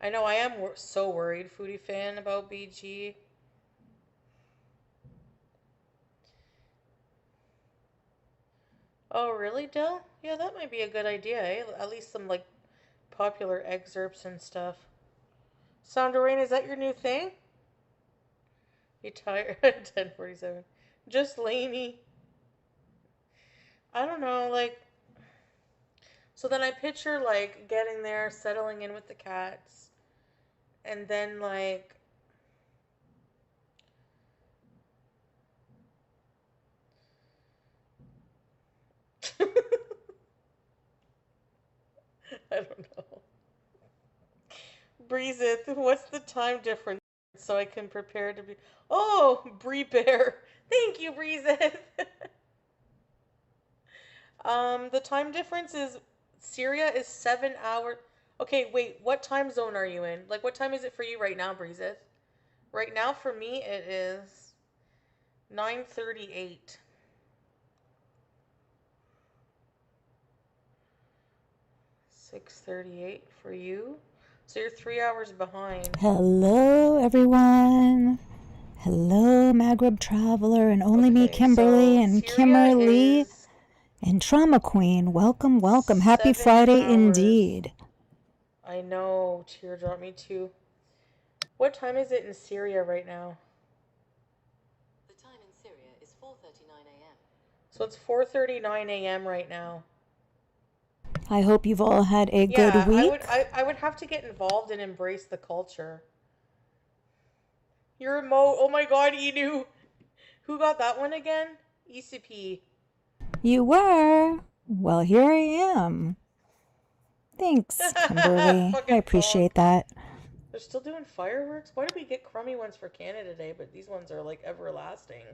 I know I am so worried, Foodie fan, about BG. Oh, really, Dill? Yeah, that might be a good idea, eh? At least some, like, popular excerpts and stuff. Sound Rain, is that your new thing? You tired? 10:47. Just Laney. I don't know, like, so then I picture, like, getting there, settling in with the cats, and then, like, I don't know. Breezeth, what's the time difference so I can prepare to be. Oh, Bree Bear. Thank you, Breezeth. The time difference is Syria is 7 hours. Okay, wait, what time zone are you in? Like, what time is it for you right now, Breezeth? Right now, for me, it is 9:38. 6:38 for you. So you're 3 hours behind. Hello, everyone. Hello, Maghreb Traveler, and only me, Okay, Kimberly, so and Syria Kimberly, is and Trauma Queen. Welcome, welcome. Happy seven Friday hours. indeed. I know, teardrop, me too. What time is it in Syria right now? The time in Syria is 4:39 a.m. So it's 4:39 a.m. right now. I hope you've all had a good Yeah, I week. would I would have to get involved and embrace the culture. Your remote. Oh my god, Inu. Who got that one again? ECP. You were? Well, here I am. Thanks, Kimberly. I Fucking appreciate Tonk. that. They're still doing fireworks? Why did we get crummy ones for Canada Day, but these ones are like everlasting?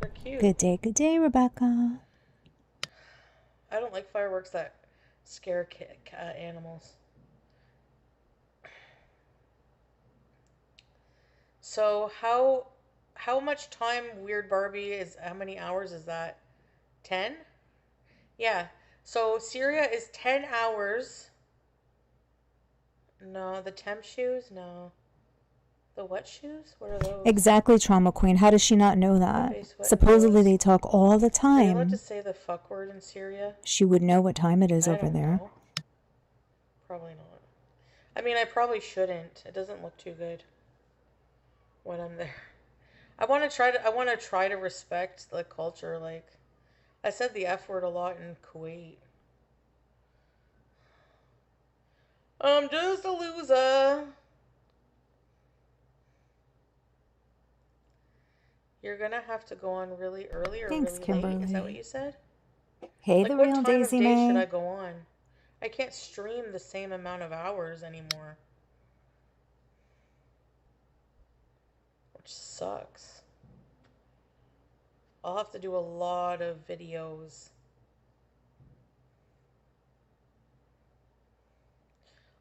They're cute. Good day, Rebecca. I don't like fireworks that scare animals. So how much time Weird Barbie is? How many hours is that? 10? Yeah. So Syria is 10 hours. No, the temp shoes? No. The what shoes? What are those? Exactly, Trauma Queen. How does she not know that? Cafe sweat and Supposedly boas. they talk all the Are you allowed to time. say the fuck word in Syria? She would know what time it is I over don't there. know. Probably not. I mean, I probably shouldn't. It doesn't look too good when I'm there. I want to try to respect the culture. Like, I said the F word a lot in Kuwait. I'm just a loser. You're gonna have to go on really early or Thanks, really late? Is that what Kimberly. you said? Hey, the Like, what real time of Daisy day should May. I go on? I can't stream the same amount of hours anymore, which sucks. I'll have to do a lot of videos.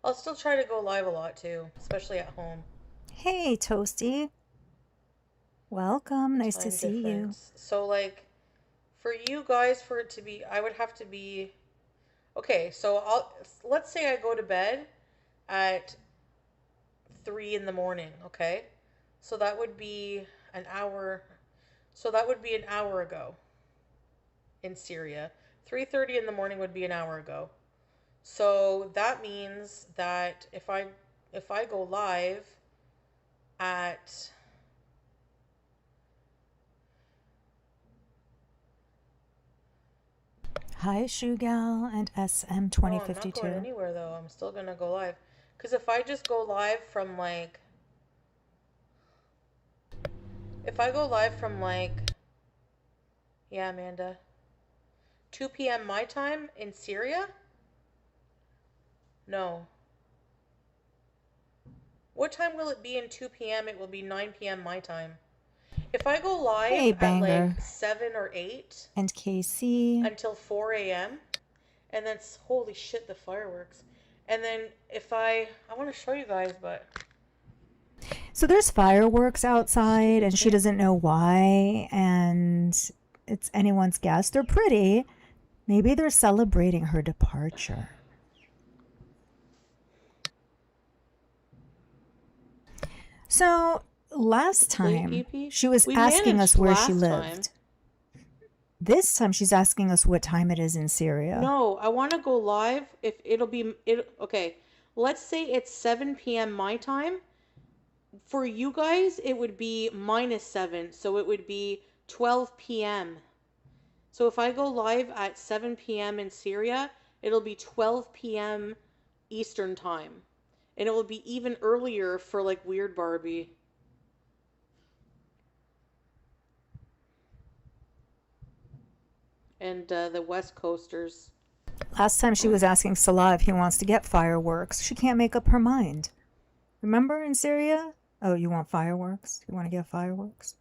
I'll still try to go live a lot too, especially at home. Hey, Toasty. Welcome. Nice to Time see you. difference. So, like, for you guys, for it to be, I would have to be. Okay, so let's say I go to bed at 3 in the morning, okay? So that would be an hour. So that would be an hour ago in Syria. 3:30 in the morning would be an hour ago. So that means that if I go live at Hi, Shugal and no, I'm not going SM2052. anywhere though. I'm still gonna go live. Because if I just go live from like if I go live from like yeah, Amanda, 2 p.m. my time in Syria? No. What time will it be in 2 p.m.? It will be 9 p.m. my time. If I go live Hey, at Banger. like 7 or 8 And KC. until 4 a.m., and then holy shit, the fireworks. And then if I want to show you guys, but So there's fireworks outside, stupid and she thing. doesn't know why, and it's anyone's guess. They're pretty. Maybe they're celebrating her departure. So last Play time pee-pee? she was We asking us managed where she last time. lived. This time she's asking us what time it is in Syria. No, I want to go live if it'll be it okay. Let's say it's 7 p.m. my time. For you guys, it would be -7, so it would be 12 p.m. So if I go live at 7 p.m. in Syria, it'll be 12 p.m. Eastern time. And it will be even earlier for like Weird Barbie. And the West Coasters. Last time she was asking Salah if he wants to get fireworks. She can't make up her mind. Remember in Syria? Oh, you want fireworks? You want to get fireworks?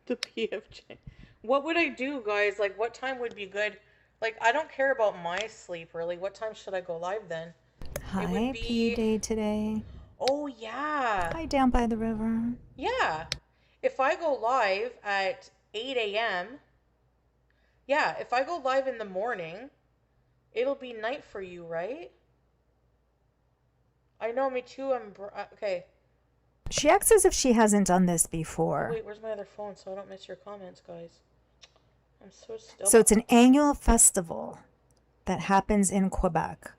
The PFJ. What would I do, guys? Like, what time would be good? Like, I don't care about my sleep, really. What time should I go live then? It would Hi, P be... Day today. Oh, yeah. Hi, down by the river. Yeah. If I go live at 8 a.m., yeah, if I go live in the morning, it'll be night for you, right? I know, me too. Okay. She acts as if she hasn't done this Oh, before. wait, where's my other phone so I don't miss your comments, guys? I'm so still. So it's an annual festival that happens in Quebec.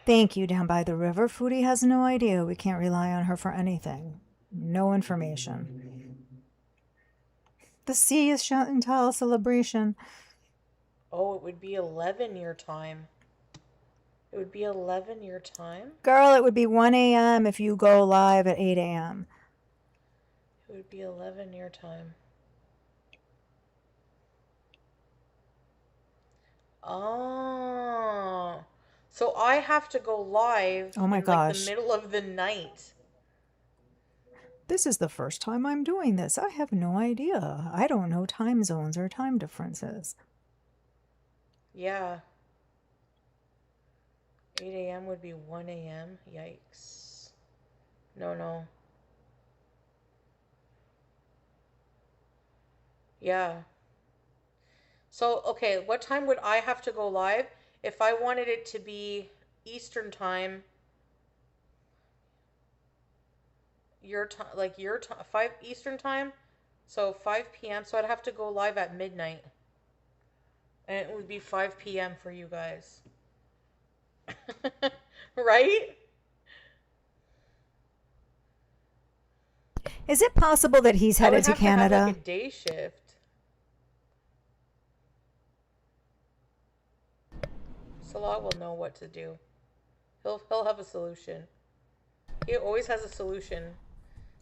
Thank you, down by the river. Foodie has no idea. We can't rely on her for anything. No information. The sea is Chantal celebration. Oh, it would be 11 your time. It would be 11 your time? Girl, it would be 1 a.m. if you go live at 8 a.m. It would be 11 your time. Oh. So I have to go live Oh my in like the gosh. middle of the night. This is the first time I'm doing this. I have no idea. I don't know time zones or time differences. Yeah. 8 a.m. would be 1 a.m. Yikes. No. Yeah. So, okay, what time would I have to go live if I wanted it to be Eastern time? Your time, like your time, 5 Eastern time? So 5 p.m. So I'd have to go live at midnight. And it would be 5 p.m. for you guys. Right? Is it possible that he's I would headed to have to have like Canada? a day shift. Salah will know what to do. He'll have a solution. He always has a solution.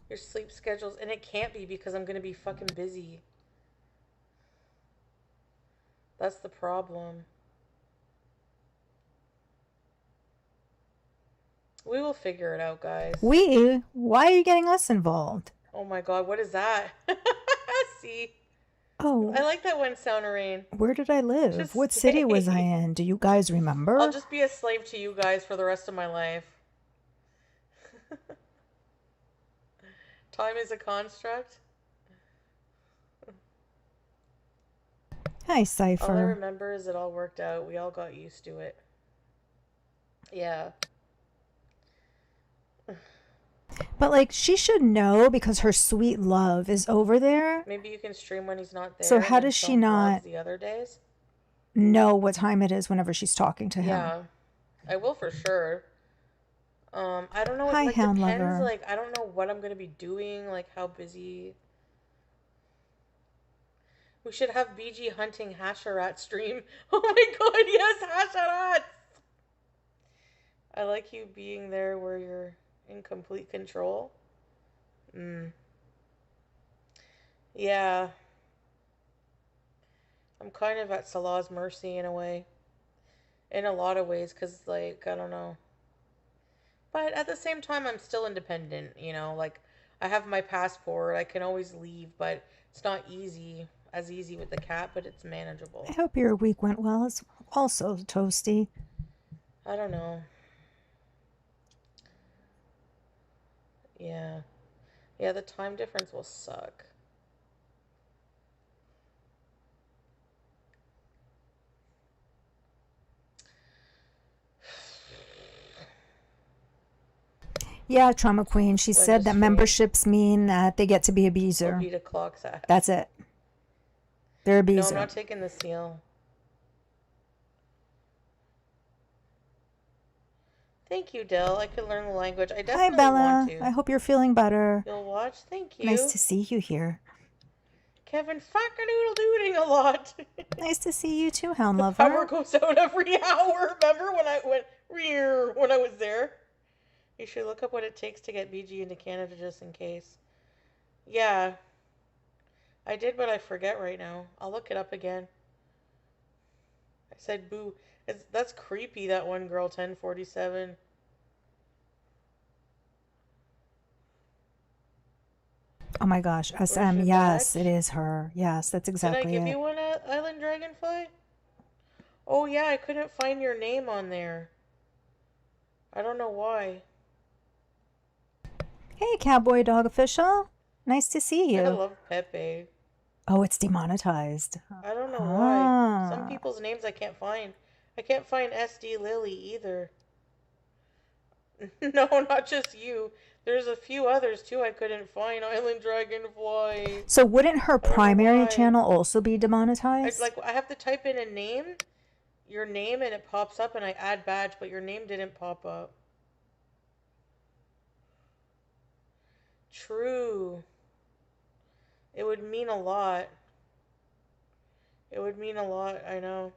Your sleep schedules, and it can't be because I'm gonna be fucking busy. That's the problem. We will figure it out, guys. Why are you getting us involved? Oh my god, what is that? See? I Oh, like that one, Sound Rain. where did I live? Just What city was I stay. in? Do you guys I'll remember? just be a slave to you guys for the rest of my life. Time is a construct. Hi, All I Cypher. remember is it all worked out. We all got used to it. Yeah. But like, she should know because her sweet love is over there. Maybe you can stream when he's not there So and how then does she film vlogs not the other days. know what time it is whenever she's talking to him? Yeah. I will for sure. I don't know. It Hi, like Hound depends. Lover. Like I don't know what I'm gonna be doing. Like how busy. We should have BG hunting Hasharat stream. Oh my god, yes, Hasharats! I like you being there where you're in complete control. Yeah. I'm kind of at Salah's mercy in a way. In a lot of ways, because, like, I don't know. But at the same time, I'm still independent, you know? Like, I have my passport. I can always leave, but it's not as easy with the cat, but it's manageable. I hope your week went well. It's also toasty. I don't know. Yeah. Yeah, the time difference will suck. Yeah, Trauma Queen. She Linda said that Street. memberships mean that they get to be a Or beezer. beat a clock's ass. That's it. They're a No, I'm beezer. not taking the seal. Thank you, Dill. I could learn the language. I Hi, definitely want Bella. to. I hope you're feeling better. You'll watch? Thank you. Nice to see you here. Kevin fucking a lot. Nice to see you too, Hound The power Lover. goes out every hour. Remember when I was there? You should look up what it takes to get BG into Canada just in case. Yeah, I did, but I forget right now. I'll look it up again. I said boo. That's creepy, that one girl, 1047. Oh my gosh, SM. your Yes, badge? it is her. Yes, that's Did I exactly give it. you one at Island Dragonfly? Oh yeah, I couldn't find your name on there. I don't know why. Hey, Cowboy Dog Official. Nice to see I you. love Pepe. Oh, it's demonetized. I don't know why. Some Ah. people's names I can't find. I can't find SD Lily either. No, not just you. There's a few others too I couldn't find. Island Dragonfly. So wouldn't her I don't know primary why. channel also be demonetized? I have to type in a name, your name, and it pops up, and I add badge, but your name didn't pop up. True. It would mean a lot. It would mean a lot, I know.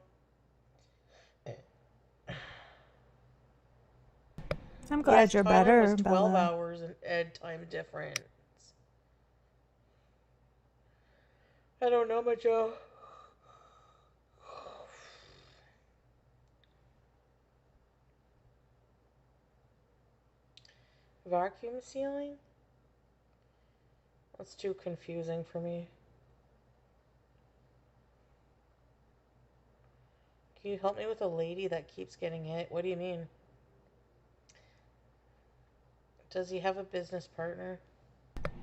I'm glad Yes, you're Thailand better, was 12 Bella. hours in ed time difference. I don't know, my Joe. Vacuum sealing? That's too confusing for me. Can you help me with a lady that keeps getting hit? What do you mean? Does he have a business partner?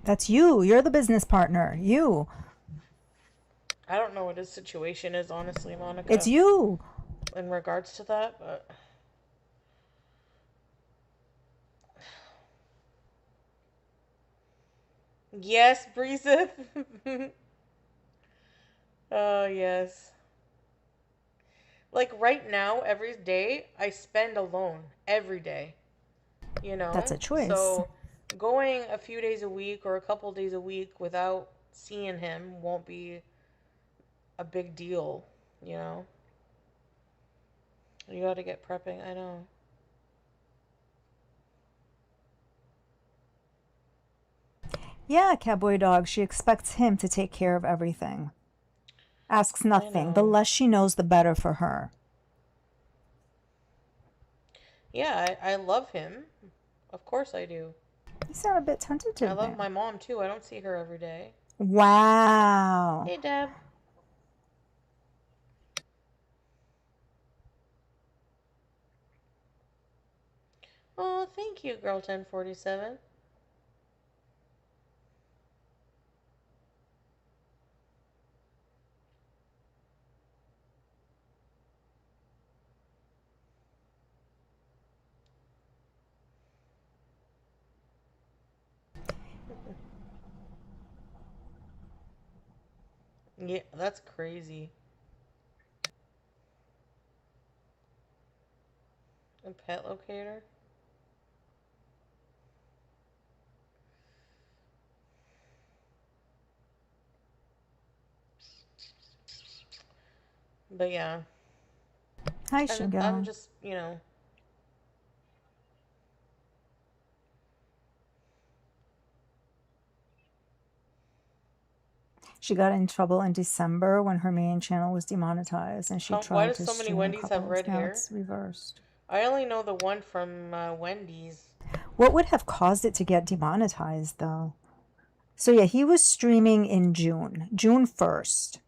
That's you. You're the business partner. You. I don't know what his situation is, honestly, Monica. It's you. In regards to that, but... Yes, Breeze. Oh, yes. Like, right now, every day, I spend alone. Every day. You know? That's a choice. So, going a few days a week or a couple days a week without seeing him won't be a big deal, you know? You gotta get prepping, I know. Yeah, Cowboy Dog. She expects him to take care of everything. Asks nothing. The less she knows, the better for her. Yeah, I love him. Of course I do. You sound a bit tentative. I love there. my mom too. I don't see her every day. Wow. Hey, Deb. Oh, thank you, girl 1047. Yeah, that's crazy. A pet locator? But yeah. Hi, I'm Sugar. just, you know. She got in trouble in December when her main channel was demonetized, and she Why tried does to so many stream a Wendy's have couple. red Now hair? it's reversed. I only know the one from Wendy's. What would have caused it to get demonetized, though? So yeah, he was streaming in June. June 1st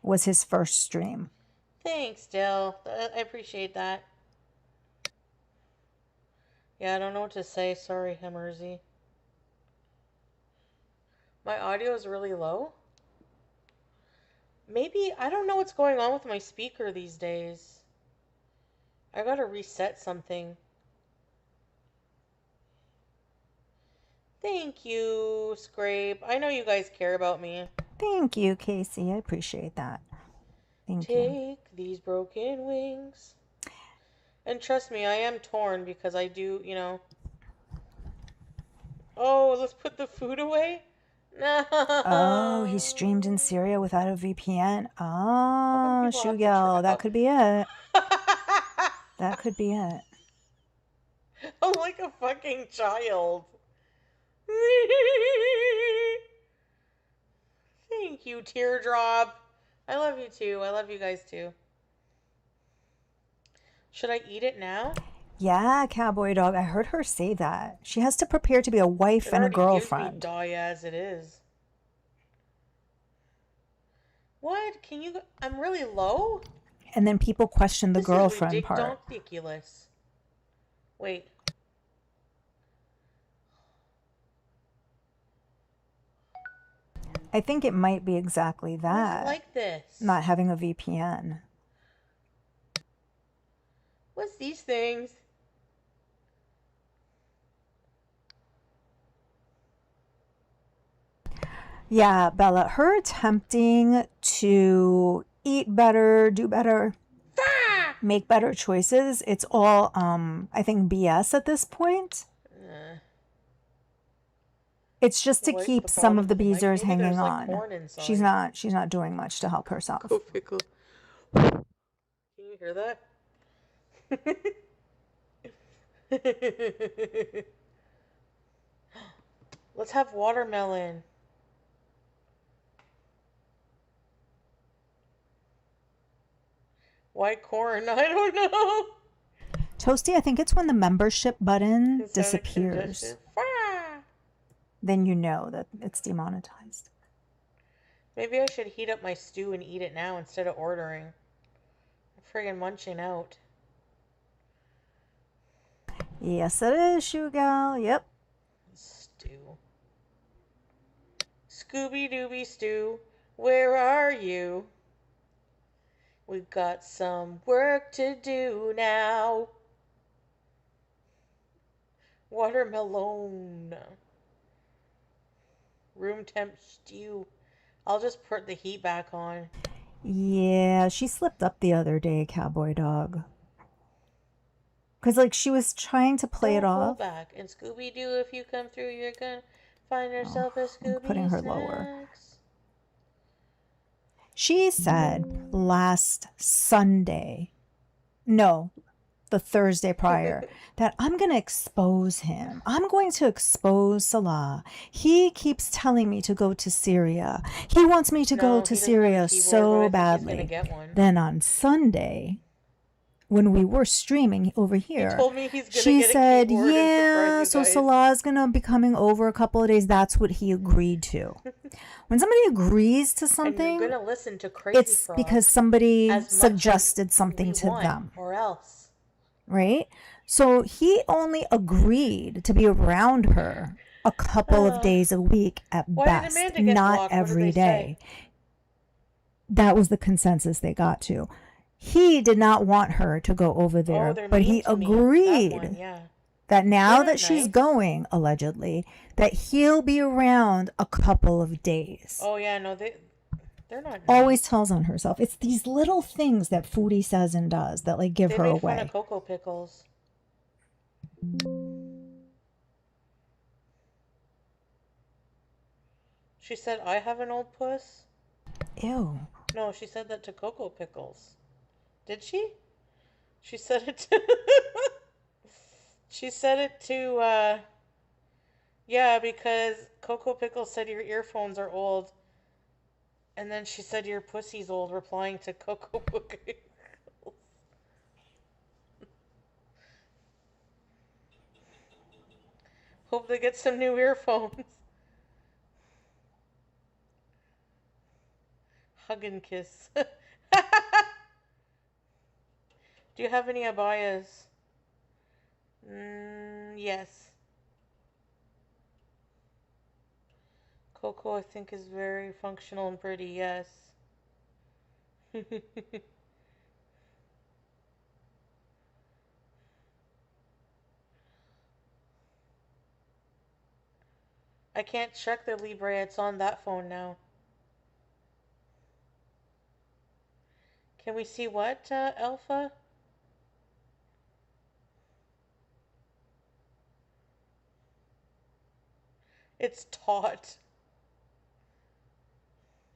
was his first stream. Thanks, Dill. I appreciate that. Yeah, I don't know what to say. Sorry, Hemersy. My audio is really low. Maybe, I don't know what's going on with my speaker these days. I gotta reset something. Thank you, Scrape. I know you guys care about me. Thank you, Casey. I appreciate that. Thank you. Take these broken wings. And trust me, I am torn because I do, you know. Oh, let's put the food away? Oh, he No. streamed in Syria without a VPN. How come Oh, people have to Shugal, that travel? could be it. That could be it. I'm like a fucking child. Thank you, Teardrop. I love you too. I love you guys too. Should I eat it now? Yeah, Cowboy Dog. I heard her say that. She has to prepare to be a wife It and a already gives me girlfriend. die as it is. What? Can you? I'm really low? And then people question the This is girlfriend part. ridiculous. Wait. I think it might be exactly Why is it that. like this? Not having a VPN. What's these things? Yeah, Bella, her attempting to eat better, do better, Ah! make better choices, it's all I think BS at this point. It's just to Wipe keep the some bottom of the of the mic. Beezers Maybe hanging there's like on. corn inside. She's not doing much to help herself. Go pickle. Can you hear that? Let's have watermelon. Why corn? I don't know. Toasty, I think it's when the membership button It sounded disappears. congested. Ah! Then you know that it's demonetized. Maybe I should heat up my stew and eat it now instead of ordering. I'm friggin' munching out. Yes, it is, Shugal. Yep. Stew. Scooby Dooby Stew, where are you? We've got some work to do now. Watermelon. Room temp stew. I'll just put the heat back on. Yeah, she slipped up the other day, Cowboy Dog. Because, like, she was trying to play it Don't off. hold back. And Scooby Doo, if you come through, you're gonna find yourself a I'm Scooby putting her snacks. lower. She said last Sunday, no, the Thursday prior, that I'm going to expose him. I'm going to expose Salah. He keeps telling me to go to Syria. He wants me to go to Syria so badly. Then on Sunday, when we were streaming over here, she said, yeah, so Salah's going to be coming over a couple of days. That's what he agreed to. When somebody agrees to something, it's because somebody suggested something to them. Or else. Right? So he only agreed to be around her a couple of days a week at best, not every day. That was the consensus they got to. He did not want her to go over there, but he agreed that now that she's going, allegedly, that he'll be around a couple of days. Oh, yeah, no, they're not nice. Always tells on herself. It's these little things that Foodie says and does that, like, give her away. They made fun of Cocoa Pickles. She said, I have an old puss? Ew. No, she said that to Cocoa Pickles. Did she? She said it to... She said it to, yeah, because Cocoa Pickles said your earphones are old. And then she said your pussy's old, replying to Cocoa Pickles. Hope they get some new earphones. Hug and kiss. Do you have any abayas? Yes. Coco, I think, is very functional and pretty, yes. I can't check the Libre. It's on that phone now. Can we see what, Alpha? It's taut.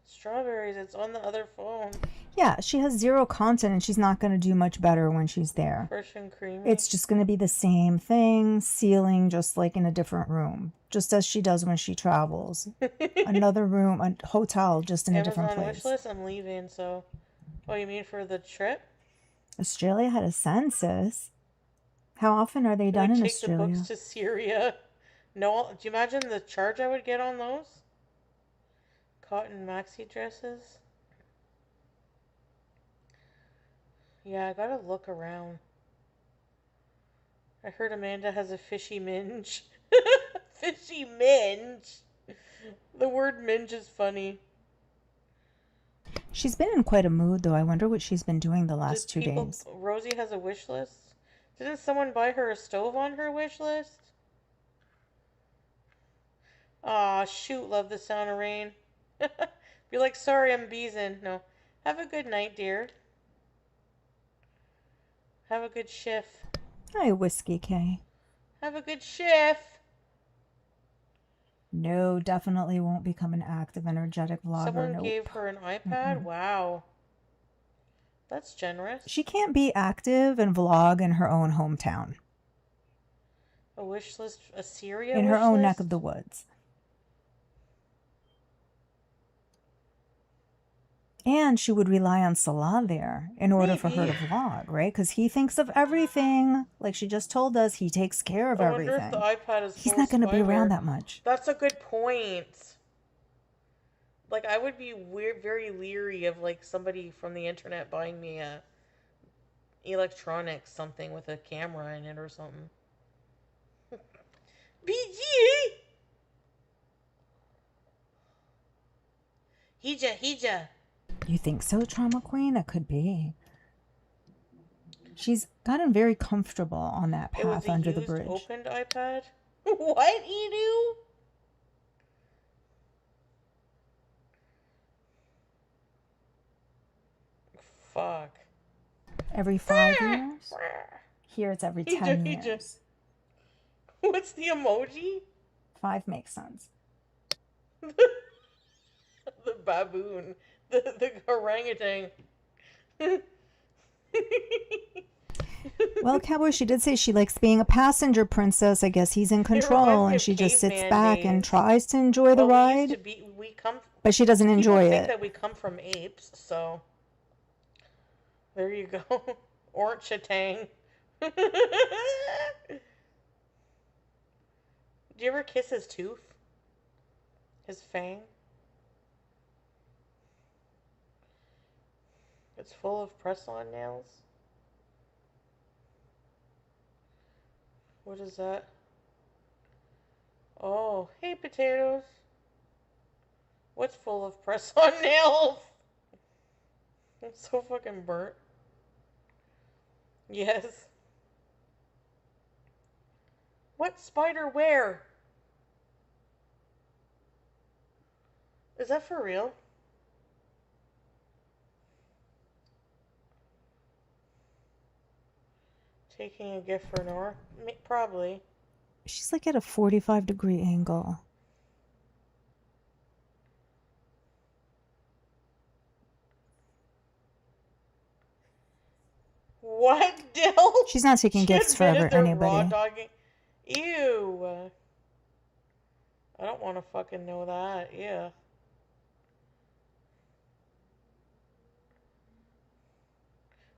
Strawberries, it's on the other phone. Yeah, she has 0 content and she's not going to do much better when she's there. Fresh and creamy. It's just going to be the same thing, ceiling, just like in a different room, just as she does when she travels. Another room, a hotel, just in a different Amazon place. wish list, I'm leaving, so... Oh, you mean for the trip? Australia had a census. How often are they done in Take Australia? the books to Syria. No, do you imagine the charge I would get on those? Cotton maxi dresses. Yeah, I gotta look around. I heard Amanda has a fishy minge. Fishy minge. The word minge is funny. She's been in quite a mood, though. I wonder what she's been doing the last 2 days. Rosie has a wish list. Didn't someone buy her a stove on her wish list? Aw, shoot, love the sound of rain. Be like, sorry, I'm beezing. No. Have a good night, dear. Have a good shift. Hi, Whiskey K. Have a good shift. No, definitely won't become an active, energetic vlogger. Someone gave her an iPad? Wow. That's generous. She can't be active and vlog in her own hometown. A wish list, a Syria in wish her own list? neck of the woods. And she would rely on Salah there in order for her to vlog, right? Because he thinks of everything. Like she just told us, he takes care of everything. I wonder if the iPad is He's not going to be around that much. That's a good point. Like, I would be very leery of, like, somebody from the internet buying me a electronics something with a camera in it or something. BG! Hija. You think so, Trauma Queen? It could be. She's gotten very comfortable on that path under the bridge. Opened iPad? What, Edu? Fuck. Every 5 years? Here it's every 10 years. What's the emoji? 5 makes sense. The baboon. The orangutan. Well, Cowboy, she did say she likes being a passenger princess. I guess he's in control, and she just sits back and tries to enjoy the ride. But she doesn't enjoy it. I think that we come from apes, so there you go. Orange Chatang. Do you ever kiss his tooth? His fang? It's full of press-on nails. What is that? Oh, hey potatoes. What's full of press-on nails? I'm so fucking burnt. Yes. What spider where? Is that for real? Taking a gift for Nora? Probably. She's like at a 45-degree angle. What, Dill? She's not taking gifts for anybody. Ew. I don't want to fucking know that. Yeah.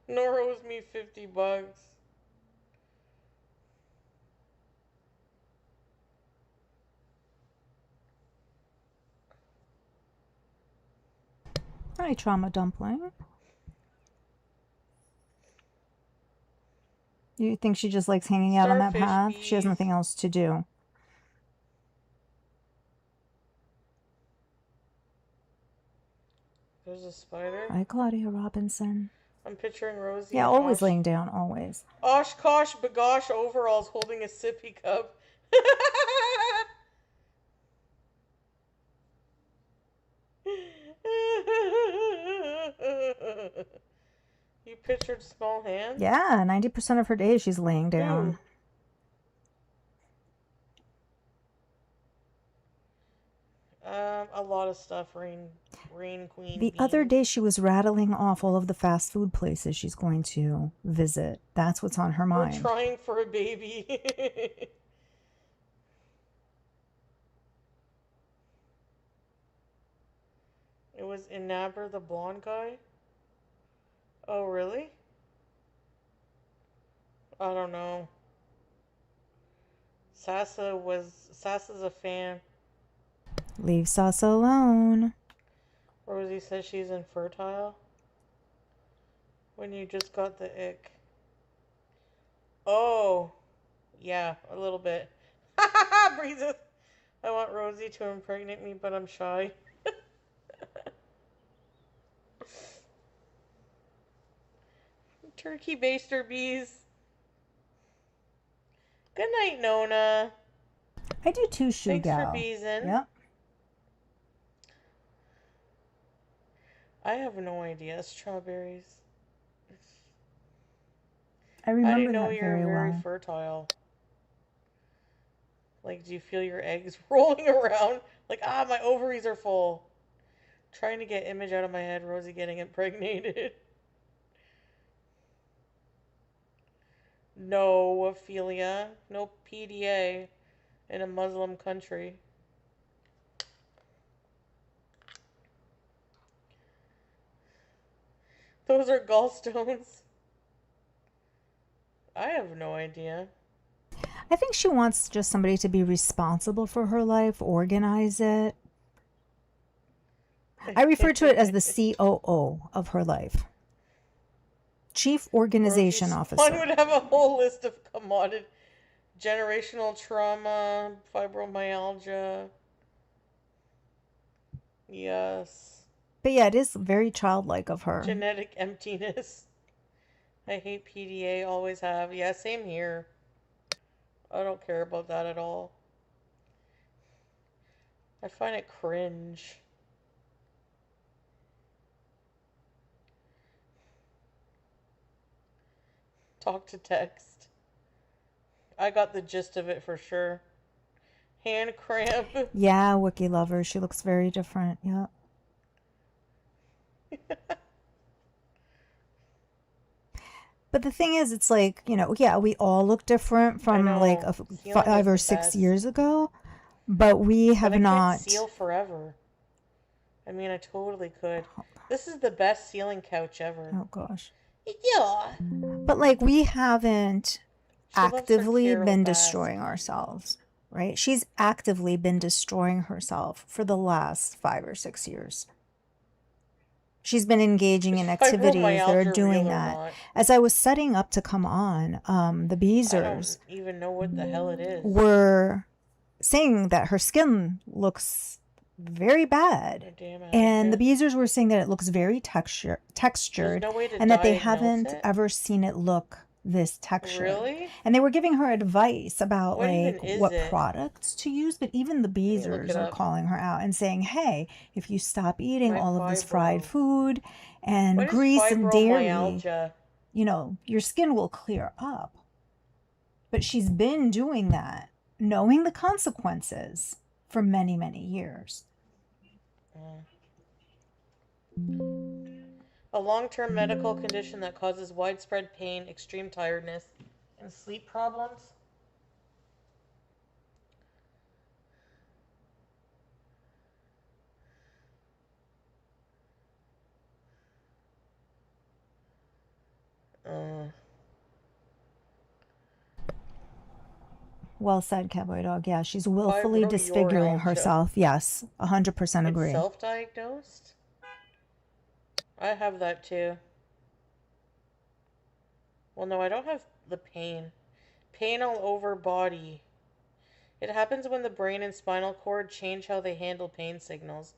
Nora owes me $50. Hi, Trauma Dumpling. You think she just likes hanging out on that path? She has nothing else to do. There's a spider. Hi, Claudia Robinson. I'm picturing Rosie. Yeah, always laying down, always. Oshkosh bagosh overalls holding a sippy cup. You pictured small hands? Yeah, 90% of her day she's laying down. Ooh. A lot of stuff, Rain Queen The other Beans. day she was rattling off all of the fast food places she's going to visit. That's what's on her We're mind. trying for a baby. It was Inabber the blonde guy? Oh, really? I don't know. Sasa's a fan. Leave Sasa alone. Rosie says she's infertile. When you just got the ick. Oh, yeah, a little bit. Ha ha ha, Breezes. I want Rosie to impregnate me, but I'm shy. Turkey baster bees. Good night, Nona. I do too, Shoe Thanks for Gal. beezing. Yep. I have no idea. Strawberries. I How do you remember know that you're very very well. fertile? Like, do you feel your eggs rolling around? Like, my ovaries are full. Trying to get image out of my head, Rosie getting impregnated. No, Ophelia. No PDA in a Muslim country. Those are gallstones. I have no idea. I think she wants just somebody to be responsible for her life, organize it. I refer to it as the COO of her life. Chief Organization Rosie's spawn Officer. would have a whole list of commodity. Generational trauma, fibromyalgia. Yes. But yeah, it is very childlike of her. Genetic emptiness. I hate PDA, always have. Yeah, same here. I don't care about that at all. I find it cringe. Talk to text. I got the gist of it for sure. Hand cramp. Yeah, Wiki lover. She looks very different. Yeah. But the thing is, it's like, yeah, we all look different I from like know. Sealing is 5 or the 6 best. years ago, but we But have I could not. seal forever. I mean, I totally could. This is the best sealing couch ever. Oh gosh. Yeah. But like we haven't She loves her actively Carol been Baskin. destroying ourselves, right? She's actively been destroying herself for the last 5 or 6 years. She's been engaging Is in activities that are fibromyalgia doing real or that. not? As I was setting up to come on, the I don't Beezers even know what the hell it is. were saying that her skin looks very Oh, bad. damn And the Attica. Beezers were saying that it looks very There's textured no way to and that they diagnose haven't it. ever seen it look this textured. Really? And they were giving her advice about What even like is what it? products to use, but even the Let me look Beezers it are up. calling her out and saying, hey, if you stop eating My all of this fried fibro. food and What is grease and dairy, fibromyalgia? your skin will clear up. But she's been doing that, knowing the consequences for many, many years. A long-term medical condition that causes widespread pain, extreme tiredness, and sleep problems. Uh, Well said, Cowboy Dog. Yeah, she's willfully disfiguring Fibromyalgia. herself. Yes, 100% It's agree. self-diagnosed? I have that too. Well, no, I don't have the pain. Pain all over body. It happens when the brain and spinal cord change how they handle pain signals.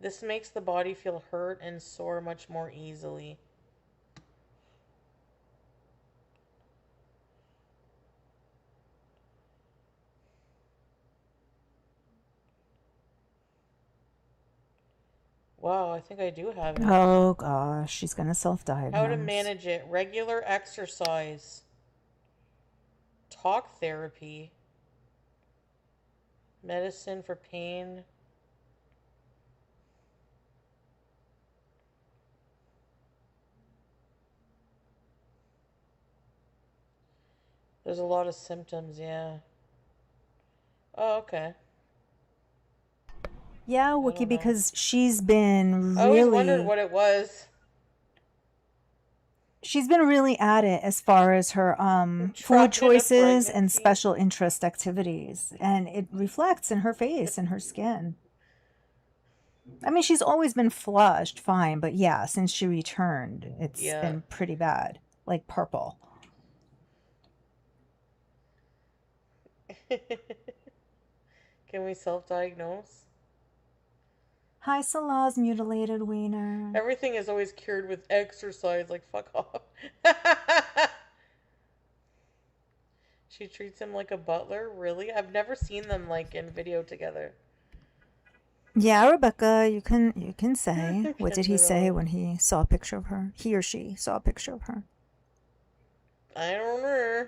This makes the body feel hurt and sore much more easily. Wow, I think I do have it. Oh gosh, she's gonna How to self-diagnose. manage it. Regular exercise. Talk therapy. Medicine for pain. There's a lot of symptoms, yeah. Oh, okay. Yeah, I Wookie, don't know. because she's been I always wondered really what it was. she's been really at it as far as her food Trapped in a choices and pregnancy. special interest activities, and it reflects in her face and her skin. I mean, she's always been flushed fine, but yeah, since she returned, it's Yeah. been pretty bad, like purple. Can we self-diagnose? Hi, Salah's mutilated wiener. Everything is always cured with exercise. Like, fuck off. She treats him like a butler? Really? I've never seen them, like, in video together. Yeah, Rebecca, you can say. What did he say Kendall. when he saw a picture of her? He or she saw a picture of her. I don't know.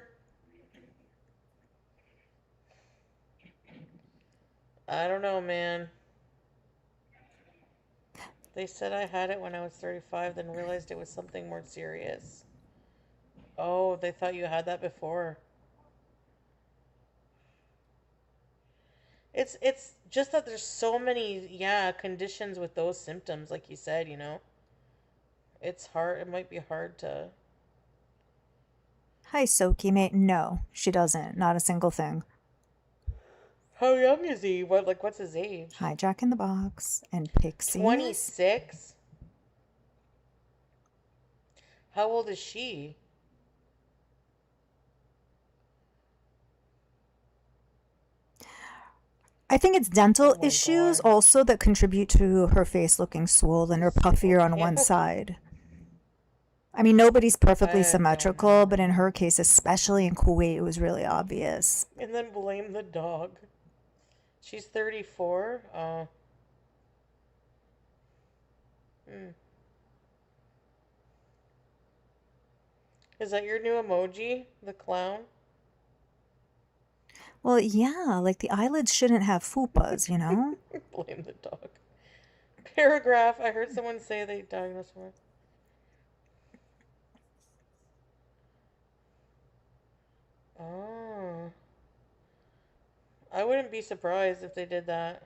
I don't know, man. They said I had it when I was 35, then realized it was something more serious. Oh, they thought you had that before. It's just that there's so many, yeah, conditions with those symptoms, like you said, you know. It's hard. It might be hard to. Hi, Soki, mate. No, she doesn't. Not a single thing. How young is he? What's his age? Hi, Jack in the Box and Pixies. 26? How old is she? I think it's Oh dental my issues god. also that contribute to her face looking swollen or puffier on Okay. one side. I mean, nobody's perfectly I don't symmetrical, know. but in her case, especially in Kuwait, it was really obvious. And then blame the dog. She's 34? Oh. Hmm. Is that your new emoji? The clown? Well, yeah, like the eyelids shouldn't have fupas, you know? Blame the dog. Paragraph. I heard someone say they diagnosed her. Oh. I wouldn't be surprised if they did that.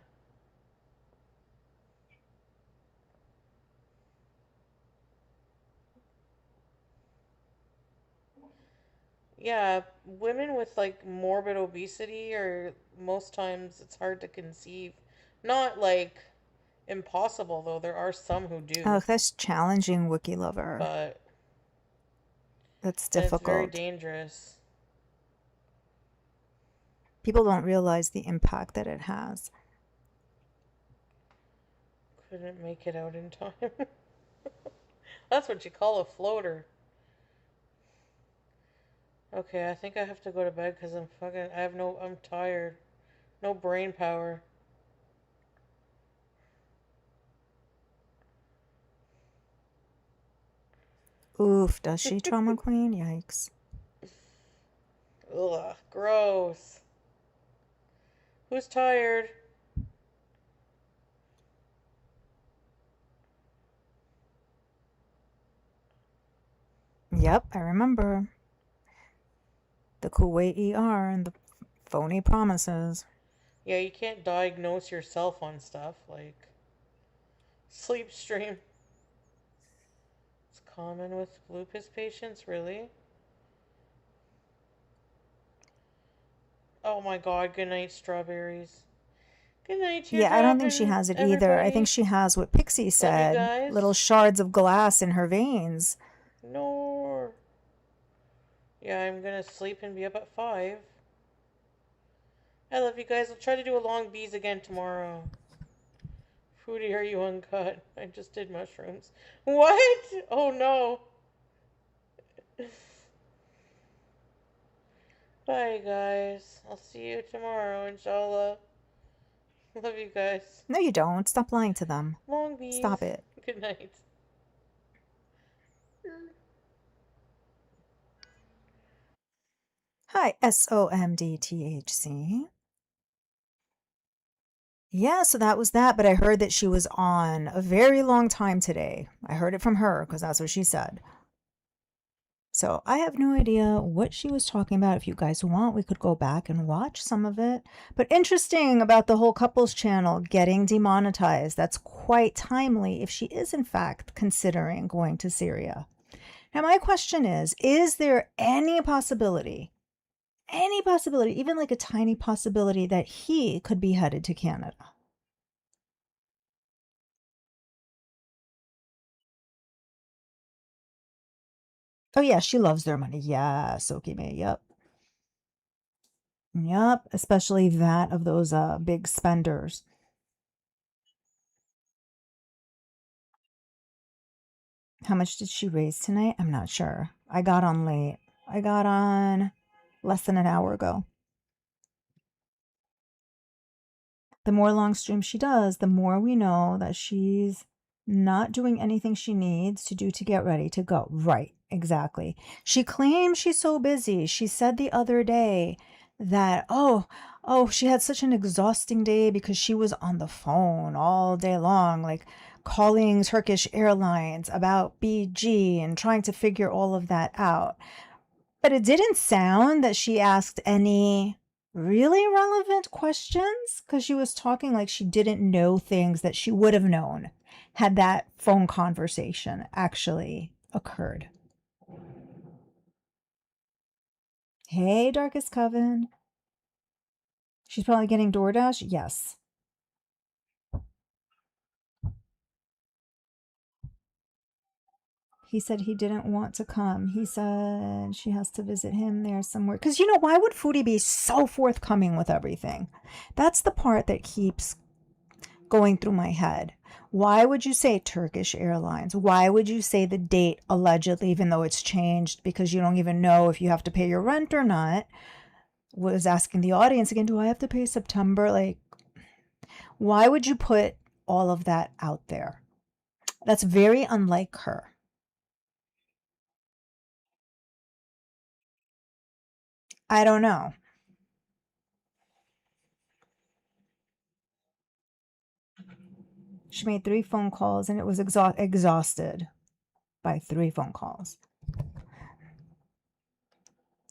Yeah, women with like morbid obesity or most times it's hard to conceive. Not like impossible though. There are some who Oh, do, that's challenging, Wiki Lover. but That's and it's very difficult. dangerous. People don't realize the impact that it has. Couldn't make it out in time. That's what you call a floater. Okay, I think I have to go to bed because I'm tired. No brain power. Oof, does she, Trauma Queen? Yikes. Ugh, gross. Who's tired? Yep, I remember. The Kuwait ER and the phony promises. Yeah, you can't diagnose yourself on stuff like sleep stream. It's common with lupus patients, really? Oh my god, good night, strawberries. Good night, Yeah, I don't think she teardrop, has it either. I think everybody. she has what Pixie Love you said, little guys. shards of glass in her veins. No. Yeah, I'm gonna sleep and be up at 5. I love you guys. I'll try to do a long bees again tomorrow. Foodie, are you uncut? I just did mushrooms. What? Oh no. Bye, guys. I'll see you tomorrow, inshallah. Love you guys. No, you don't. Stop lying to them. Long Stop bees. it. Good night. Hi, SOMDTHC. Yeah, so that was that, but I heard that she was on a very long time today. I heard it from her because that's what she said. So I have no idea what she was talking about. If you guys want, we could go back and watch some of it. But interesting about the whole couples channel getting demonetized. That's quite timely if she is in fact considering going to Syria. Now my question is there any possibility, even like a tiny possibility that he could be headed to Canada? Oh yeah, she loves their money. Yeah, Sokime. Yep. Yep. Especially that of those big spenders. How much did she raise tonight? I'm not sure. I got on late. I got on less than an hour ago. The more long streams she does, the more we know that she's not doing anything she needs to do to get ready to go. Right, exactly. She claims she's so busy. She said the other day that, she had such an exhausting day because she was on the phone all day long, like calling Turkish Airlines about BG and trying to figure all of that out. But it didn't sound that she asked any really relevant questions because she was talking like she didn't know things that she would have known had that phone conversation actually occurred. Hey, Darkest Coven. She's probably getting DoorDash? Yes. He said he didn't want to come. He said she has to visit him there somewhere. Because, why would Foodie be so forthcoming with everything? That's the part that keeps going through my head. Why would you say Turkish Airlines? Why would you say the date allegedly, even though it's changed because you don't even know if you have to pay your rent or not? Was asking the audience again, do I have to pay September? Like, why would you put all of that out there? That's very unlike her. I don't know. She made 3 phone calls and it was exhausted by 3 phone calls.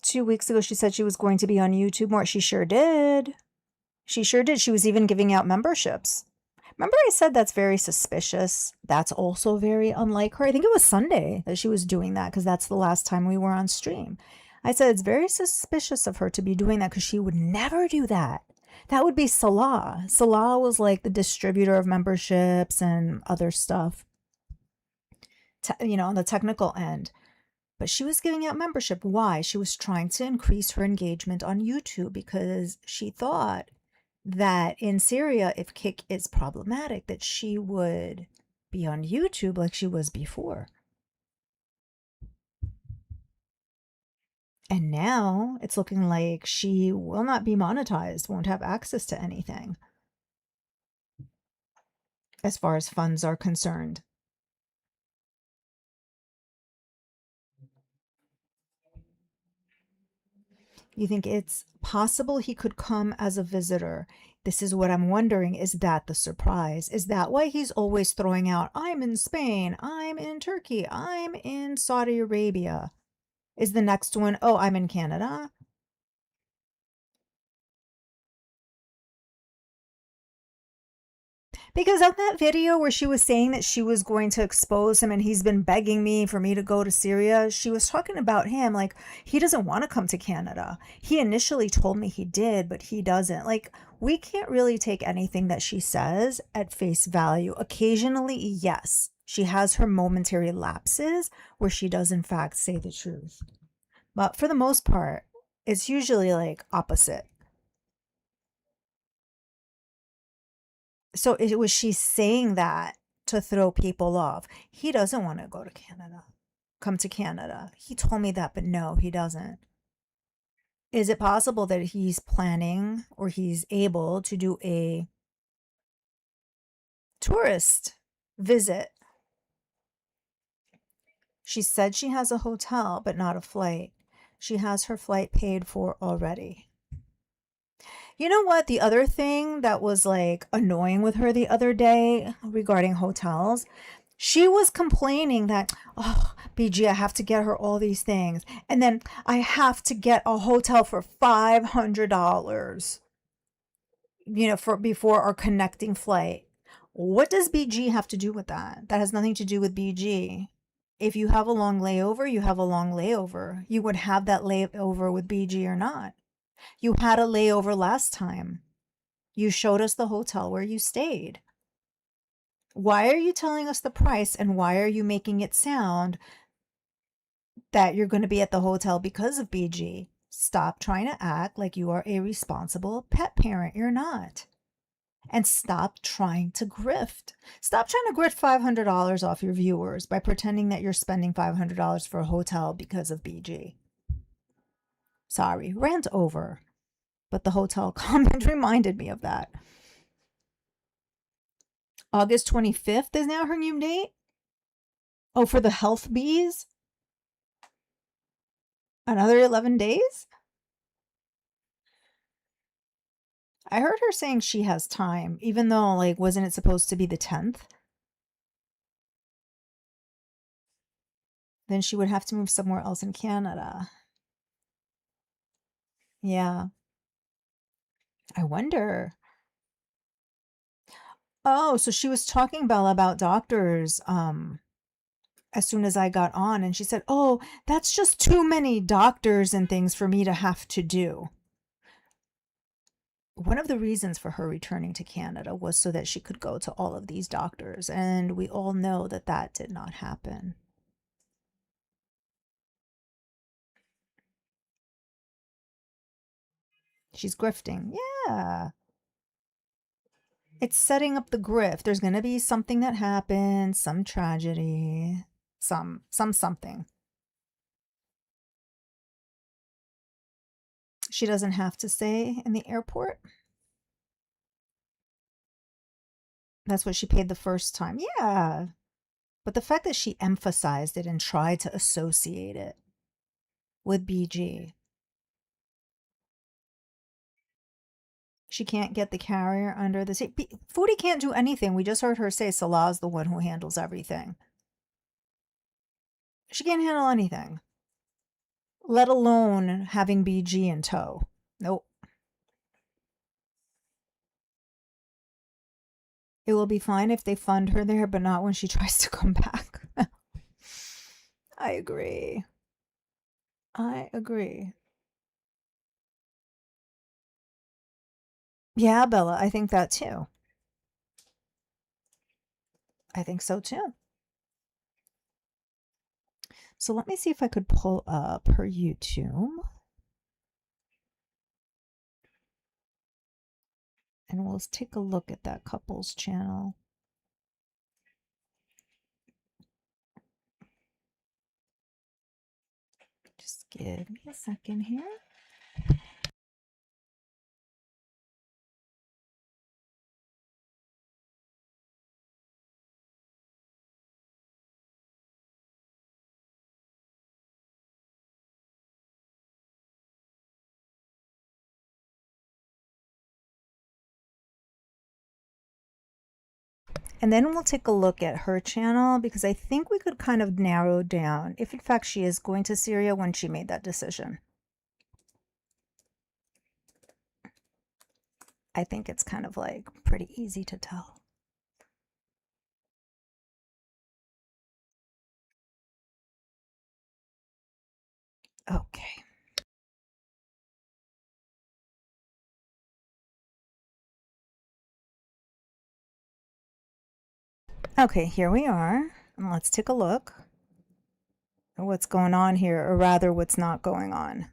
2 weeks ago, she said she was going to be on YouTube more. She sure did. She sure did. She was even giving out memberships. Remember I said that's very suspicious? That's also very unlike her. I think it was Sunday that she was doing that because that's the last time we were on stream. I said it's very suspicious of her to be doing that because she would never do that. That would be Salah. Salah was like the distributor of memberships and other stuff, on the technical end. But she was giving out membership. Why? She was trying to increase her engagement on YouTube because she thought that in Syria, if Kick is problematic, that she would be on YouTube like she was before. And now it's looking like she will not be monetized, won't have access to anything as far as funds are concerned. You think it's possible he could come as a visitor? This is what I'm wondering. Is that the surprise? Is that why he's always throwing out, I'm in Spain, I'm in Turkey, I'm in Saudi Arabia? Is the next one, oh, I'm in Canada? Because on that video where she was saying that she was going to expose him and he's been begging me for me to go to Syria, she was talking about him like he doesn't want to come to Canada. He initially told me he did, but he doesn't. Like, we can't really take anything that she says at face value. Occasionally, yes, she has her momentary lapses where she does in fact say the truth. But for the most part, it's usually like opposite. So it was she saying that to throw people off. He doesn't want to go to Canada. Come to Canada. He told me that, but no, he doesn't. Is it possible that he's planning or he's able to do a Tourist visit. She said she has a hotel, but not a flight. She has her flight paid for already. You know what? The other thing that was like annoying with her the other day regarding hotels, she was complaining that, oh, BG, I have to get her all these things. And then I have to get a hotel for $500, for before our connecting flight. What does BG have to do with that? That has nothing to do with BG. If you have a long layover, you have a long layover. You would have that layover with BG or not. You had a layover last time. You showed us the hotel where you stayed. Why are you telling us the price, and why are you making it sound that you're going to be at the hotel because of BG? Stop trying to act like you are a responsible pet parent. You're not. And stop trying to grift. Stop trying to grift $500 off your viewers by pretending that you're spending $500 for a hotel because of BG. Sorry, rant over. But the hotel comment reminded me of that. August 25th is now her new date. Oh, for the health bees? Another 11 days? I heard her saying she has time, even though, like, wasn't it supposed to be the 10th? Then she would have to move somewhere else in Canada. Yeah. I wonder. Oh, so she was talking, Bella, about doctors as soon as I got on, and she said, "Oh, that's just too many doctors and things for me to have to do." One of the reasons for her returning to Canada was so that she could go to all of these doctors, and we all know that that did not happen. She's grifting. Yeah. It's setting up the grift. There's going to be something that happens, some tragedy, something. She doesn't have to stay in the airport. That's what she paid the first time. Yeah. But the fact that she emphasized it and tried to associate it with BG. She can't get the carrier under the seat. Foodie can't do anything. We just heard her say Salah's the one who handles everything. She can't handle anything, let alone having BG in tow. Nope. It will be fine if they fund her there, but not when she tries to come back. I agree. I agree. Yeah, Bella, I think that too. I think so too. So let me see if I could pull up her YouTube. And we'll take a look at that couple's channel. Just give me a second here. And then we'll take a look at her channel, because I think we could kind of narrow down if in fact she is going to Syria when she made that decision. I think it's kind of like pretty easy to tell. Okay. Okay, here we are. And let's take a look at what's going on here, or rather what's not going on.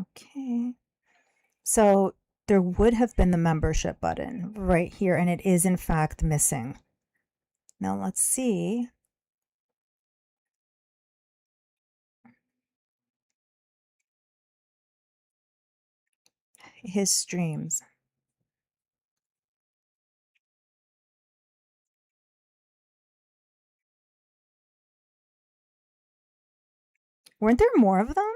Okay. So there would have been the membership button right here, and it is in fact missing. Now let's see. His streams. Weren't there more of them?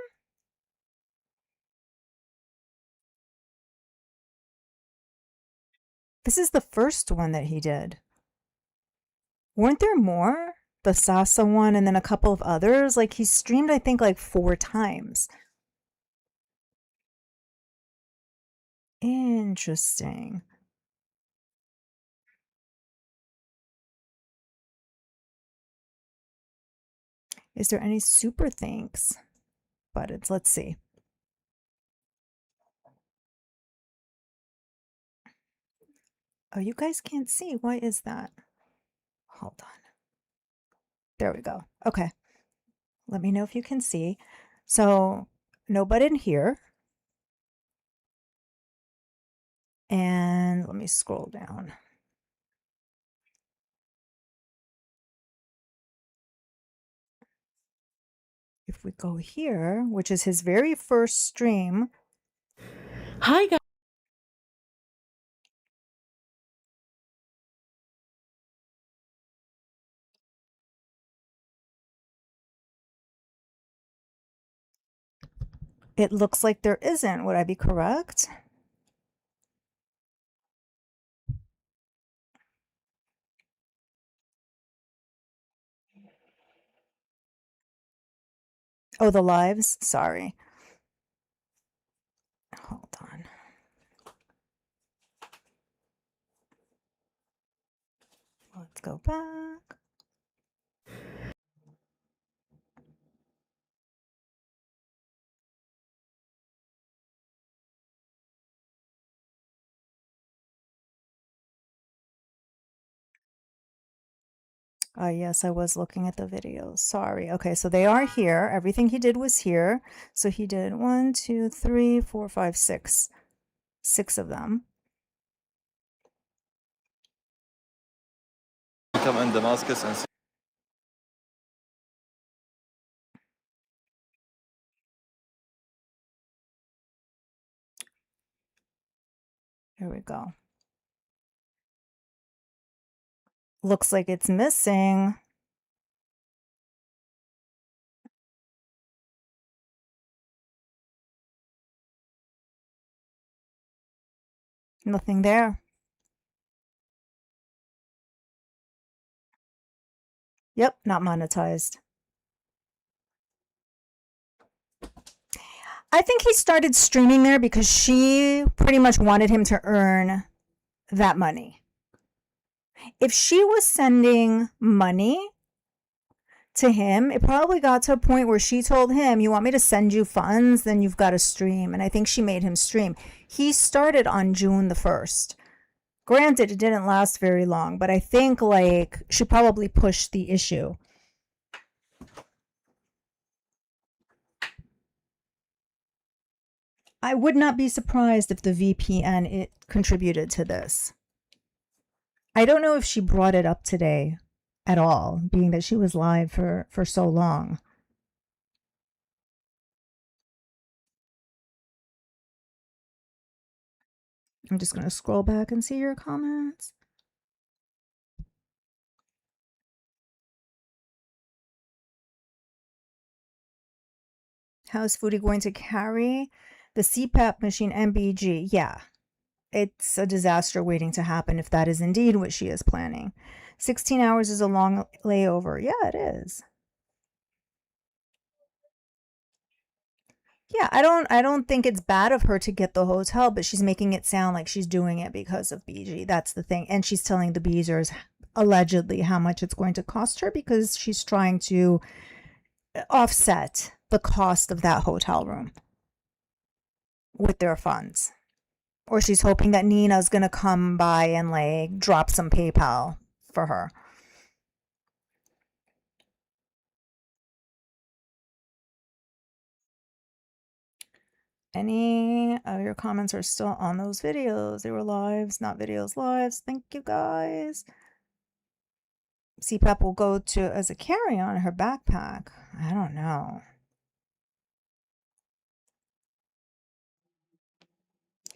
This is the first one that he did. Weren't there more? The Sasa one and then a couple of others? Like he streamed, I think, like 4 times. Interesting. Is there any super thanks? But let's see. Oh, you guys can't see. Why is that? Hold on. There we go. Okay. Let me know if you can see. So, no button here. And let me scroll down. If we go here, which is his very first stream. Hi, guys. It looks like there isn't. Would I be correct? Oh, the lives? Sorry. Hold on. Let's go back. Yes, I was looking at the videos. Sorry. Okay, so they are here. Everything he did was here. So he did 1, 2, 3, 4, 5, 6. 6 of them. Come in Damascus and Here we go. Looks like it's missing. Nothing there. Yep, not monetized. I think he started streaming there because she pretty much wanted him to earn that money. If she was sending money to him, it probably got to a point where she told him, you want me to send you funds, then you've got to stream. And I think she made him stream. He started on June the 1st. Granted, it didn't last very long, but I think like she probably pushed the issue. I would not be surprised if the VPN it contributed to this. I don't know if she brought it up today at all, being that she was live for so long. I'm just going to scroll back and see your comments. How is Foodie going to carry the CPAP machine MBG? Yeah, it's a disaster waiting to happen if that is indeed what she is planning. 16 hours is a long layover. Yeah, it is. Yeah, I don't think it's bad of her to get the hotel, but she's making it sound like she's doing it because of BG. That's the thing. And she's telling the Beezers allegedly how much it's going to cost her because she's trying to offset the cost of that hotel room with their funds. Or she's hoping that Nina's going to come by and like drop some PayPal for her. Any of your comments are still on those videos. They were lives, not videos, lives. Thank you guys. CPAP will go to as a carry-on in her backpack. I don't know.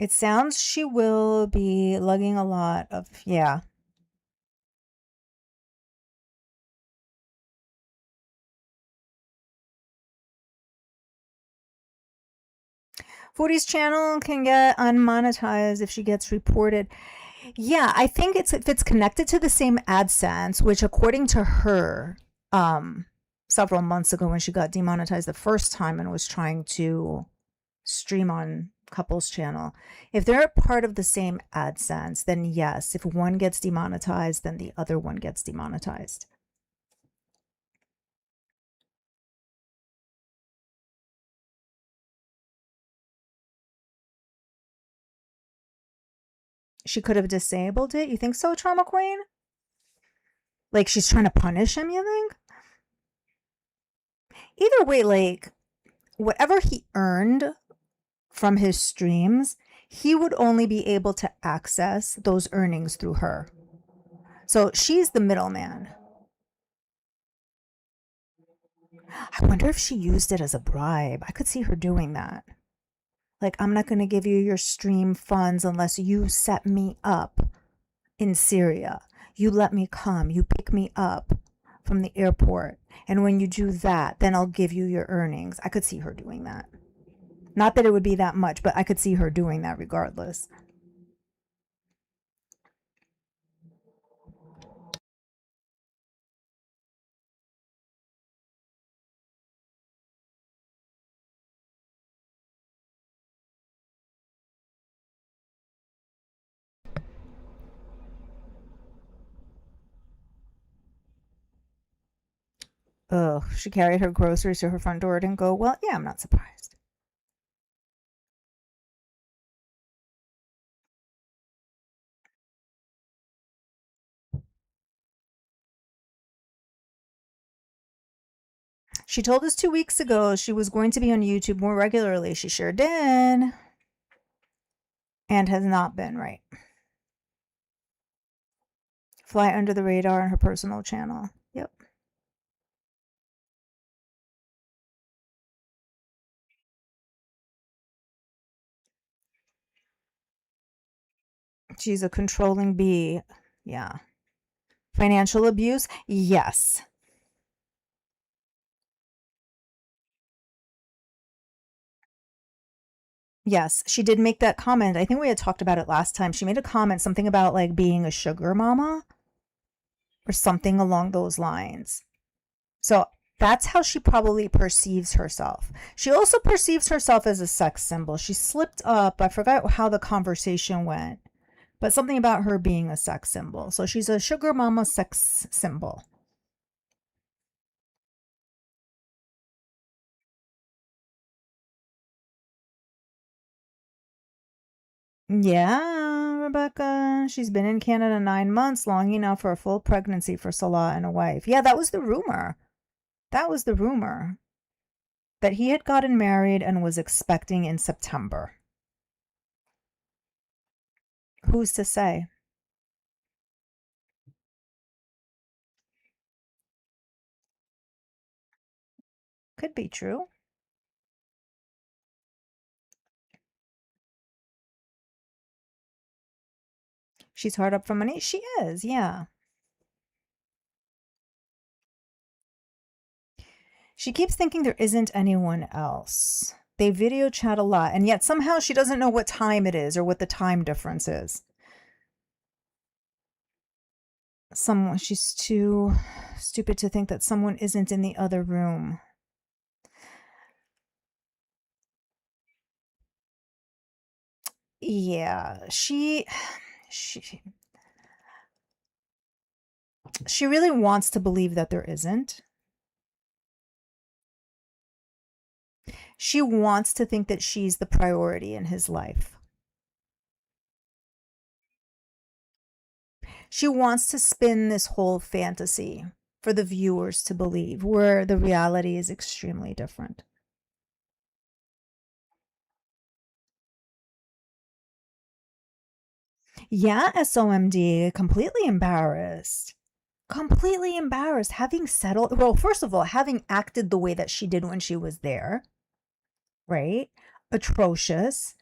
It sounds she will be lugging a lot of, yeah. Foodie's channel can get unmonetized if she gets reported. Yeah, I think if it's connected to the same AdSense, which according to her, several months ago when she got demonetized the first time and was trying to stream on couple's channel, if they're part of the same AdSense, then yes, if one gets demonetized, then the other one gets demonetized. She could have disabled it. You think so, Trauma Queen? Like she's trying to punish him, you think? Either way, like whatever he earned from his streams, he would only be able to access those earnings through her. So she's the middleman. I wonder if she used it as a bribe. I could see her doing that. Like, I'm not going to give you your stream funds unless you set me up in Syria. You let me come. You pick me up from the airport. And when you do that, then I'll give you your earnings. I could see her doing that. Not that it would be that much, but I could see her doing that regardless. Ugh, she carried her groceries to her front door. Didn't go, well, yeah, I'm not surprised. She told us 2 weeks ago she was going to be on YouTube more regularly. She sure did. And has not been, right? Fly under the radar on her personal channel. Yep. She's a controlling bee. Yeah. Financial abuse? Yes. Yes, she did make that comment. I think we had talked about it last time. She made a comment, something about like being a sugar mama or something along those lines. So that's how she probably perceives herself. She also perceives herself as a sex symbol. She slipped up. I forgot how the conversation went, but something about her being a sex symbol. So she's a sugar mama sex symbol. Yeah, Rebecca. She's been in Canada 9 months, long enough for a full pregnancy for Salah and a wife. Yeah, that was the rumor. That was the rumor. That he had gotten married and was expecting in September. Who's to say? Could be true. She's hard up for money. She is, yeah. She keeps thinking there isn't anyone else. They video chat a lot, and yet somehow she doesn't know what time it is or what the time difference is. She's too stupid to think that someone isn't in the other room. Yeah, she really wants to believe that there isn't. She wants to think that she's the priority in his life. She wants to spin this whole fantasy for the viewers to believe, where the reality is extremely different. Yeah, SOMD, completely embarrassed. Completely embarrassed. Having settled, well, first of all, having acted the way that she did when she was there, right? Atrocious.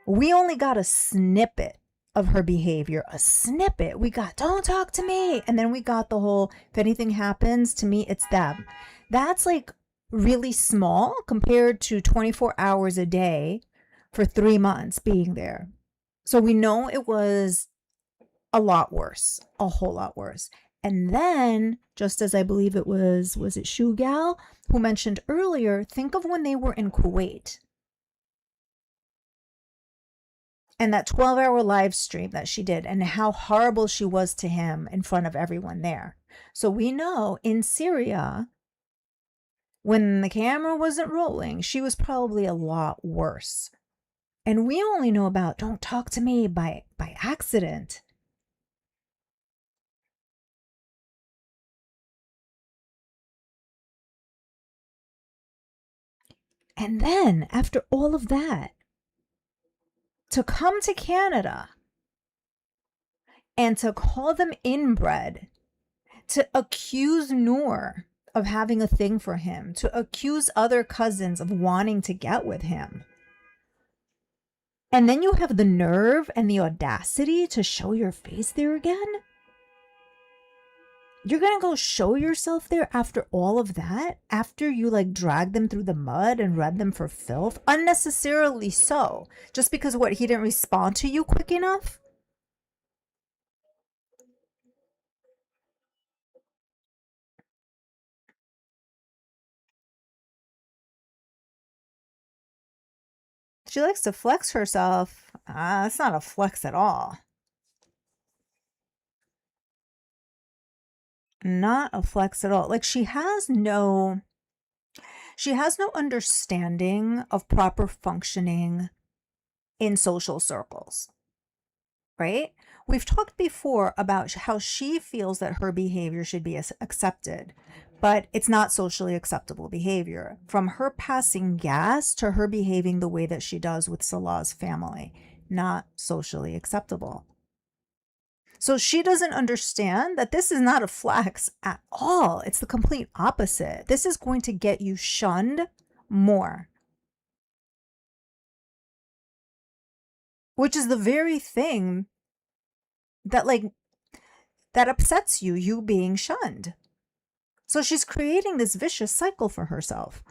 We only got a snippet of her behavior, a snippet. We got, don't talk to me. And then we got the whole, if anything happens to me, it's them. That's like really small compared to 24 hours a day for 3 months being there. So we know it was a lot worse, a whole lot worse. And then, just as I believe it was it Shugal who mentioned earlier, think of when they were in Kuwait and that 12-hour live stream that she did and how horrible she was to him in front of everyone there. So we know in Syria, when the camera wasn't rolling, she was probably a lot worse. And we only know about "don't talk to me" by accident. And then, after all of that, to come to Canada and to call them inbred, to accuse Noor of having a thing for him, to accuse other cousins of wanting to get with him. And then you have the nerve and the audacity to show your face there again? You're gonna go show yourself there after all of that? After you drag them through the mud and read them for filth? Unnecessarily so. Just because what, he didn't respond to you quick enough? She likes to flex herself. That's not a flex at all. Not a flex at all. She has no understanding of proper functioning in social circles, right? We've talked before about how she feels that her behavior should be accepted, but it's not socially acceptable behavior. From her passing gas to her behaving the way that she does with Salah's family, not socially acceptable. So she doesn't understand that this is not a flex at all. It's the complete opposite. This is going to get you shunned more. Which is the very thing that that upsets you being shunned. So she's creating this vicious cycle for herself.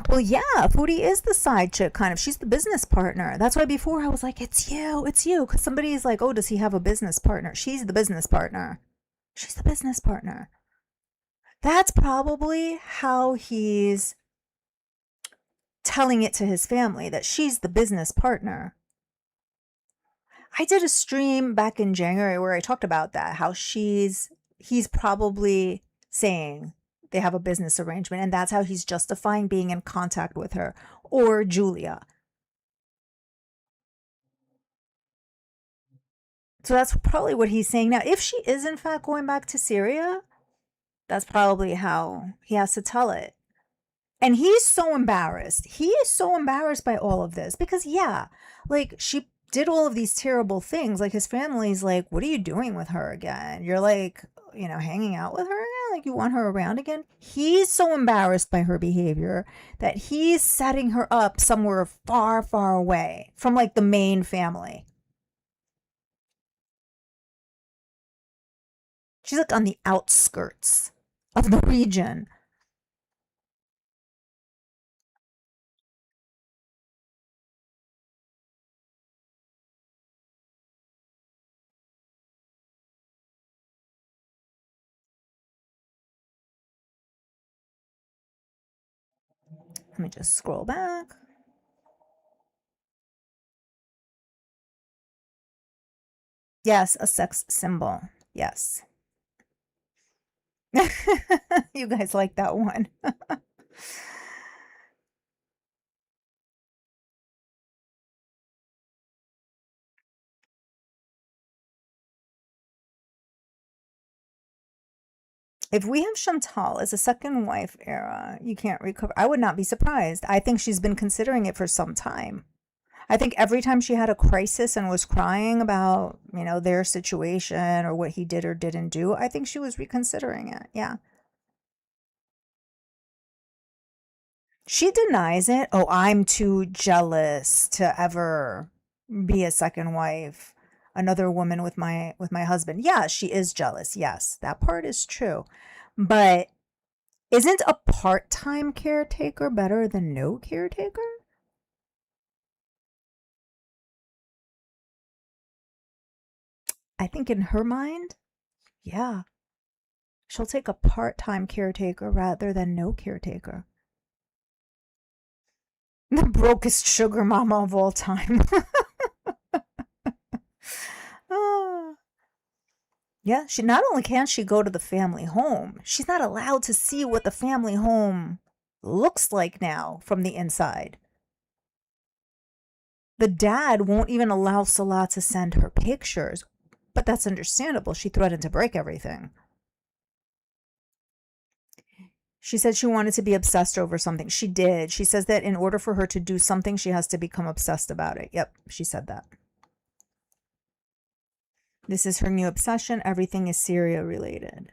Well, yeah, Foodie is the side chick, kind of. She's the business partner. That's why before I was like, it's you. Because somebody's like, oh, does he have a business partner? She's the business partner. She's the business partner. That's probably how he's telling it to his family, that she's the business partner. I did a stream back in January where I talked about that, how he's probably saying they have a business arrangement, and that's how he's justifying being in contact with her or Julia. So that's probably what he's saying now. If she is in fact going back to Syria, that's probably how he has to tell it. And he's so embarrassed. He is so embarrassed by all of this because, yeah, she did all of these terrible things. His family's like, what are you doing with her again? You're hanging out with her again? You want her around again? He's so embarrassed by her behavior that he's setting her up somewhere far, far away from the main family. She's on the outskirts of the region. Let me just scroll back. Yes, a sex symbol. Yes. You guys like that one. If we have Chantal as a second wife era, you can't recover. I would not be surprised. I think she's been considering it for some time. I think every time she had a crisis and was crying about, their situation or what he did or didn't do, I think she was reconsidering it. Yeah. She denies it. Oh, I'm too jealous to ever be a second wife. another woman with my husband. Yeah, she is jealous. Yes, that part is true. But isn't a part-time caretaker better than no caretaker? I think in her mind, yeah, she'll take a part-time caretaker rather than no caretaker. The brokest sugar mama of all time. Ah. Yeah, she not only can she go to the family home, she's not allowed to see what the family home looks like now from the inside. The dad won't even allow Salah to send her pictures, but that's understandable. She threatened to break everything. She said she wanted to be obsessed over something. She did. She says that in order for her to do something, she has to become obsessed about it. Yep, she said that. This is her new obsession. Everything is Syria related.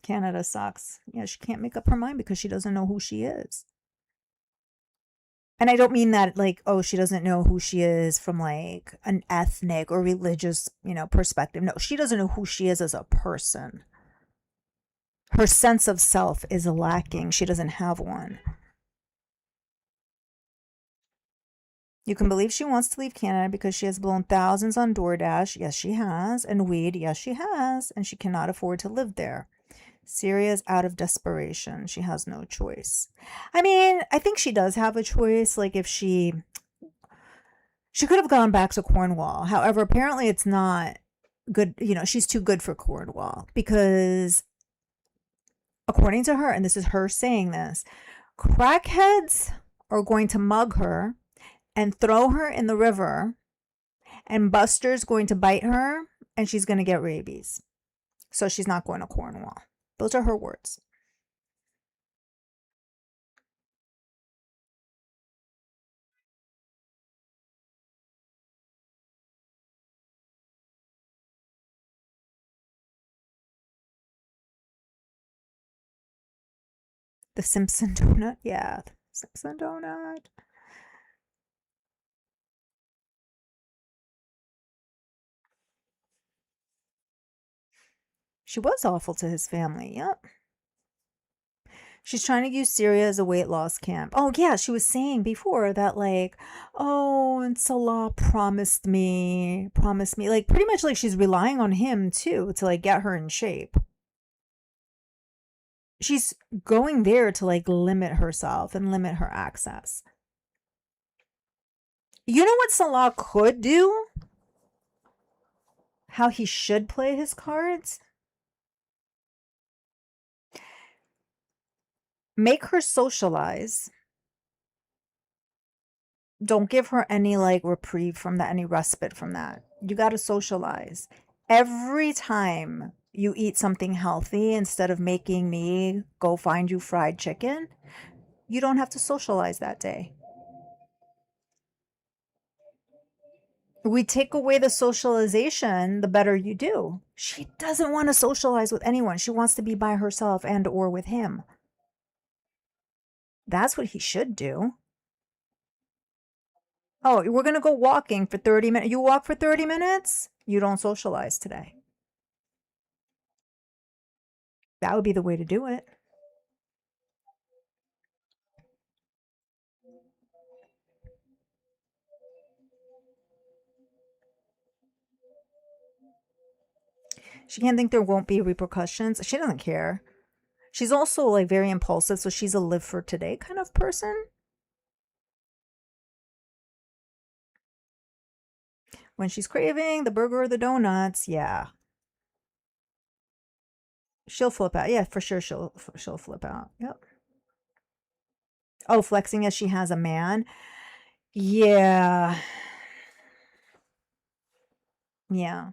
Canada sucks. Yeah, she can't make up her mind because she doesn't know who she is. And I don't mean that like, oh, she doesn't know who she is from like an ethnic or religious, perspective. No, she doesn't know who she is as a person. Her sense of self is lacking. She doesn't have one. You can believe she wants to leave Canada because she has blown thousands on DoorDash. Yes, she has. And weed. Yes, she has. And she cannot afford to live there. Syria is out of desperation. She has no choice. I mean, I think she does have a choice. Like if she could have gone back to Cornwall. However, apparently it's not good. She's too good for Cornwall because according to her, and this is her saying this, crackheads are going to mug her and throw her in the river, and Buster's going to bite her, and she's going to get rabies. So she's not going to Cornwall. Those are her words. The Simpson donut? Yeah, Simpson donut. She was awful to his family. Yep. She's trying to use Syria as a weight loss camp. Oh, yeah, she was saying before that, like, oh, and Salah promised me. Like, pretty much like she's relying on him, too, to, like, get her in shape. She's going there to, like, limit herself and limit her access. You know what Salah could do? How he should play his cards? Make her socialize. Don't give her any like reprieve from that, any respite from that. You got to socialize. Every time you eat something healthy, instead of making me go find you fried chicken, you don't have to socialize that day. We take away the socialization, the better you do. She doesn't want to socialize with anyone. She wants to be by herself and or with him. That's what he should do. Oh, we're going to go walking for 30 minutes. You walk for 30 minutes? You don't socialize today. That would be the way to do it. She can't think there won't be repercussions. She doesn't care. She's also like very impulsive, so she's a live for today kind of person. When she's craving the burger or the donuts, yeah. She'll flip out. Yeah, for sure she'll flip out. Yep. Oh, flexing as she has a man. Yeah. Yeah.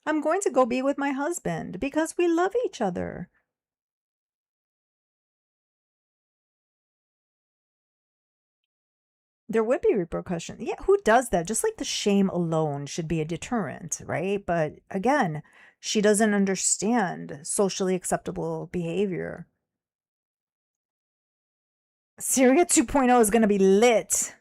I'm going to go be with my husband because we love each other. There would be repercussions. Yeah, who does that? Just like the shame alone should be a deterrent, right? But again, she doesn't understand socially acceptable behavior. Syria 2.0 is going to be lit.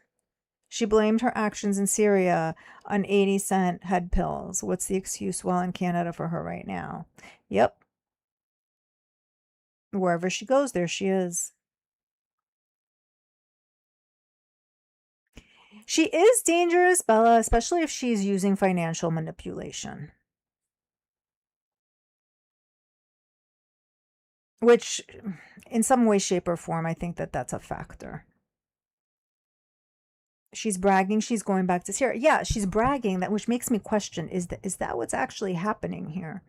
She blamed her actions in Syria on 80-cent head pills. What's the excuse while in Canada for her right now? Yep. Wherever she goes, there she is. She is dangerous, Bella, especially if she's using financial manipulation. Which, in some way, shape, or form, I think that that's a factor. She's bragging she's going back to Syria. Yeah, she's bragging that, which makes me question, is that what's actually happening here?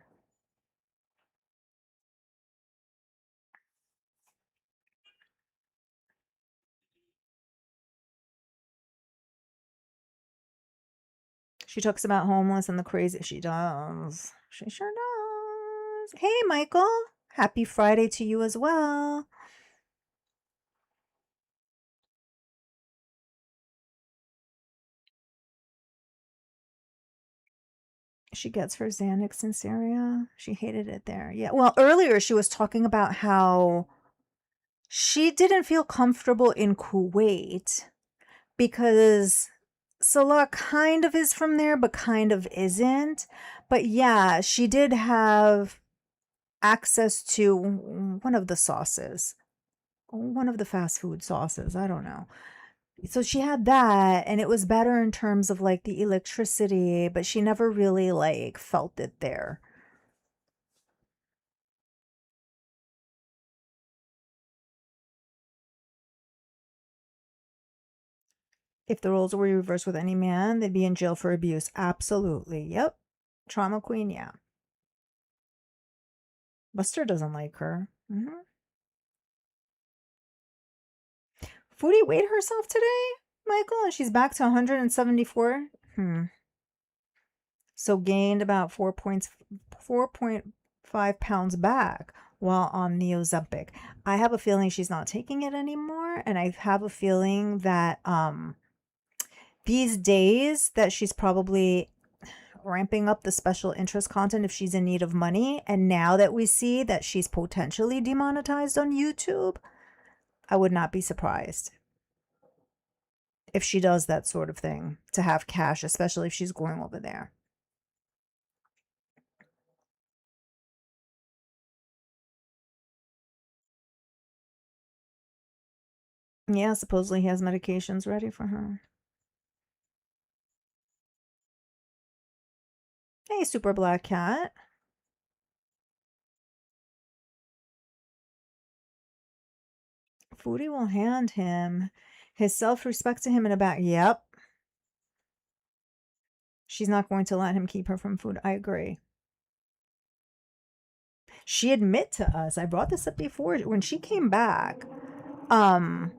She talks about homeless and the crazy. She does. She sure does. Hey, Michael. Happy Friday to you as well. She gets her Xanax in Syria. She hated it there. Yeah. Well, earlier she was talking about how she didn't feel comfortable in Kuwait because Salah kind of is from there, but kind of isn't. But yeah, she did have access to one of the sauces, one of the fast food sauces. I don't know. So she had that, and it was better in terms of like the electricity, but she never really like felt it there. If the roles were reversed with any man, they'd be in jail for abuse. Absolutely. Yep. Trauma queen, yeah. Buster doesn't like her. Foodie weighed herself today, Michael, and she's back to 174. So gained about 4.5 pounds back while on the Ozempic. I have a feeling she's not taking it anymore, and I have a feeling that these days that she's probably ramping up the special interest content if she's in need of money. And now that we see that she's potentially demonetized on YouTube, I would not be surprised if she does that sort of thing to have cash, especially if she's going over there. Yeah, supposedly he has medications ready for her. Hey, Super Black Cat. Foodie will hand him his self-respect to him in a bag. Yep. She's not going to let him keep her from food. I agree. She admit to us, I brought this up before, when she came back, there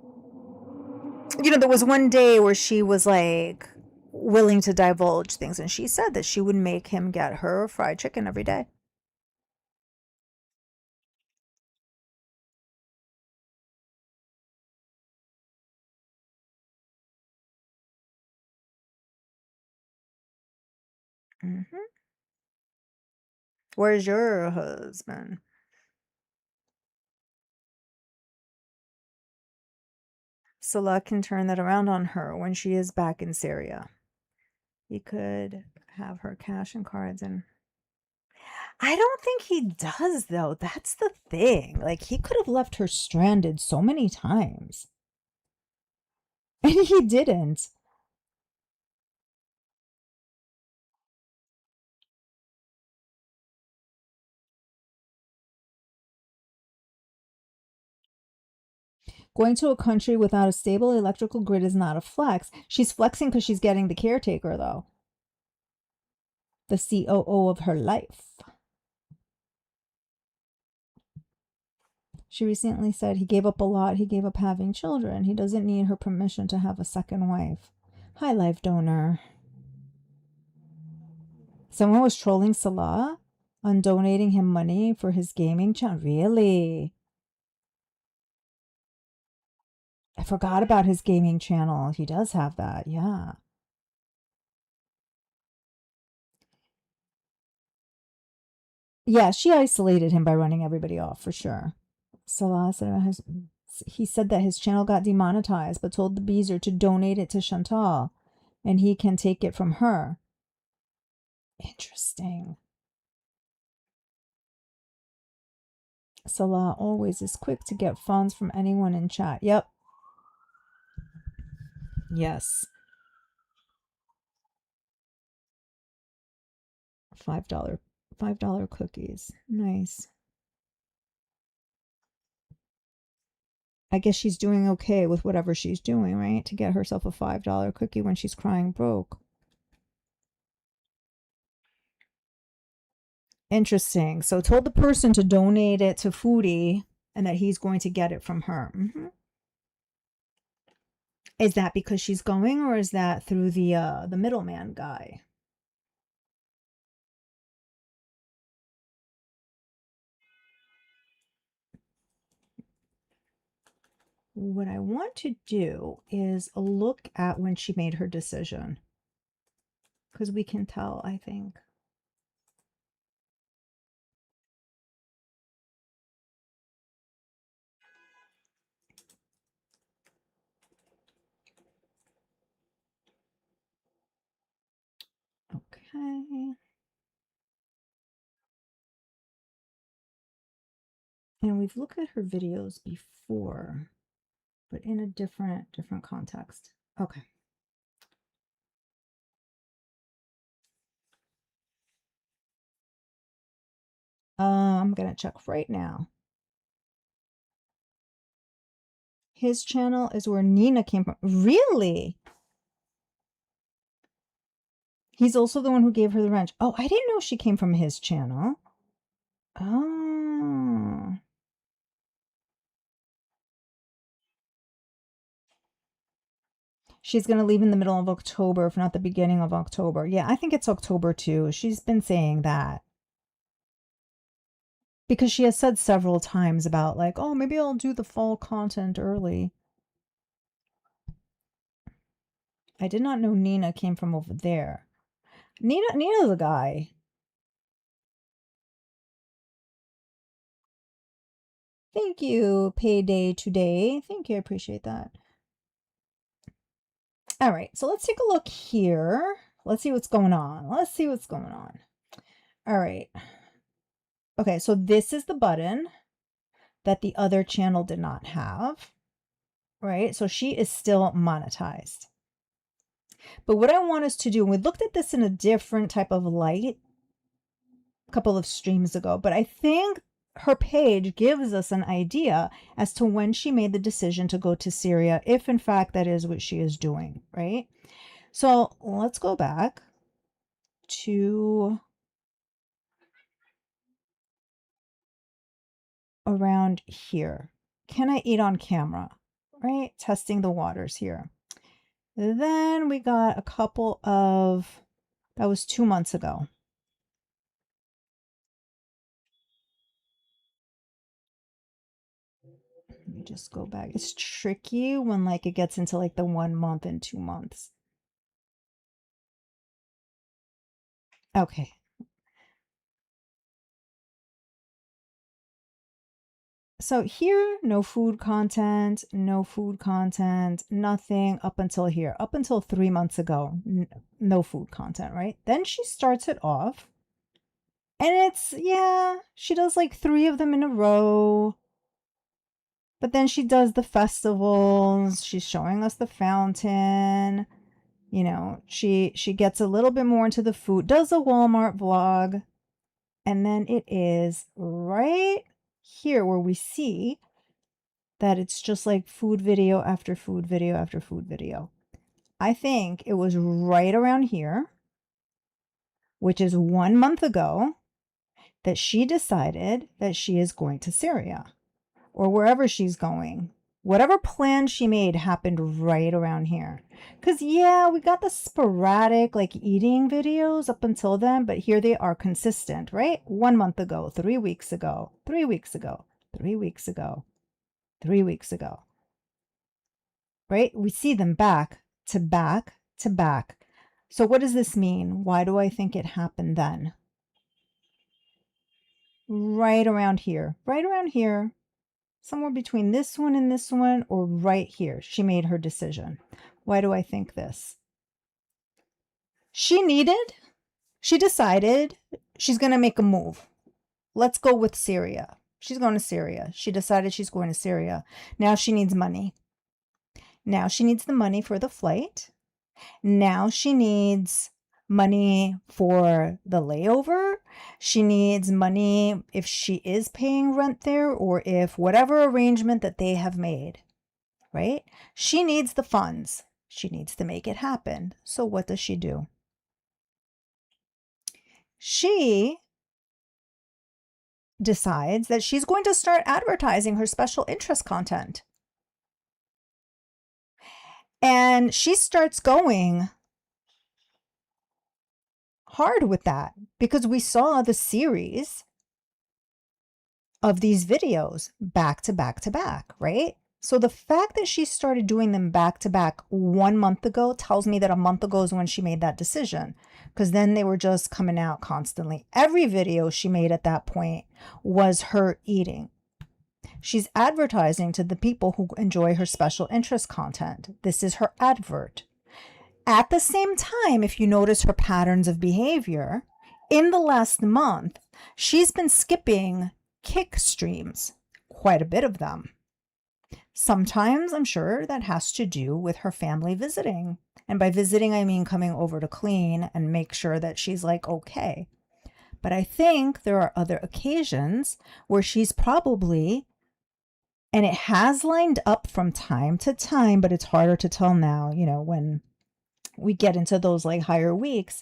was one day where she was like willing to divulge things, and she said that she would make him get her fried chicken every day. Where's your husband? Salah can turn that around on her when she is back in Syria. He could have her cash and cards, and I don't think he does, though. That's the thing. Like, he could have left her stranded so many times. And he didn't. Going to a country without a stable electrical grid is not a flex. She's flexing because she's getting the caretaker, though. The COO of her life. She recently said he gave up a lot. He gave up having children. He doesn't need her permission to have a second wife. Hi, life donor. Someone was trolling Salah on donating him money for his gaming channel. Really? I forgot about his gaming channel. He does have that. Yeah. Yeah, she isolated him by running everybody off for sure. Salah said about his He said that his channel got demonetized, but told the Beezer to donate it to Chantal, and he can take it from her. Interesting. Salah always is quick to get funds from anyone in chat. Yep. Yes. $5 cookies. Nice. I guess she's doing okay with whatever she's doing, right? To get herself a $5 cookie when she's crying broke. Interesting. So told the person to donate it to Foodie and that he's going to get it from her. Is that because she's going, or is that through the middleman guy? What I want to do is look at when she made her decision, because we can tell, I think. Okay. And we've looked at her videos before, but in a different context. Okay. I'm gonna check right now. His channel is where Nina came from. Really? He's also the one who gave her the wrench. Oh, I didn't know she came from his channel. Oh. She's going to leave in the middle of October, if not the beginning of October. Yeah, I think it's October too. She's been saying that. Because she has said several times about like, oh, maybe I'll do the fall content early. I did not know Nina came from over there. Nina's a guy. Thank you, Payday Today. Thank you, I appreciate that. All right, so let's take a look here. Let's see what's going on. Let's see what's going on. All right. Okay, so this is the button that the other channel did not have, right? So she is still monetized. But what I want us to do, and we looked at this in a different type of light a couple of streams ago, but I think her page gives us an idea as to when she made the decision to go to Syria, if in fact that is what she is doing, right? So let's go back to around here. Can I eat on camera? Right? Testing the waters here. Then we got a couple of, that was 2 months ago. Let me just go back. It's tricky when like it gets into like the 1 month and 2 months. Okay. So here, no food content, nothing up until here. Up until 3 months ago, no food content, right? Then she starts it off. And it's, yeah, she does like 3 of them in a row. But then she does the festivals. She's showing us the fountain. You know, she gets a little bit more into the food, does a Walmart vlog. And then it is right here where we see that it's just like food video after food video after food video. I think it was right around here, which is 1 month ago, that she decided that she is going to Syria or wherever she's going. Whatever plan she made happened right around here. Because, yeah, we got the sporadic, like, eating videos up until then, but here they are consistent, right? 1 month ago, 3 weeks ago, 3 weeks ago, 3 weeks ago, 3 weeks ago. Right? We see them back to back to back. So what does this mean? Why do I think it happened then? Right around here. Right around here. Somewhere between this one and this one, or right here, she made her decision. Why do I think this? She decided she's going to make a move. Let's go with Syria. She's going to Syria. She decided she's going to Syria. Now she needs money. Now she needs the money for the flight. Now she needs money for the layover. She needs money if she is paying rent there, or if whatever arrangement that they have made, right? She needs the funds. She needs to make it happen. So what does she do? She decides that she's going to start advertising her special interest content. And she starts going hard with that because we saw the series of these videos back to back to back, right? So the fact that she started doing them back to back 1 month ago tells me that a month ago is when she made that decision, because then they were just coming out constantly. Every video she made at that point was her eating. She's advertising to the people who enjoy her special interest content. This is her advert. At the same time, if you notice her patterns of behavior, in the last month, she's been skipping kick streams, quite a bit of them. Sometimes I'm sure that has to do with her family visiting. And by visiting, I mean coming over to clean and make sure that she's like, okay. But I think there are other occasions where she's probably, and it has lined up from time to time, but it's harder to tell now, you know, when we get into those like higher weeks,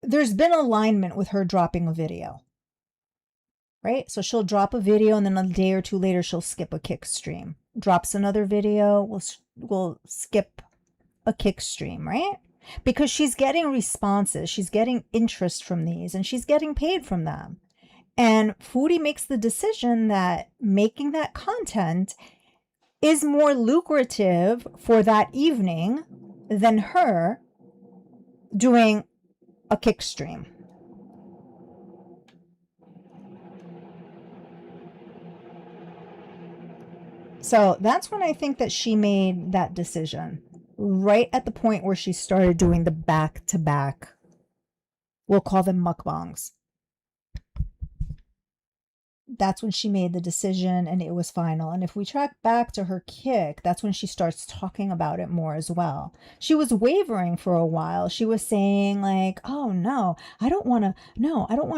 there's been alignment with her dropping a video, right? So she'll drop a video and then a day or two later, she'll skip a kick stream. Drops another video, we'll skip a kick stream, right? Because she's getting responses, she's getting interest from these, and she's getting paid from them. And Foodie makes the decision that making that content is more lucrative for that evening than her doing a kick stream. So that's when I think that she made that decision, right at the point where she started doing the back-to-back, we'll call them mukbangs. That's when she made the decision and it was final. And if we track back to her kick, that's when she starts talking about it more as well. She was wavering for a while. She was saying like, oh no, I don't want a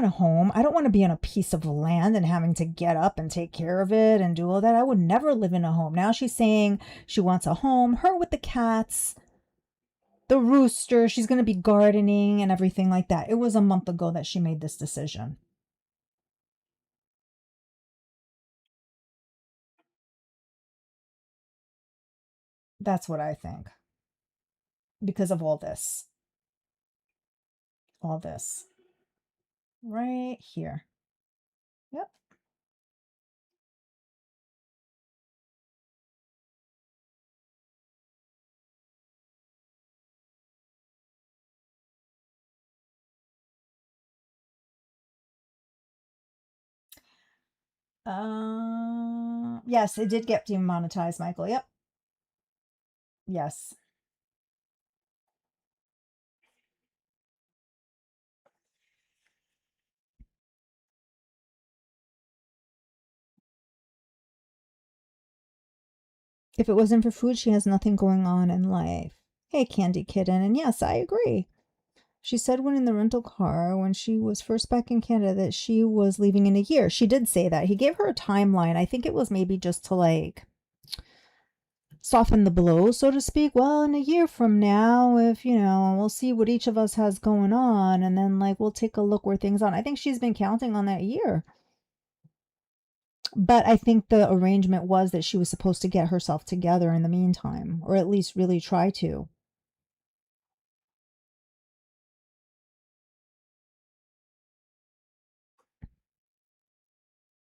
home. I don't want to be on a piece of land and having to get up and take care of it and do all that. I would never live in a home. Now she's saying she wants a home, her with the cats, the rooster. She's going to be gardening and everything like that. It was a month ago that she made this decision. That's what I think. Because of all this. All this. Right here. Yep. Yes, it did get demonetized, Michael. Yep. Yes. If it wasn't for food, she has nothing going on in life. Hey, Candy Kitten. And yes, I agree. She said when in the rental car, when she was first back in Canada, that she was leaving in a year. She did say that. He gave her a timeline. I think it was maybe just to like soften the blow, so to speak. Well, in a year from now, if, you know, we'll see what each of us has going on, and then like we'll take a look where things are. I think she's been counting on that year. But I think the arrangement was that she was supposed to get herself together in the meantime, or at least really try to.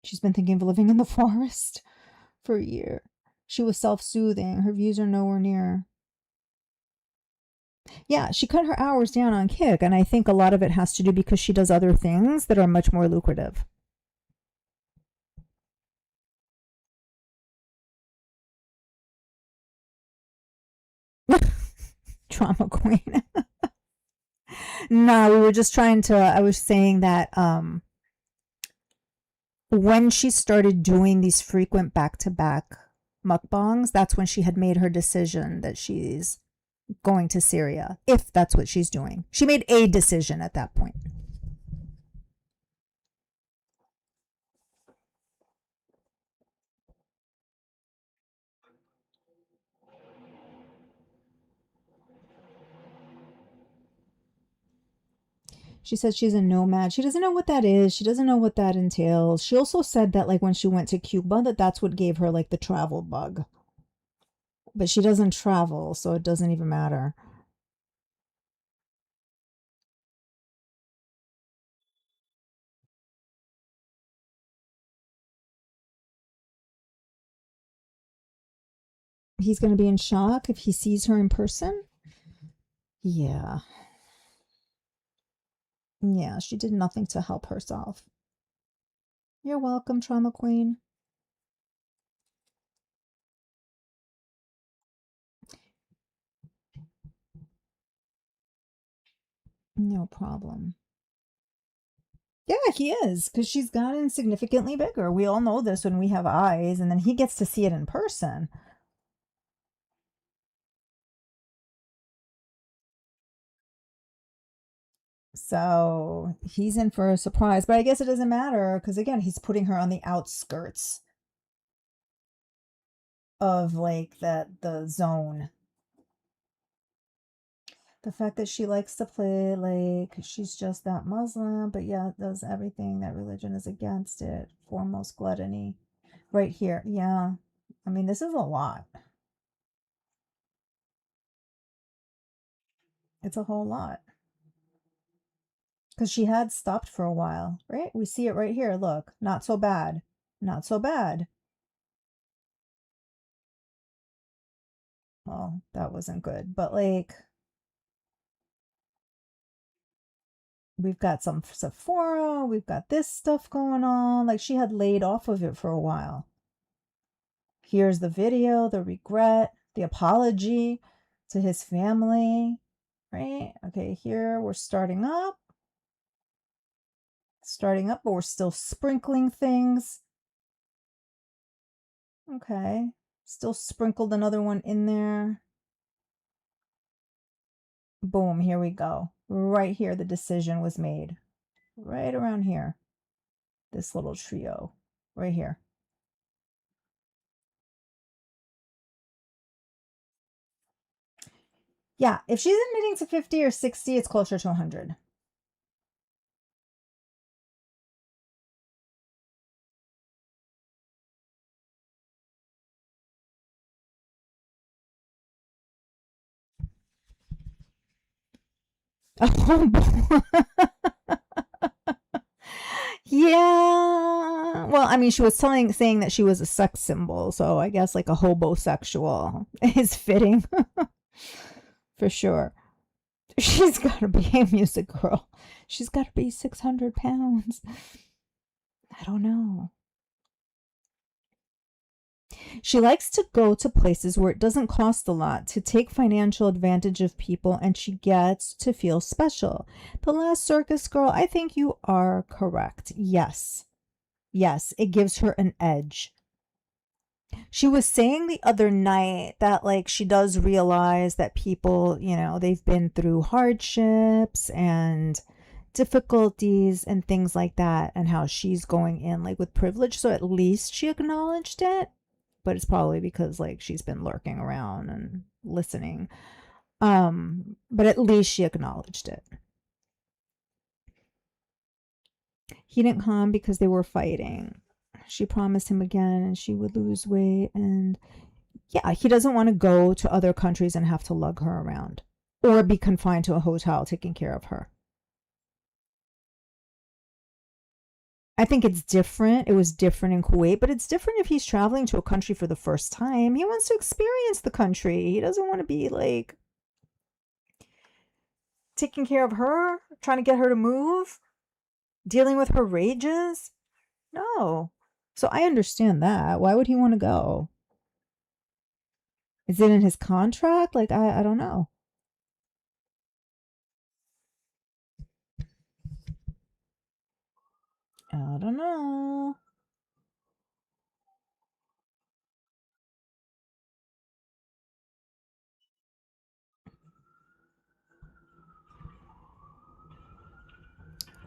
She's been thinking of living in the forest for a year. She was self-soothing. Her views are nowhere near. Yeah, she cut her hours down on Kick, and I think a lot of it has to do because she does other things that are much more lucrative. Trauma queen. No, we were just trying to, I was saying that when she started doing these frequent back-to-back mukbangs, that's when she had made her decision that she's going to Syria, if that's what she's doing. She made a decision at that point. She said she's a nomad. She doesn't know what that is. She doesn't know what that entails. She also said that like when she went to Cuba, that's what gave her like the travel bug. But she doesn't travel, so it doesn't even matter. He's going to be in shock if he sees her in person? Yeah. Yeah, she did nothing to help herself. You're welcome, Trauma Queen. No problem. Yeah, he is, because she's gotten significantly bigger. We all know this when we have eyes, and then he gets to see it in person. So he's in for a surprise, but I guess it doesn't matter because again, he's putting her on the outskirts of like the zone. The fact that she likes to play like she's just that Muslim, but yeah, does everything that religion is against it. Foremost gluttony. Right here. Yeah. I mean, this is a lot. It's a whole lot. Because she had stopped for a while, right? We see it right here. Look, not so bad. Not so bad. Well, that wasn't good. But like, we've got some Sephora, we've got this stuff going on. Like, she had laid off of it for a while. Here's the video, the regret, the apology to his family, right? Okay, here we're starting up, but we're still sprinkling things. Okay, still sprinkled another one in there. Boom, here we go. Right here, the decision was made. Right around here. This little trio. Right here. Yeah, if she's admitting to 50 or 60, it's closer to 100. Oh, yeah. Well, I mean, she was saying that she was a sex symbol, so I guess like a hobosexual is fitting for sure. She's got to be a music girl. She's got to be 600 pounds. I don't know. She likes to go to places where it doesn't cost a lot to take financial advantage of people, and she gets to feel special. The Last Circus Girl, I think you are correct. Yes. Yes, it gives her an edge. She was saying the other night that like she does realize that people, you know, they've been through hardships and difficulties and things like that, and how she's going in like with privilege, so at least she acknowledged it. But it's probably because like she's been lurking around and listening. But at least she acknowledged it. He didn't come because they were fighting. She promised him again and she would lose weight, and yeah, he doesn't want to go to other countries and have to lug her around or be confined to a hotel taking care of her. I think it's different. It was different in Kuwait, but it's different if he's traveling to a country for the first time. He wants to experience the country. He doesn't want to be like taking care of her, trying to get her to move, dealing with her rages. No. So I understand that. Why would he want to go? Is it in his contract? Like, I don't know. I don't know.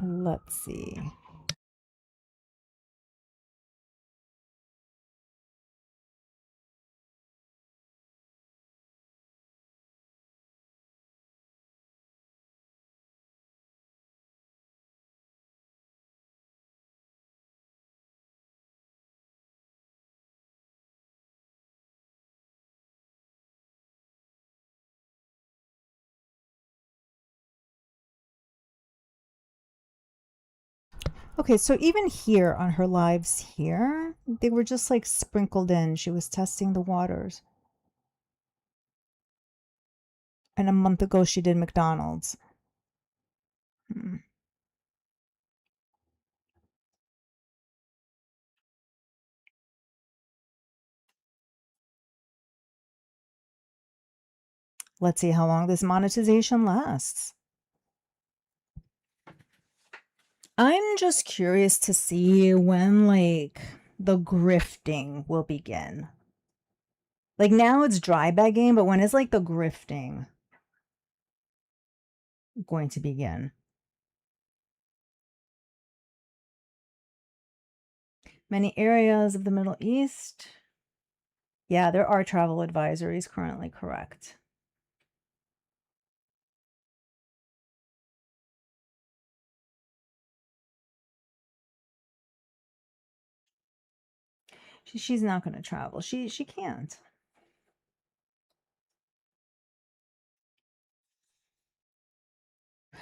Let's see. Okay, so even here on her lives here, they were just like sprinkled in. She was testing the waters. And a month ago, she did McDonald's. Hmm. Let's see how long this monetization lasts. I'm just curious to see when, like, the grifting will begin. Like, now it's dry bagging, but when is, like, the grifting going to begin? Many areas of the Middle East. Yeah, there are travel advisories currently, correct. She's not going to travel. She can't.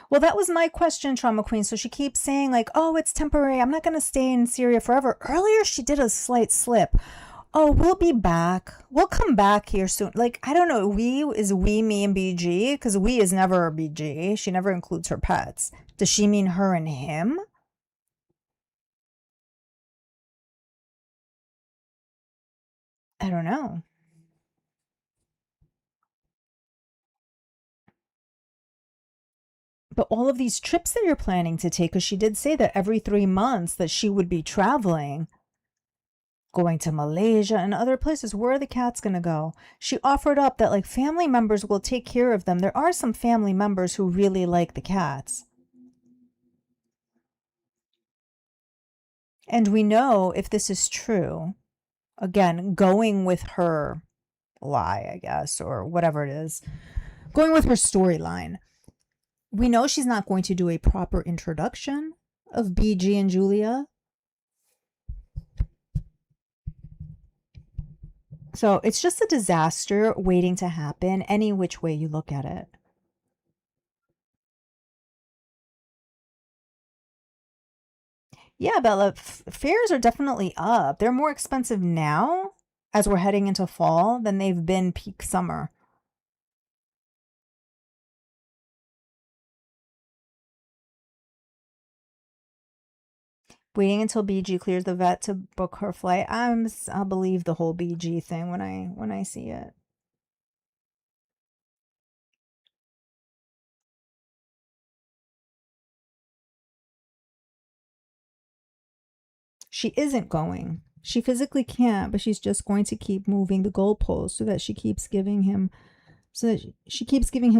Well, that was my question, Trauma Queen. So she keeps saying, like, oh, it's temporary. I'm not going to stay in Syria forever. Earlier, she did a slight slip. Oh, we'll be back. We'll come back here soon. Like, I don't know. Is we, me, and BG? Because we is never BG. She never includes her pets. Does she mean her and him? I don't know. But all of these trips that you're planning to take, because she did say that every 3 months that she would be traveling, going to Malaysia and other places. Where are the cats going to go? She offered up that like family members will take care of them. There are some family members who really like the cats. And we know if this is true, again, going with her lie, I guess, or whatever it is, going with her storyline, we know she's not going to do a proper introduction of BG and Julia. So it's just a disaster waiting to happen any which way you look at it. Yeah, Bella, fares are definitely up. They're more expensive now as we're heading into fall than they've been peak summer. Waiting until BG clears the vet to book her flight. I'll believe the whole BG thing when I see it. She isn't going. She physically can't, but she's just going to keep moving the goalposts so that she keeps giving him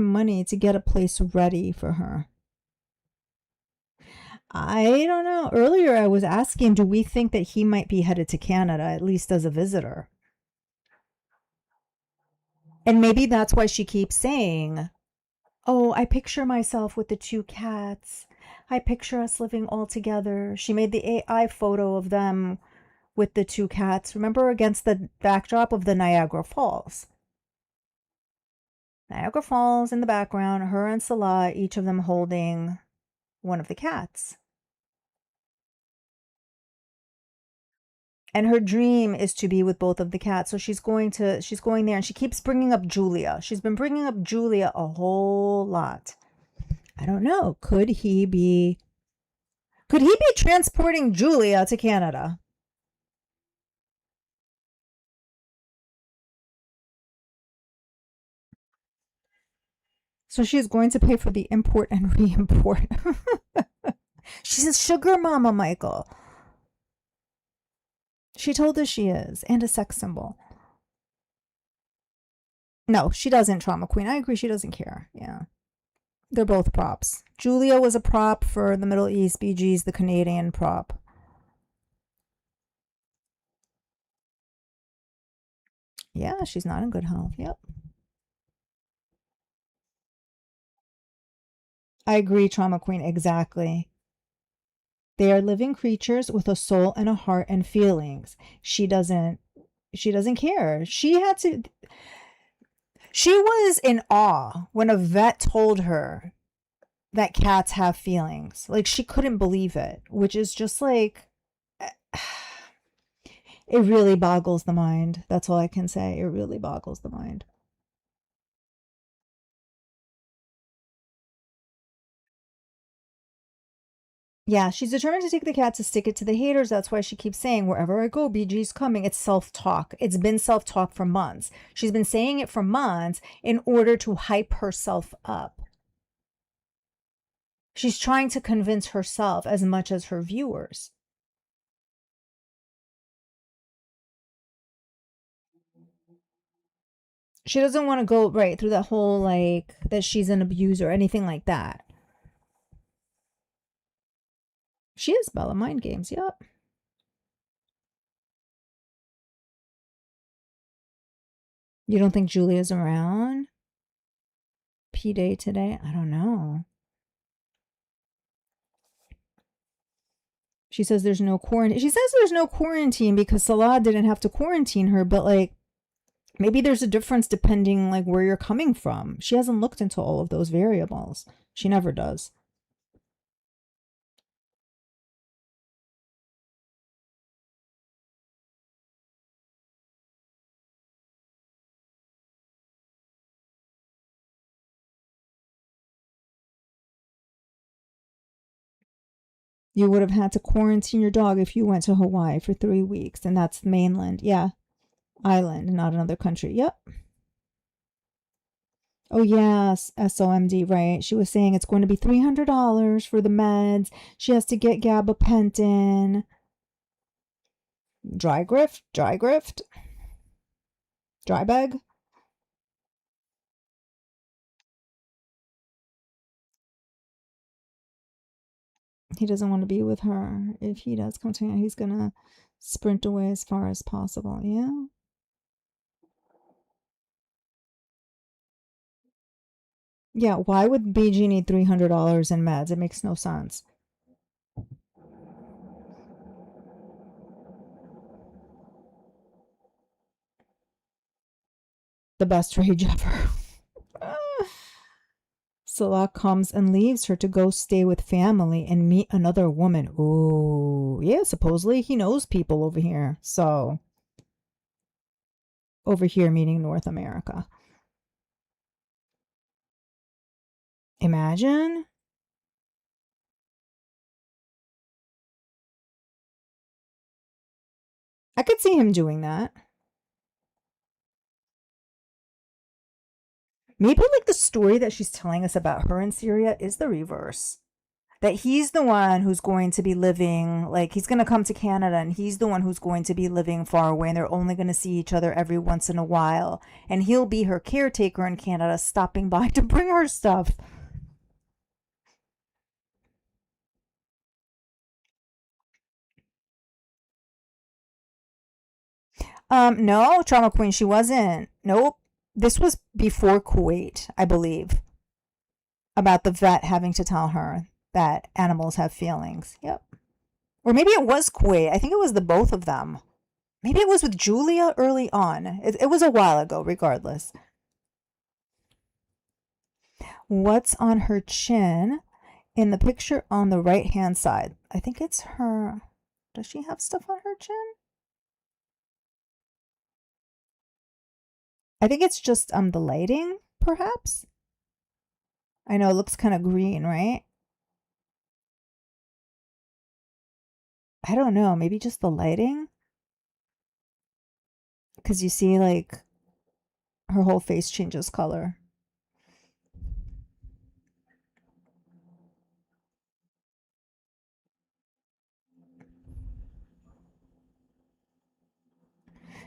money to get a place ready for her. I don't know. Earlier I was asking, do we think that he might be headed to Canada, at least as a visitor? And maybe that's why she keeps saying, oh, I picture myself with the two cats. I picture us living all together. She made the AI photo of them with the two cats. Remember, against the backdrop of the Niagara Falls. Niagara Falls in the background, her and Salah, each of them holding one of the cats. And her dream is to be with both of the cats. So she's going there, and she keeps bringing up Julia. She's been bringing up Julia a whole lot. I don't know. Could he be transporting Julia to Canada? So she's going to pay for the import and re-import. She's a sugar mama, Michael. She told us she is, and a sex symbol. No, she doesn't, Trauma Queen. I agree, she doesn't care. Yeah. They're both props. Julia was a prop for the Middle East, BG's the Canadian prop. Yeah, she's not in good health. Yep. I agree, Trauma Queen, exactly. They are living creatures with a soul and a heart and feelings. She doesn't care. She was in awe when a vet told her that cats have feelings. Like, she couldn't believe it, which is just like, it really boggles the mind. That's all I can say. It really boggles the mind. Yeah, she's determined to take the cat to stick it to the haters. That's why she keeps saying, wherever I go, BG's coming. It's self-talk. It's been self-talk for months. She's been saying it for months in order to hype herself up. She's trying to convince herself as much as her viewers. She doesn't want to go right through that whole, like, that she's an abuser or anything like that. She is Bella Mind Games, yep. You don't think Julia's around? P-Day today? I don't know. She says there's no quarantine. She says there's no quarantine because Salah didn't have to quarantine her, but, like, maybe there's a difference depending, like, where you're coming from. She hasn't looked into all of those variables. She never does. You would have had to quarantine your dog if you went to Hawaii for 3 weeks, and that's mainland. Yeah, island, not another country. Yep. Oh, yes, SOMD, right. She was saying it's going to be $300 for the meds. She has to get gabapentin. Dry grift? Dry grift? Dry bag? He doesn't want to be with her. If he does come to her, he's going to sprint away as far as possible. Yeah. Yeah, why would BG need $300 in meds? It makes no sense. The best rage ever. Salah comes and leaves her to go stay with family and meet another woman. Ooh, yeah, supposedly he knows people over here. So, over here meaning North America. Imagine. I could see him doing that. Maybe, like, the story that she's telling us about her in Syria is the reverse. That he's the one who's going to be living, like, he's going to come to Canada and he's the one who's going to be living far away and they're only going to see each other every once in a while. And he'll be her caretaker in Canada, stopping by to bring her stuff. No, Trauma Queen, she wasn't. Nope. This was before Kuwait, I believe. About the vet having to tell her that animals have feelings. Yep. Or maybe it was Kuwait. I think it was the both of them. Maybe it was with Julia early on. It was a while ago, regardless. What's on her chin in the picture on the right-hand side? I think it's her. Does she have stuff on her chin? I think it's just the lighting, perhaps. I know it looks kind of green, right? I don't know. Maybe just the lighting. Because you see, like, her whole face changes color.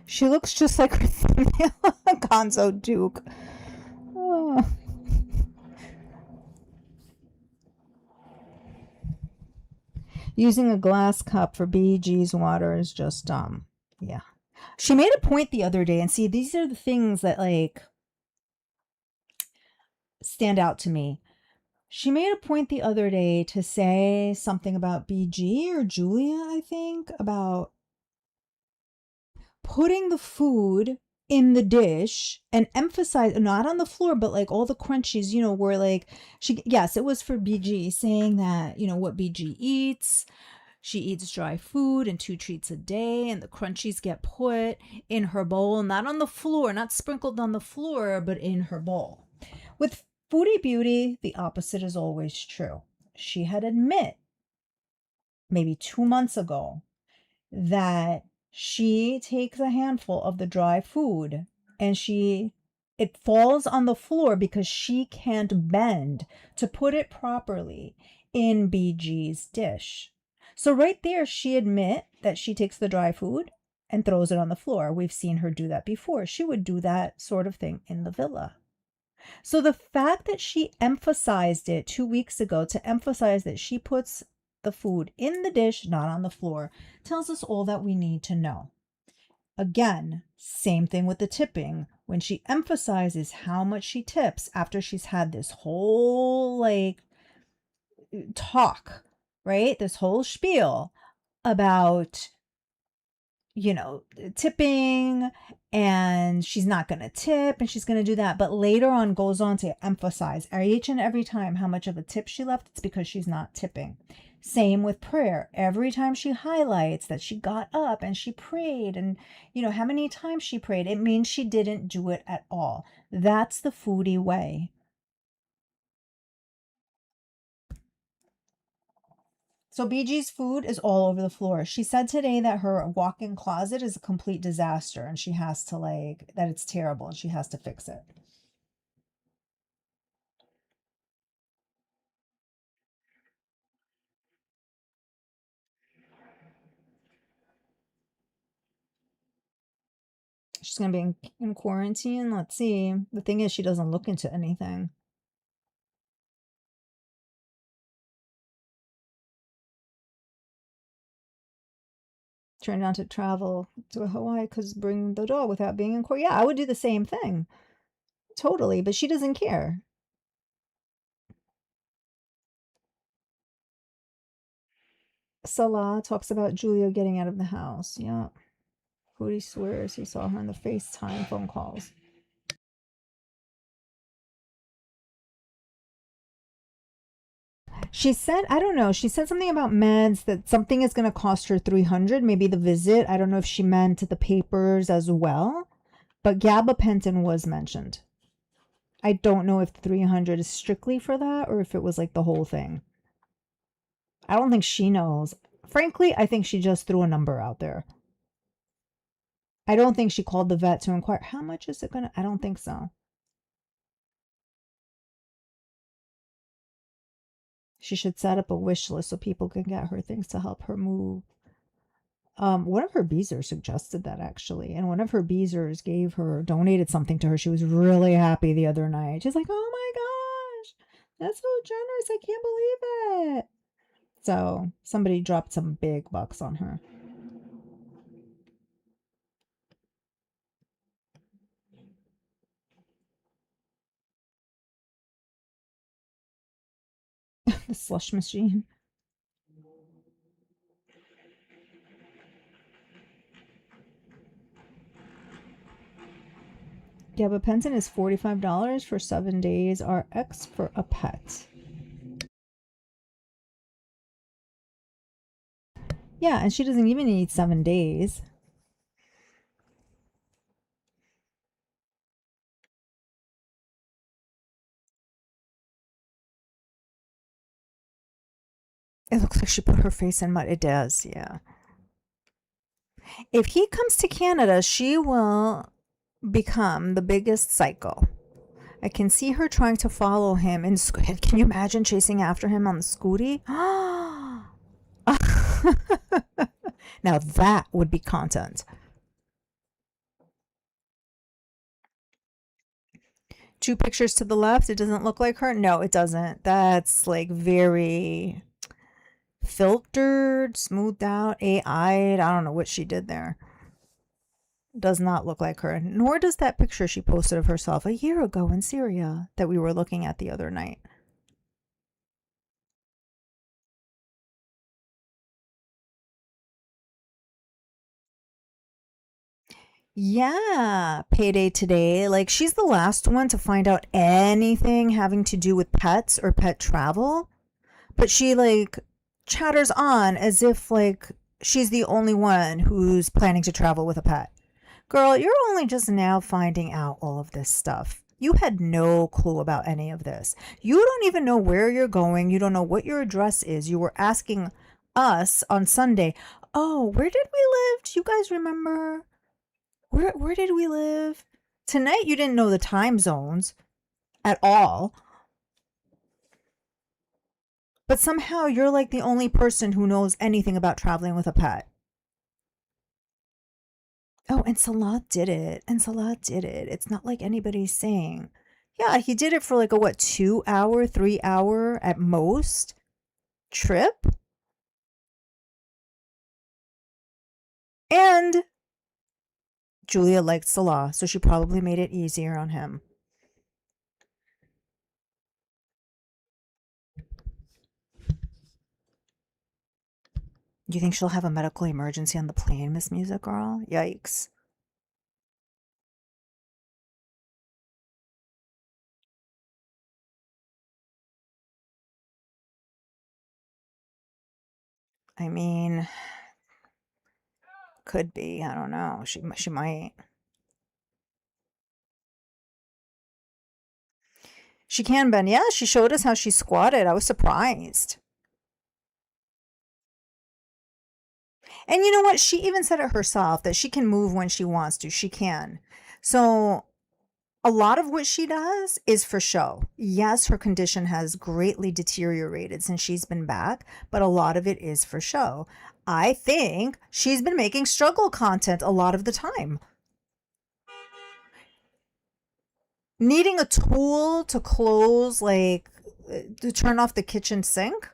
She looks just like her female Gonzo Duke. Oh. Using a glass cup for BG's water is just yeah. She made a point the other day, and see, these are the things that like stand out to me. She made a point the other day to say something about BG or Julia, I think, about putting the food in the dish and emphasize, not on the floor, but like all the crunchies, you know, where like yes, it was for BG, saying that, you know, what BG eats. She eats dry food and 2 treats a day, and the crunchies get put in her bowl, not on the floor, not sprinkled on the floor, but in her bowl. With Foodie Beauty, the opposite is always true. She had admit maybe 2 months ago that she takes a handful of the dry food and it falls on the floor because she can't bend to put it properly in BG's dish. So right there, she admit that she takes the dry food and throws it on the floor. We've seen her do that before. She would do that sort of thing in the villa. So the fact that she emphasized it 2 weeks ago, to emphasize that she puts the food in the dish, not on the floor, tells us all that we need to know. Again, same thing with the tipping. When she emphasizes how much she tips after she's had this whole like talk, right? This whole spiel about, you know, tipping, and she's not going to tip and she's going to do that. But later on goes on to emphasize each and every time how much of a tip she left. It's because she's not tipping. Same with prayer. Every time she highlights that she got up and she prayed, and, you know, how many times she prayed, it means she didn't do it at all. That's the Foodie way. So BG's food is all over the floor. She said today that her walk-in closet is a complete disaster, and she has to that it's terrible and she has to fix it. She's going to be in quarantine. Let's see. The thing is, she doesn't look into anything. Trying not to travel to Hawaii because bring the dog without being in court. Yeah, I would do the same thing. Totally. But she doesn't care. Salah talks about Julia getting out of the house. Yeah. Foodie swears he saw her on the FaceTime phone calls. She said, I don't know, she said something about meds, that something is going to cost her $300, maybe the visit. I don't know if she meant the papers as well, but gabapentin was mentioned. I don't know if $300 is strictly for that or if it was like the whole thing. I don't think she knows. Frankly, I think she just threw a number out there. I don't think she called the vet to inquire, how much is it going to, I don't think so. She should set up a wish list so people can get her things to help her move. One of her Beezers suggested that, actually, and one of her Beezers donated something to her. She was really happy the other night. She's like, oh my gosh, that's so generous. I can't believe it. So somebody dropped some big bucks on her. The slush machine. Gabapentin is $45 for 7 days RX for a pet. Yeah, and she doesn't even need 7 days. It looks like she put her face in mud. It does, yeah. If he comes to Canada, she will become the biggest psycho. I can see her trying to follow him. And can you imagine chasing after him on the scooty? Now that would be content. Two pictures to the left, it doesn't look like her. No, it doesn't. That's like very filtered, smoothed out, AI'd. I don't know what she did there. Does not look like her. Nor does that picture she posted of herself a year ago in Syria that we were looking at the other night. Yeah, payday today. Like, she's the last one to find out anything having to do with pets or pet travel. But she, like, chatters on as if, like, she's the only one who's planning to travel with a pet. Girl, you're only just now finding out all of this stuff. You had no clue about any of this. You don't even know where you're going. You don't know what your address is. You were asking us on Sunday, oh, where did we live? Do you guys remember? Where did we live? Tonight you didn't know the time zones at all. But somehow you're like the only person who knows anything about traveling with a pet. Oh, and Salah did it. And Salah did it. It's not like anybody's saying. Yeah, he did it for like a what, 2 hour, 3 hour at most trip. And Julia liked Salah, so she probably made it easier on him. You think she'll have a medical emergency on the plane, Miss Music Girl? Yikes. I mean, could be. I don't know. She might. She can bend. Yeah, she showed us how she squatted. I was surprised. And you know what? She even said it herself that she can move when she wants to. She can. So a lot of what she does is for show. Yes, her condition has greatly deteriorated since she's been back, but a lot of it is for show. I think she's been making struggle content a lot of the time. Needing a tool to close, like, to turn off the kitchen sink.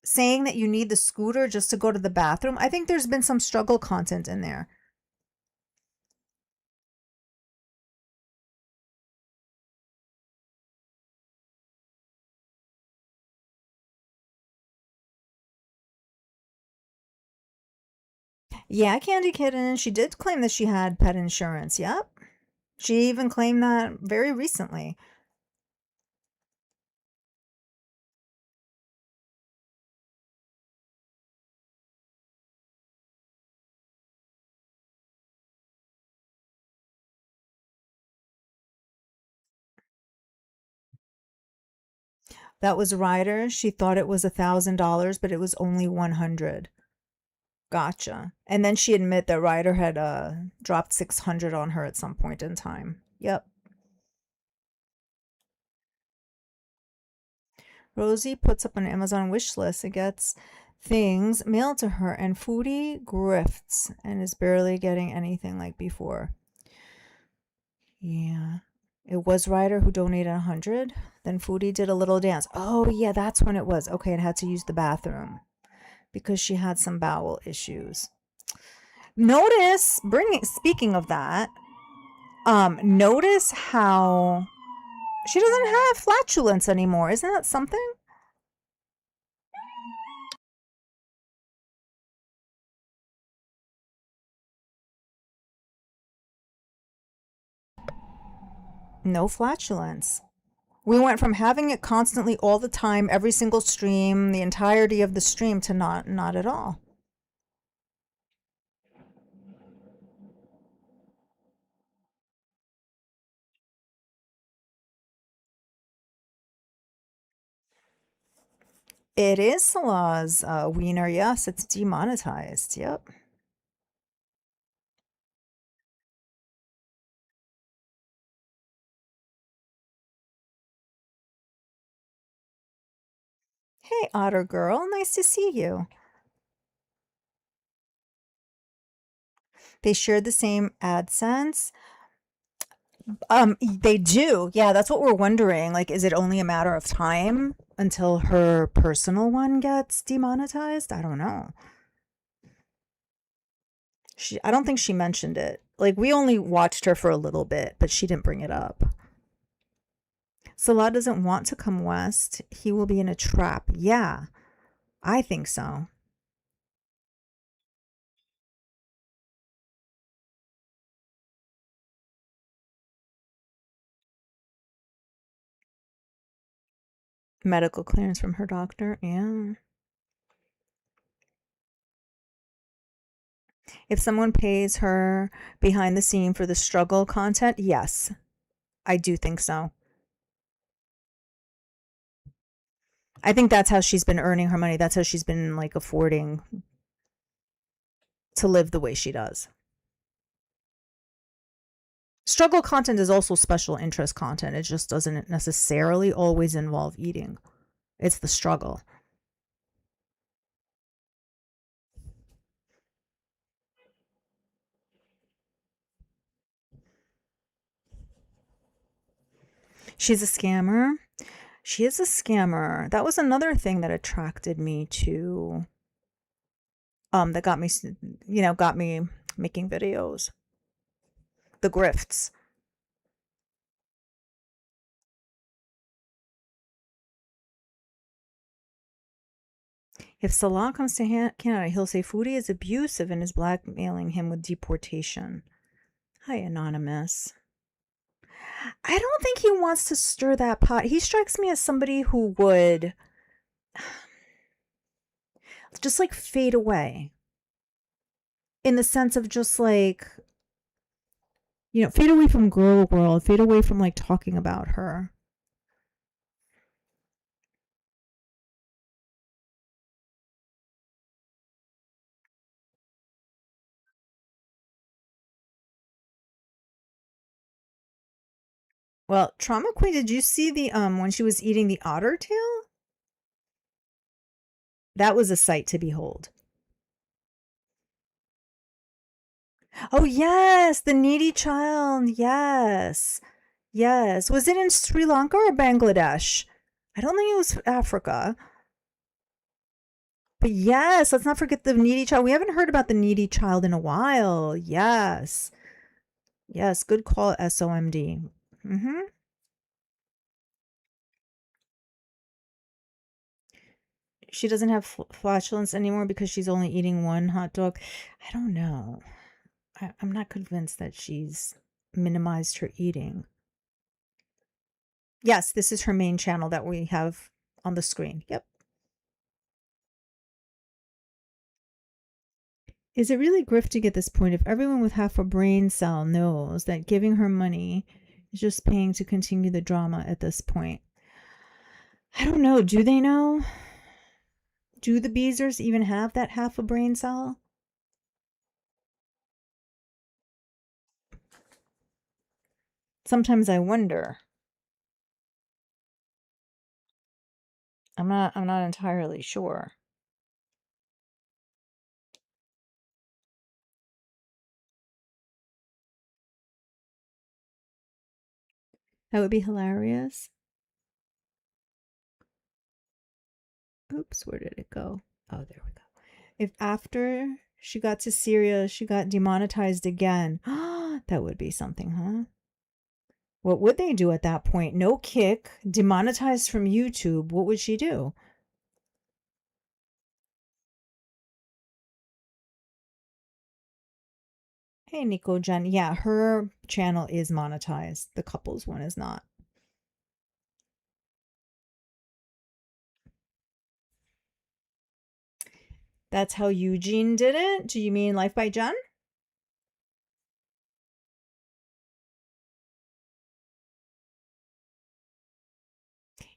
Saying that you need the scooter just to go to the bathroom. I think there's been some struggle content in there. Yeah, Candy Kitten, she did claim that she had pet insurance. Yep. She even claimed that very recently. That was Ryder. She thought it was $1,000, but it was only 100. Gotcha. And then she admit that Ryder had dropped 600 on her at some point in time. Yep. Rosie puts up an Amazon wish list and gets things mailed to her, and Foodie grifts and is barely getting anything like before. Yeah. It was Ryder who donated 100. Then Foodie did a little dance. Oh, yeah, that's when it was. Okay, it had to use the bathroom because she had some bowel issues. Notice, speaking of that, notice how she doesn't have flatulence anymore. Isn't that something? No flatulence. We went from having it constantly all the time, every single stream, the entirety of the stream, to not at all. It is Salah's wiener. Yes, it's demonetized. Yep. Hey, Otter Girl. Nice to see you. They share the same AdSense. They do. Yeah, that's what we're wondering. Like, is it only a matter of time until her personal one gets demonetized? I don't know. I don't think she mentioned it. Like, we only watched her for a little bit, but she didn't bring it up. Salah doesn't want to come west. He will be in a trap. Yeah, I think so. Medical clearance from her doctor. Yeah. If someone pays her behind the scene for the struggle content, yes, I do think so. I think that's how she's been earning her money. That's how she's been like affording to live the way she does. Struggle content is also special interest content. It just doesn't necessarily always involve eating. It's the struggle. She's a scammer. She is a scammer. That was another thing that attracted me to that got me got me making videos. The grifts. If Salah comes to Canada, he'll say Foodie is abusive and is blackmailing him with deportation. Hi, Anonymous. I don't think he wants to stir that pot. He strikes me as somebody who would just like fade away. In the sense of just like, fade away from girl world, fade away from like talking about her. Well, Trauma Queen, did you see the when she was eating the otter tail? That was a sight to behold. Oh yes, the needy child. Yes. Yes. Was it in Sri Lanka or Bangladesh? I don't think it was Africa. But yes, let's not forget the needy child. We haven't heard about the needy child in a while. Yes. Yes, good call, SOMD. Mm-hmm. She doesn't have flatulence anymore because she's only eating one hot dog. I don't know. I'm not convinced that she's minimized her eating. Yes, this is her main channel that we have on the screen. Yep. Is it really grifting at this point if everyone with half a brain cell knows that giving her money is just paying to continue the drama at this point? I don't know. Do they know? Do the Beezers even have that half a brain cell? Sometimes I wonder. I'm not entirely sure. That would be hilarious. Oops, where did it go? Oh, there we go. If after she got to Syria, she got demonetized again. That would be something, huh? What would they do at that point? No kick, demonetized from YouTube. What would she do? Hey, Nico Jen. Yeah, her channel is monetized. The couples one is not. That's how Eugene did it? Do you mean Life by Jen?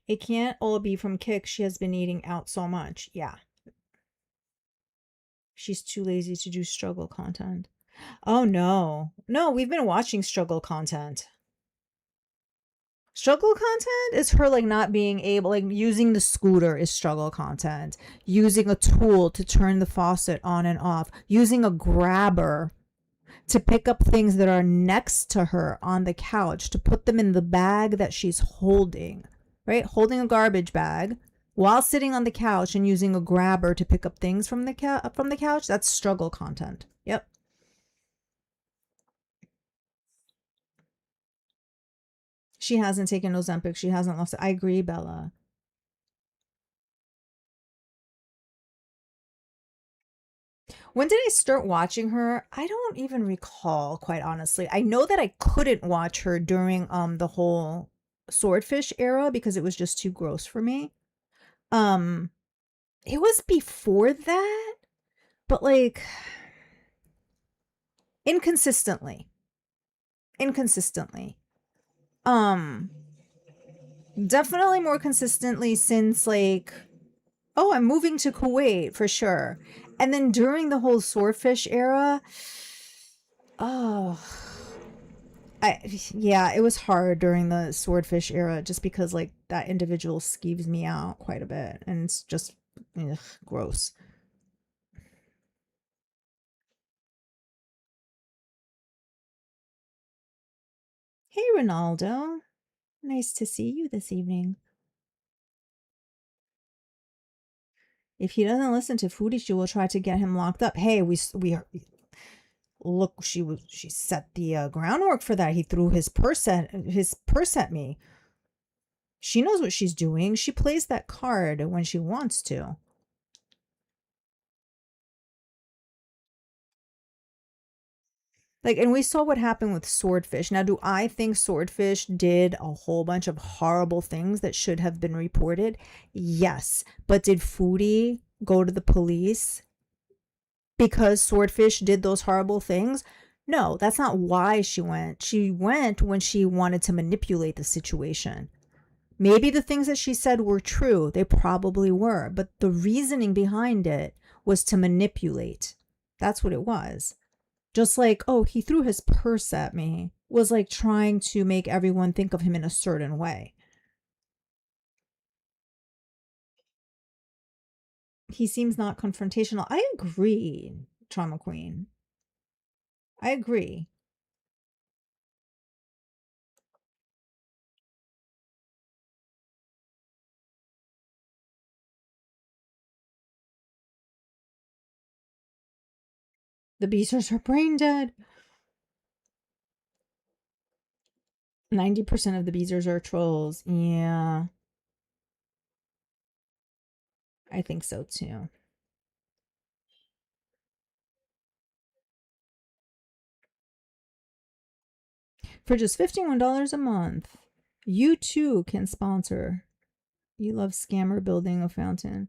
It can't all be from Kick. She has been eating out so much. Yeah. She's too lazy to do struggle content. Oh, no. No, we've been watching struggle content. Struggle content is her like not being able, like using the scooter is struggle content. Using a tool to turn the faucet on and off. Using a grabber. to pick up things that are next to her on the couch, to put them in the bag that she's holding, right? Holding a garbage bag while sitting on the couch and using a grabber to pick up things from the couch. That's struggle content. Yep. She hasn't taken Ozempic. She hasn't lost it. I agree, Bella. When did I start watching her? I don't even recall, quite honestly. I know that I couldn't watch her during the whole swordfish era because it was just too gross for me. Um it was before that, but like inconsistently. Inconsistently. Um Definitely more consistently since like, oh, I'm moving to Kuwait for sure. And then during the whole swordfish era, oh, yeah, it was hard during the swordfish era just because like that individual skeeves me out quite a bit and it's just ugh, gross. Hey Ronaldo, nice to see you this evening. If he doesn't listen to Foodie, she will try to get him locked up. Hey, we look. She set the groundwork for that. He threw his purse at me. She knows what she's doing. She plays that card when she wants to. Like, and we saw what happened with Swordfish. Now, do I think Swordfish did a whole bunch of horrible things that should have been reported? Yes. But did Foodie go to the police because Swordfish did those horrible things? No, that's not why she went. She went when she wanted to manipulate the situation. Maybe the things that she said were true. They probably were. But the reasoning behind it was to manipulate. That's what it was. Just like, oh, he threw his purse at me, was like trying to make everyone think of him in a certain way. He seems not confrontational. I agree, Trauma Queen. I agree. The Beezers are brain dead. 90% of the Beezers are trolls. Yeah, I think so too. For just $51 a month, you too can sponsor. You love scammer building a fountain.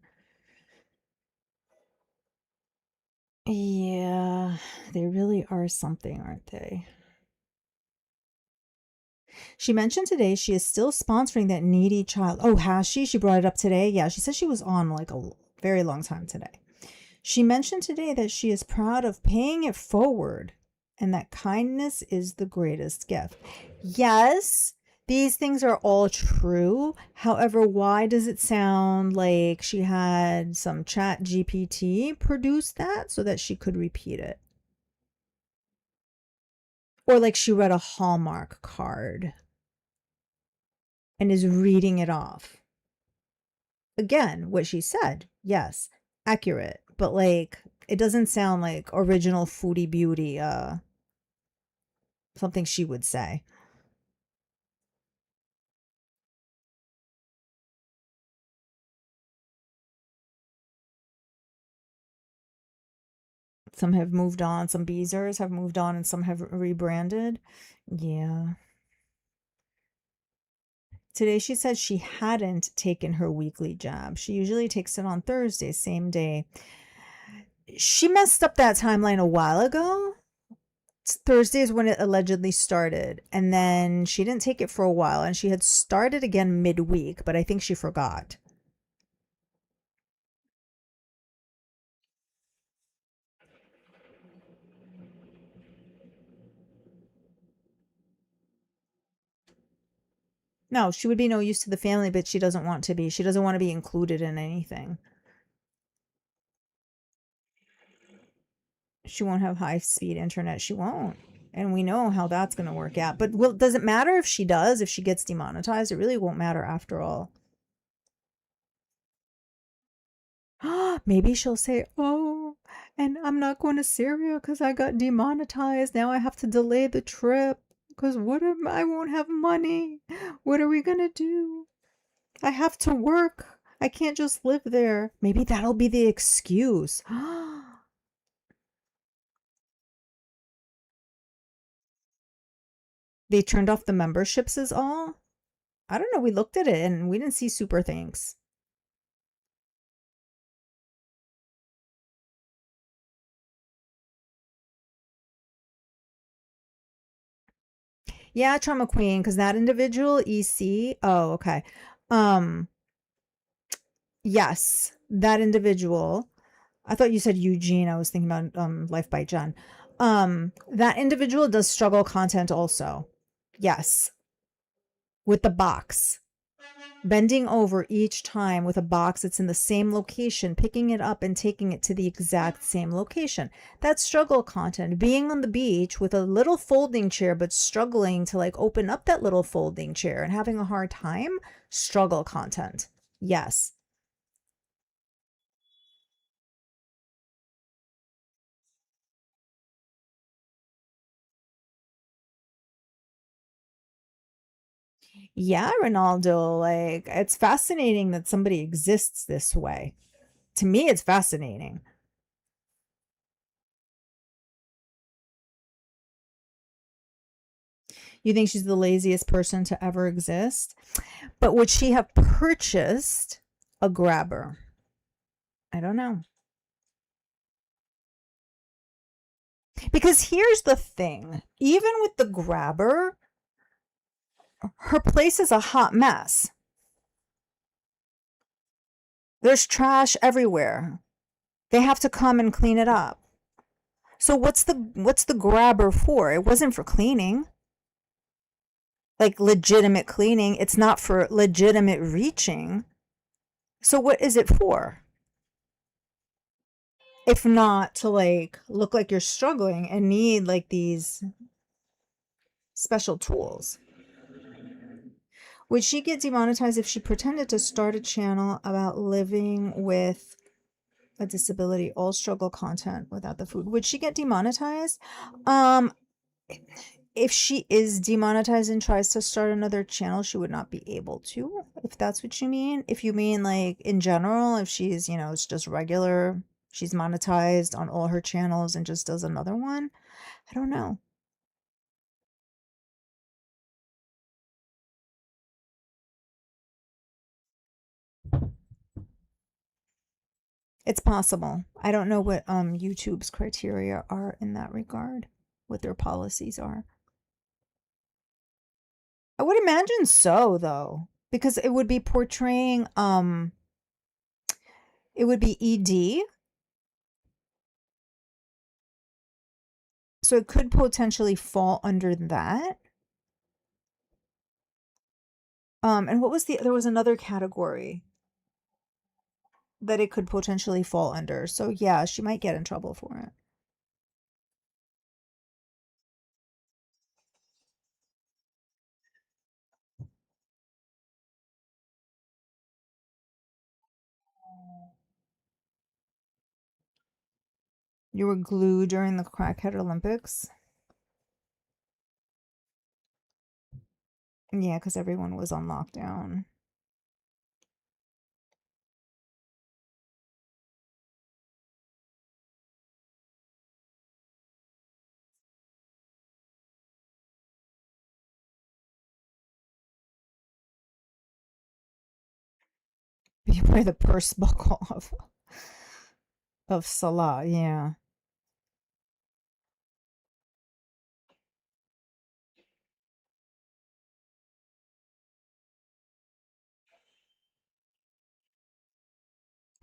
Yeah, they really are something, aren't they? She mentioned today she is still sponsoring that needy child. Oh, has she? She brought it up today. Yeah, she said she was on like a very long time today. She mentioned today that she is proud of paying it forward and that kindness is the greatest gift. Yes, these things are all true. However, why does it sound like she had some chat GPT produce that so that she could repeat it? Or like she read a Hallmark card and is reading it off. Again, what she said, yes, accurate, but like it doesn't sound like original Foodie Beauty, something she would say. Some have moved on, some Beezers have moved on, and some have rebranded. Yeah. Today she said she hadn't taken her weekly jab. She usually takes it on Thursday, same day. She messed up that timeline a while ago. Thursday is when it allegedly started, and then she didn't take it for a while, and she had started again midweek, but I think she forgot. No, she would be no use to the family, but she doesn't want to be. She doesn't want to be included in anything. She won't have high-speed internet. She won't. And we know how that's going to work out. But does it matter if she does, if she gets demonetized? It really won't matter after all. Maybe she'll say, oh, and I'm not going to Syria because I got demonetized. Now I have to delay the trip because I won't have money. What are we going to do? I have to work. I can't just live there. Maybe that'll be the excuse. They turned off the memberships is all? I don't know. We looked at it and we didn't see super thanks. Yeah, Trauma Queen, because that individual, EC. Oh, okay. Um, yes, that individual. I thought you said Eugene. I was thinking about Life by Jen. That individual does struggle content also. Yes, with the box. Bending over each time with a box that's in the same location, picking it up and taking it to the exact same location. That's struggle content. Being on the beach with a little folding chair, but struggling to like open up that little folding chair and having a hard time. Struggle content. Yes. Yeah, Ronaldo, like it's fascinating that somebody exists this way. To me, it's fascinating. You think she's the laziest person to ever exist? But would she have purchased a grabber? I don't know. Because here's the thing, even with the grabber, her place is a hot mess. There's trash everywhere. They have to come and clean it up. So what's the grabber for? It wasn't for cleaning. Like legitimate cleaning. It's not for legitimate reaching. So what is it for? If not to like look like you're struggling and need like these special tools. Would she get demonetized if she pretended to start a channel about living with a disability, all struggle content without the food? Would she get demonetized? Um, if she is demonetized and tries to start another channel, she would not be able to, if that's what you mean. If you mean like in general, if she's, it's just regular, she's monetized on all her channels and just does another one. I don't know. It's possible. I don't know what YouTube's criteria are in that regard, what their policies are. I would imagine so though, because it would be portraying it would be ED. So it could potentially fall under that. And what was there was another category that it could potentially fall under. So yeah, she might get in trouble for it. You were glued during the Crackhead Olympics? Yeah, because everyone was on lockdown. Beware the purse buckle of Salah, yeah.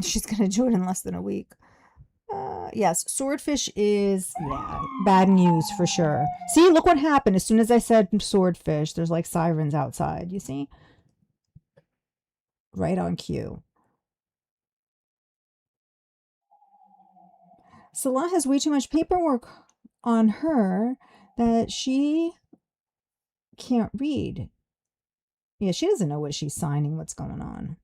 She's gonna do it in less than a week. Yes, swordfish is, yeah, bad news for sure. See, look what happened. As soon as I said swordfish, there's like sirens outside, you see? Right on cue. Salah has way too much paperwork on her that she can't read. Yeah, she doesn't know what she's signing, what's going on.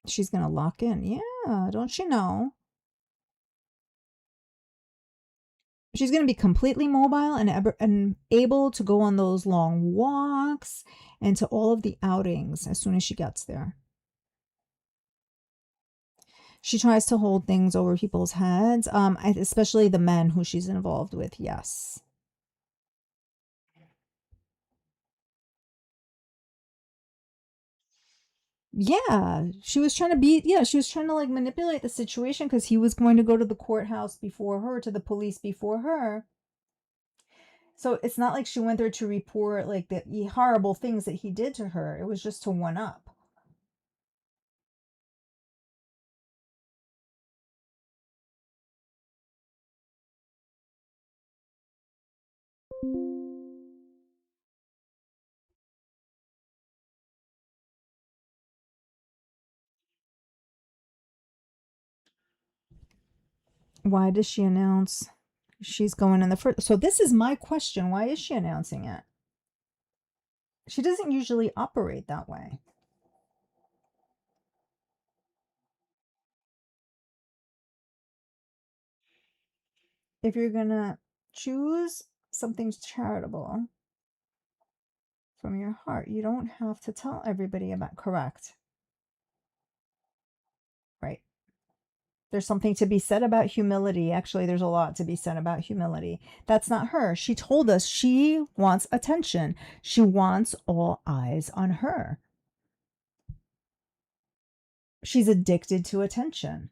She's going to lock in. Yeah, don't she know? She's going to be completely mobile and able to go on those long walks and to all of the outings as soon as she gets there. She tries to hold things over people's heads, especially the men who she's involved with. Yes. Yeah, she was trying to she was trying to like manipulate the situation because he was going to go to the courthouse before her, to the police before her. So it's not like she went there to report like the horrible things that he did to her. It was just to one up. Why does she announce she's going in the first? So this is my question. Why is she announcing it? She doesn't usually operate that way. If you're gonna choose something charitable from your heart, you don't have to tell everybody about. Correct. Right. There's something to be said about humility. Actually, there's a lot to be said about humility. That's not her. She told us she wants attention. She wants all eyes on her. She's addicted to attention.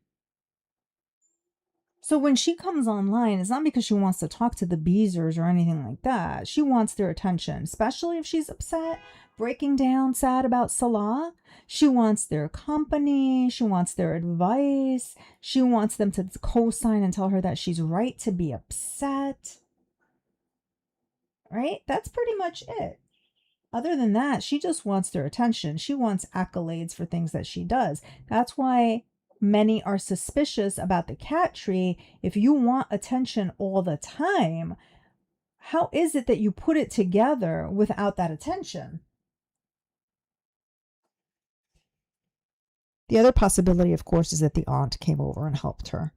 So when she comes online, it's not because she wants to talk to the Beezers or anything like that. She wants their attention, especially if she's upset, breaking down, sad about Salah. She wants their company. She wants their advice. She wants them to co-sign and tell her that she's right to be upset. Right? That's pretty much it. Other than that, she just wants their attention. She wants accolades for things that she does. That's why many are suspicious about the cat tree. If you want attention all the time, how is it that you put it together without that attention? The other possibility, of course, is that the aunt came over and helped her.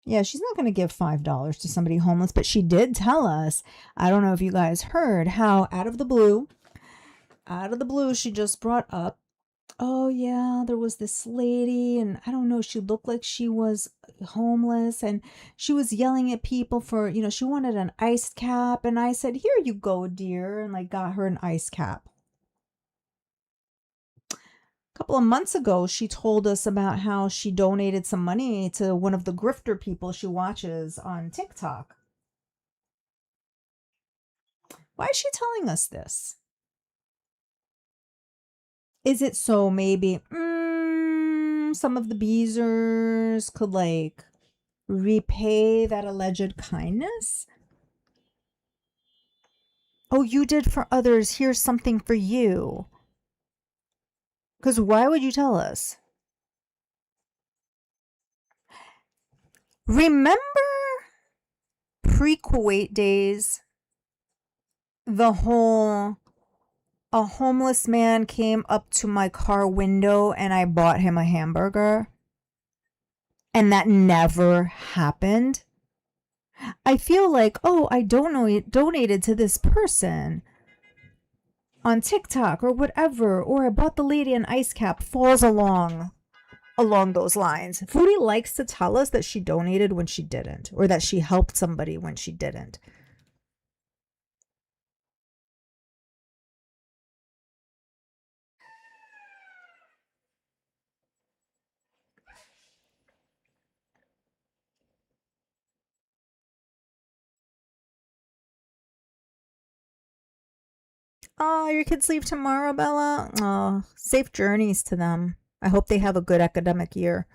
Yeah, she's not going to give $5 to somebody homeless, but she did tell us, I don't know if you guys heard, how out of the blue, she just brought up, oh yeah, there was this lady and I don't know, she looked like she was homeless and she was yelling at people for, she wanted an ice cap and I said, "Here you go, dear," and like got her an ice cap. A couple of months ago, she told us about how she donated some money to one of the grifter people she watches on TikTok. Why is she telling us this? Is it so maybe some of the Beezers could like repay that alleged kindness? Oh, you did for others. Here's something for you. Because why would you tell us? Remember pre-Kuwait days? The whole, a homeless man came up to my car window and I bought him a hamburger. And that never happened. I feel like, oh, I donated to this person on TikTok or whatever, or I bought the lady an ice cap, falls along those lines. Foodie likes to tell us that she donated when she didn't, or that she helped somebody when she didn't. Oh, your kids leave tomorrow, Bella? Oh, safe journeys to them. I hope they have a good academic year.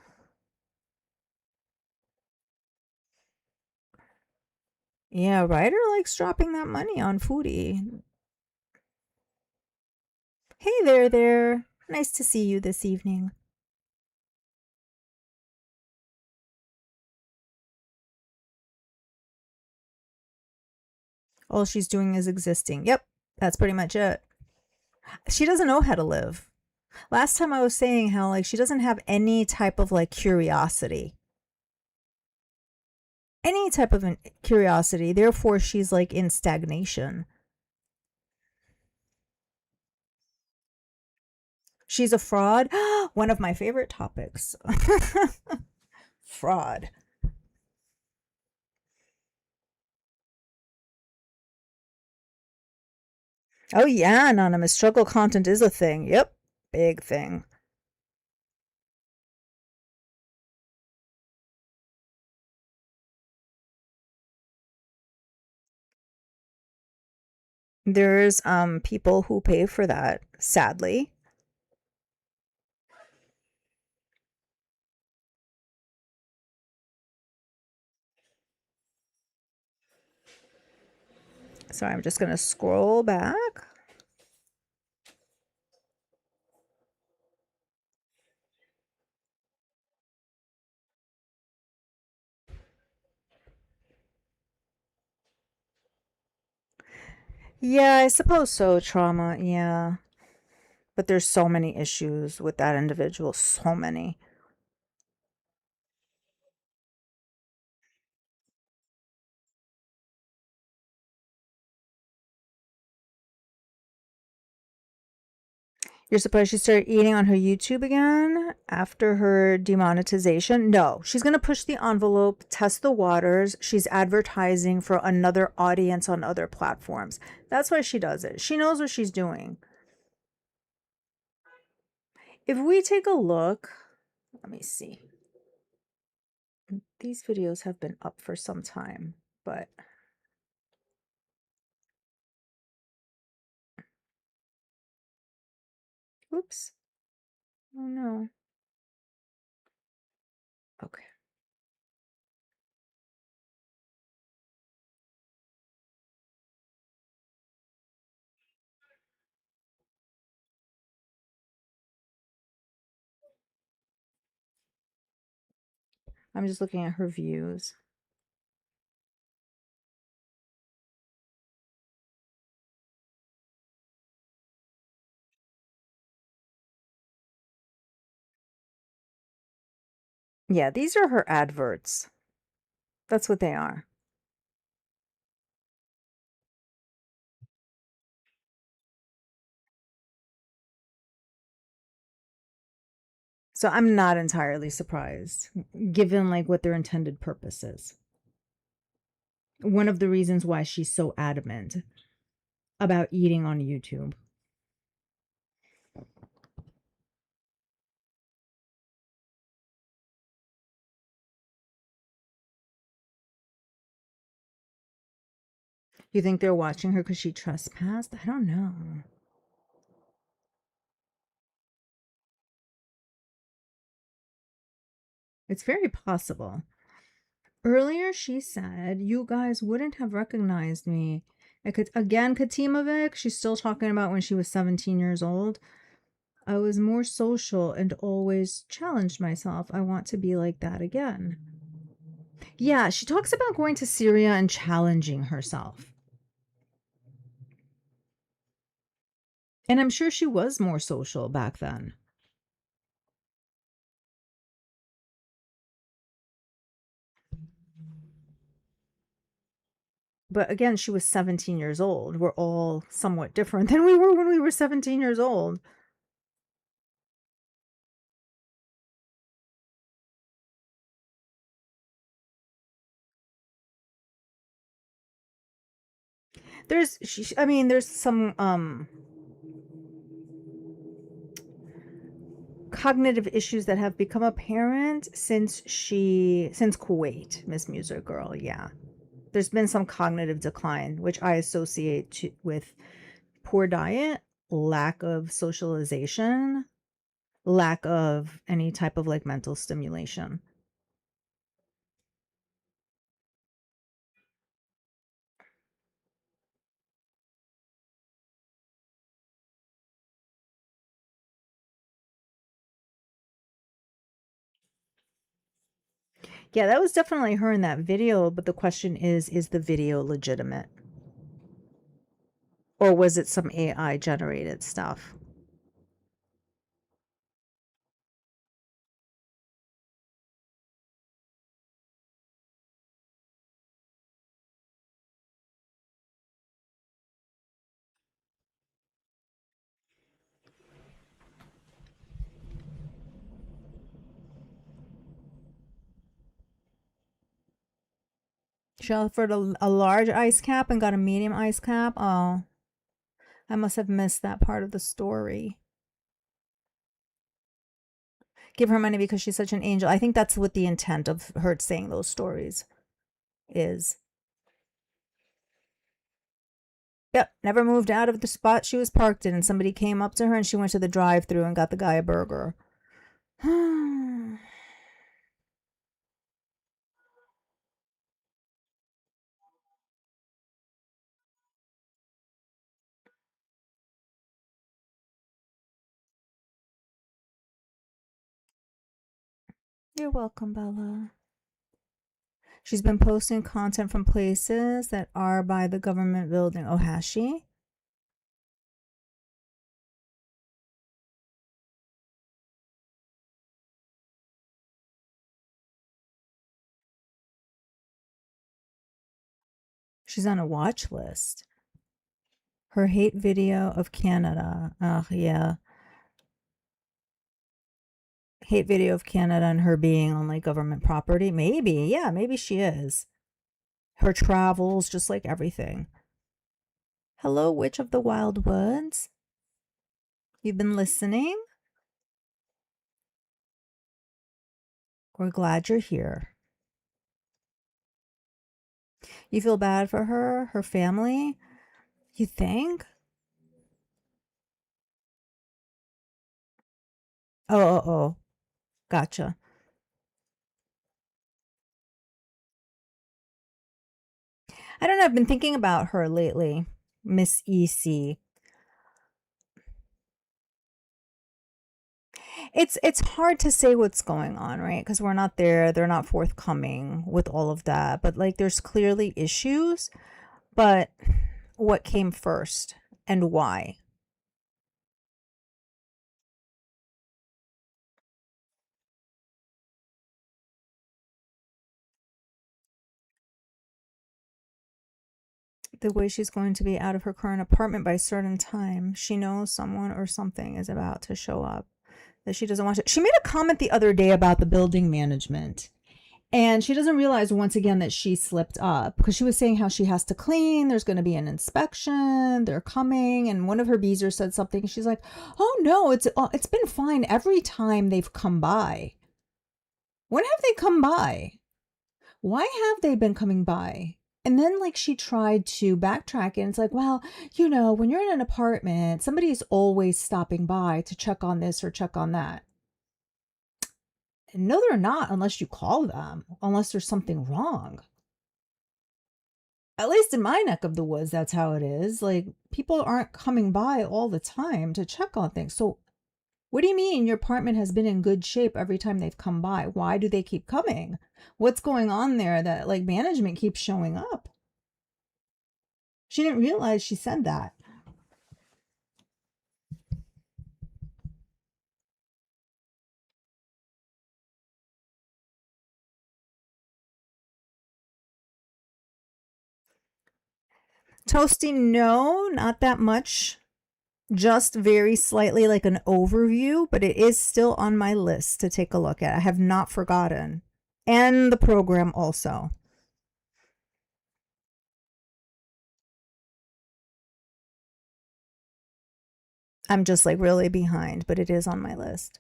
Yeah, Ryder likes dropping that money on Foodie. Hey there. Nice to see you this evening. All she's doing is existing. Yep, that's pretty much it. She doesn't know how to live. Last time I was saying how like she doesn't have any type of like curiosity. Any type of curiosity. Therefore, she's like in stagnation. She's a fraud. One of my favorite topics. Fraud. Oh yeah, anonymous struggle content is a thing. Yep, big thing. There's people who pay for that, sadly. So I'm just gonna scroll back. Yeah, I suppose so, trauma, yeah. But there's so many issues with that individual, so many. You're surprised she started eating on her YouTube again after her demonetization? No, she's going to push the envelope, test the waters. She's advertising for another audience on other platforms. That's why she does it. She knows what she's doing. If we take a look, let me see. These videos have been up for some time, but oops. Oh no. Okay. I'm just looking at her views. Yeah, these are her adverts. That's what they are. So I'm not entirely surprised, given like what their intended purpose is. One of the reasons why she's so adamant about eating on YouTube. You think they're watching her because she trespassed? I don't know. It's very possible. Earlier, she said you guys wouldn't have recognized me. Again, Katimovic, she's still talking about when she was 17 years old. I was more social and always challenged myself. I want to be like that again. Yeah, she talks about going to Syria and challenging herself. And I'm sure she was more social back then. But again, she was 17 years old. We're all somewhat different than we were when we were 17 years old. There's some cognitive issues that have become apparent since Kuwait, Miss Music Girl, yeah. There's been some cognitive decline, which I associate with poor diet, lack of socialization, lack of any type of like mental stimulation. Yeah, that was definitely her in that video, but the question is the video legitimate? Or was it some AI generated stuff? She offered a large ice cap and got a medium ice cap. Oh, I must have missed that part of the story. Give her money because she's such an angel. I think that's what the intent of her saying those stories is. Yep, never moved out of the spot she was parked in. And somebody came up to her and she went to the drive-thru and got the guy a burger. You're welcome, Bella. She's been posting content from places that are by the government building. Oh, has she? She's on a watch list. Her hate video of Canada. Oh, yeah. Hate video of Canada and her being on like government property. Maybe. Yeah, maybe she is. Her travels, just like everything. Hello, Witch of the Wild Woods. You've been listening? We're glad you're here. You feel bad for her family? You think? Oh. Gotcha. I don't know. I've been thinking about her lately, Miss EC. It's hard to say what's going on, right? Because we're not there. They're not forthcoming with all of that. But like, there's clearly issues. But what came first and why? The way she's going to be out of her current apartment by a certain time. She knows someone or something is about to show up that she doesn't want to. She made a comment the other day about the building management. And she doesn't realize once again that she slipped up because she was saying how she has to clean. There's going to be an inspection. They're coming. And one of her beezers said something. She's like, oh, no, it's been fine every time they've come by. When have they come by? Why have they been coming by? And then like she tried to backtrack and it's like, well, when you're in an apartment, somebody's always stopping by to check on this or check on that. No, they're not unless you call them, unless there's something wrong. At least in my neck of the woods, that's how it is. Like, people aren't coming by all the time to check on things. So, what do you mean your apartment has been in good shape every time they've come by? Why do they keep coming? What's going on there that, like, management keeps showing up? She didn't realize she said that. Toasty, no, not that much. Just very slightly like an overview, but it is still on my list to take a look at. I have not forgotten. And the program also. I'm just like really behind, but it is on my list.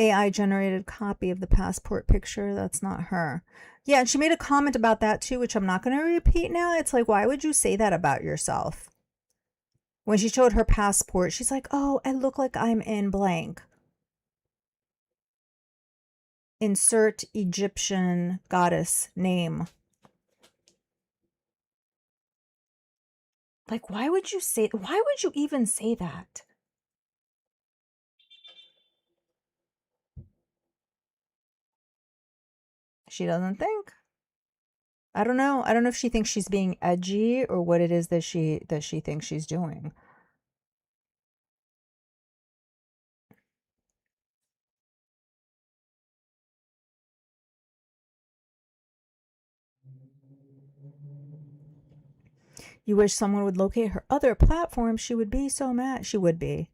AI generated copy of the passport picture. That's not her. Yeah, and she made a comment about that too, which I'm not going to repeat now. It's like, why would you say that about yourself? When she showed her passport, she's like, oh, I look like I'm in blank. Insert Egyptian goddess name. Like, why would you even say that? She doesn't think. I don't know. I don't know if she thinks she's being edgy or what it is that she thinks she's doing. You wish someone would locate her other platform. She would be so mad. She would be.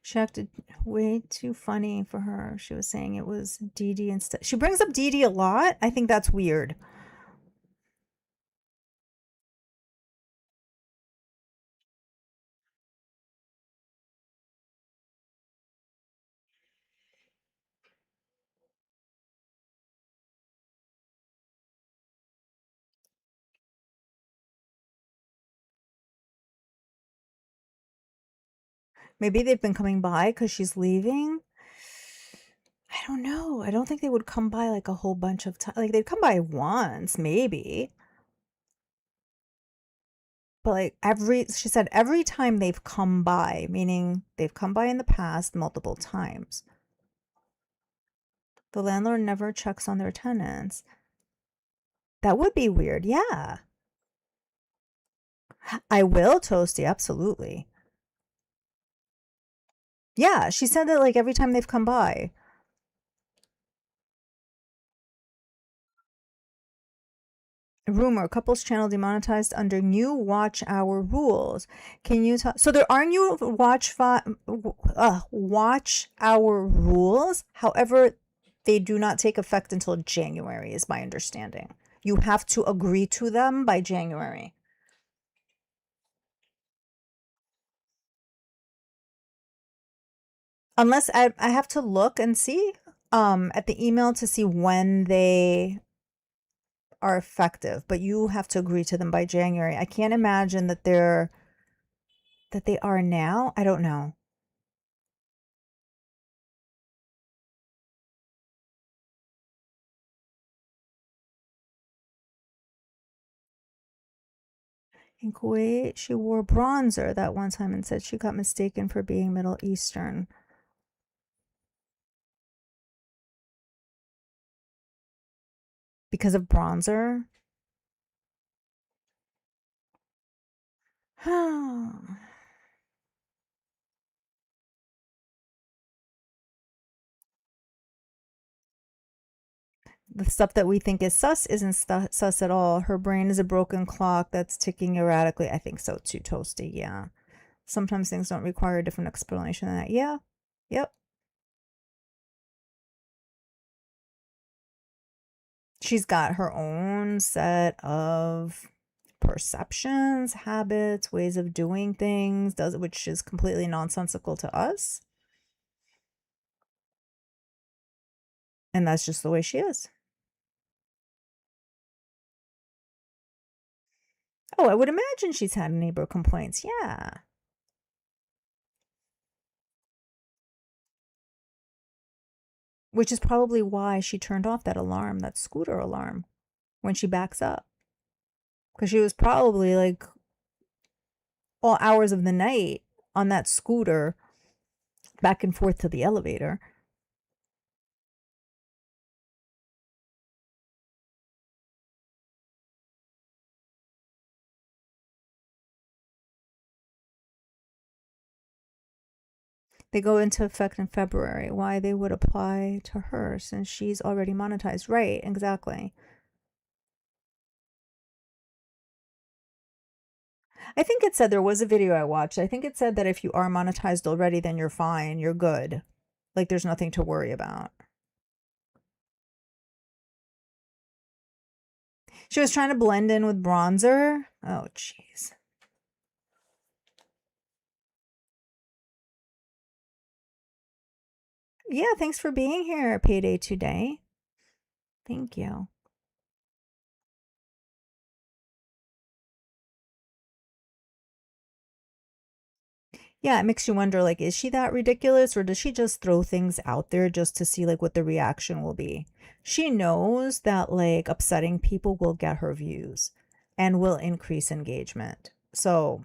She acted way too funny for her. She was saying it was Dee Dee instead. She brings up Dee Dee a lot. I think that's weird. Maybe they've been coming by because she's leaving. I don't know. I don't think they would come by like a whole bunch of times. Like they'd come by once, maybe. But like she said every time they've come by, meaning they've come by in the past multiple times. The landlord never checks on their tenants. That would be weird. Yeah. I will, Toasty, absolutely. Yeah, she said that like every time they've come by. Rumor, couples channel demonetized under new watch hour rules. Can you tell? So there are new watch hour rules. However, they do not take effect until January, is my understanding. You have to agree to them by January. Unless I have to look and see at the email to see when they are effective, but you have to agree to them by January. I can't imagine that they are now. I don't know. In Kuwait, she wore bronzer that one time and said she got mistaken for being Middle Eastern. Because of bronzer? The stuff that we think is sus isn't sus at all. Her brain is a broken clock that's ticking erratically. I think so too, Toasty. Yeah. Sometimes things don't require a different explanation than that. Yeah. Yep. She's got her own set of perceptions, habits, ways of doing things, which is completely nonsensical to us. And that's just the way she is. Oh, I would imagine she's had neighbor complaints. Yeah. Which is probably why she turned off that alarm, that scooter alarm, when she backs up. Because she was probably like all hours of the night on that scooter back and forth to the elevator. They go into effect in February. Why they would apply to her since she's already monetized. Right, exactly. I think it said there was a video I watched. I think it said that if you are monetized already, then you're fine. You're good. Like there's nothing to worry about. She was trying to blend in with bronzer. Oh, jeez. Yeah, thanks for being here, Payday Today. Thank you. Yeah, it makes you wonder, like, is she that ridiculous or does she just throw things out there just to see, like, what the reaction will be? She knows that, like, upsetting people will get her views and will increase engagement. So,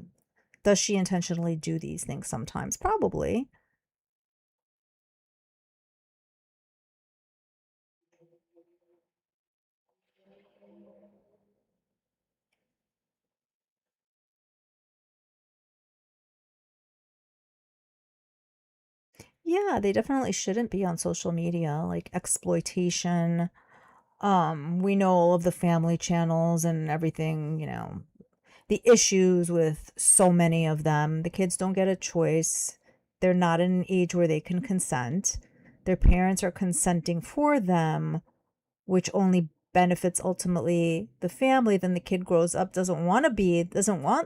does she intentionally do these things sometimes? Probably. Yeah, they definitely shouldn't be on social media, like exploitation. We know all of the family channels and everything, the issues with so many of them. The kids don't get a choice. They're not in an age where they can consent. Their parents are consenting for them, which only benefits ultimately the family. Then the kid grows up, doesn't want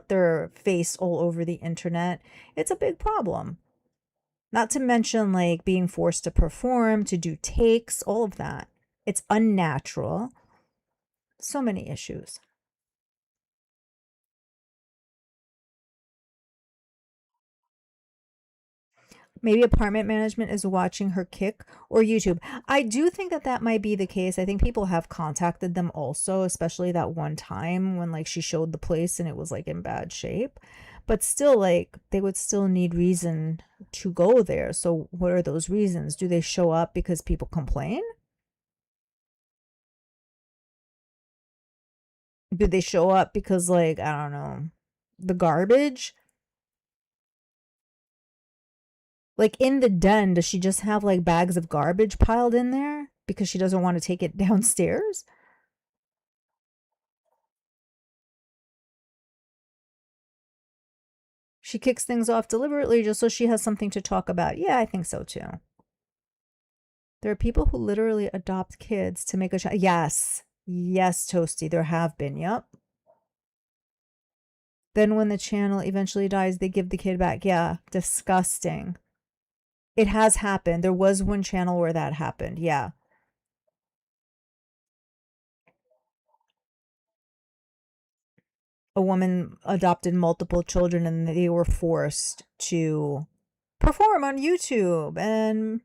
their face all over the internet. It's a big problem. Not to mention, like, being forced to perform, to do takes, all of that. It's unnatural. So many issues. Maybe apartment management is watching her kick or YouTube. I do think that that might be the case. I think people have contacted them also, especially that one time when, like, she showed the place and it was, like, in bad shape. But still, like, they would still need reason to go there. So what are those reasons? Do they show up because people complain? Do they show up because, like, I don't know, the garbage? Like, in the den, does she just have, like, bags of garbage piled in there because she doesn't want to take it downstairs? She kicks things off deliberately just so she has something to talk about. Yeah, I think so too. There are people who literally adopt kids to make a child. Yes. Yes, Toasty. There have been. Yep. Then when the channel eventually dies, they give the kid back. Yeah. Disgusting. It has happened. There was one channel where that happened. Yeah. A woman adopted multiple children and they were forced to perform on YouTube and,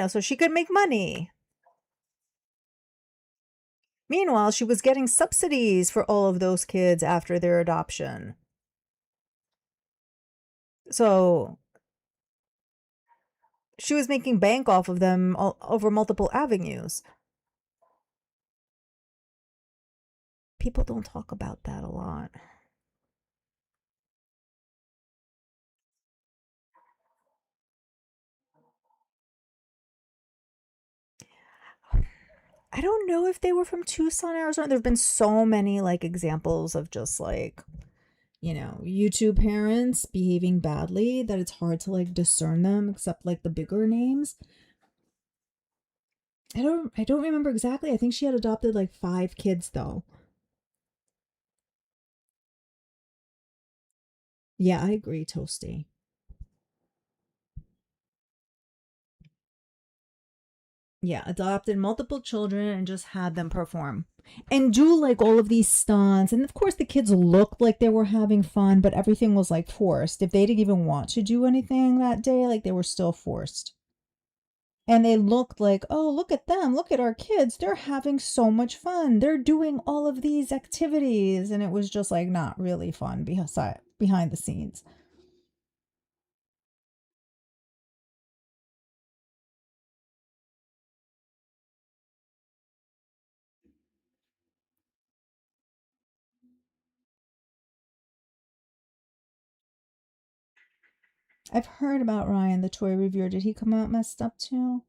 so she could make money. Meanwhile, she was getting subsidies for all of those kids after their adoption. So she was making bank off of them over multiple avenues. People don't talk about that a lot. I don't know if they were from Tucson, Arizona. There have been so many, like, examples of just, like, YouTube parents behaving badly that it's hard to, like, discern them except, like, the bigger names. I don't remember exactly. I think she had adopted like 5 kids though. Yeah, I agree, Toasty. Yeah, adopted multiple children and just had them perform and do like all of these stunts. And of course, the kids looked like they were having fun, but everything was like forced. If they didn't even want to do anything that day, like they were still forced. And they looked like, oh, look at them. Look at our kids. They're having so much fun. They're doing all of these activities. And it was just like not really fun behind the scenes. I've heard about Ryan, the toy reviewer. Did he come out messed up too?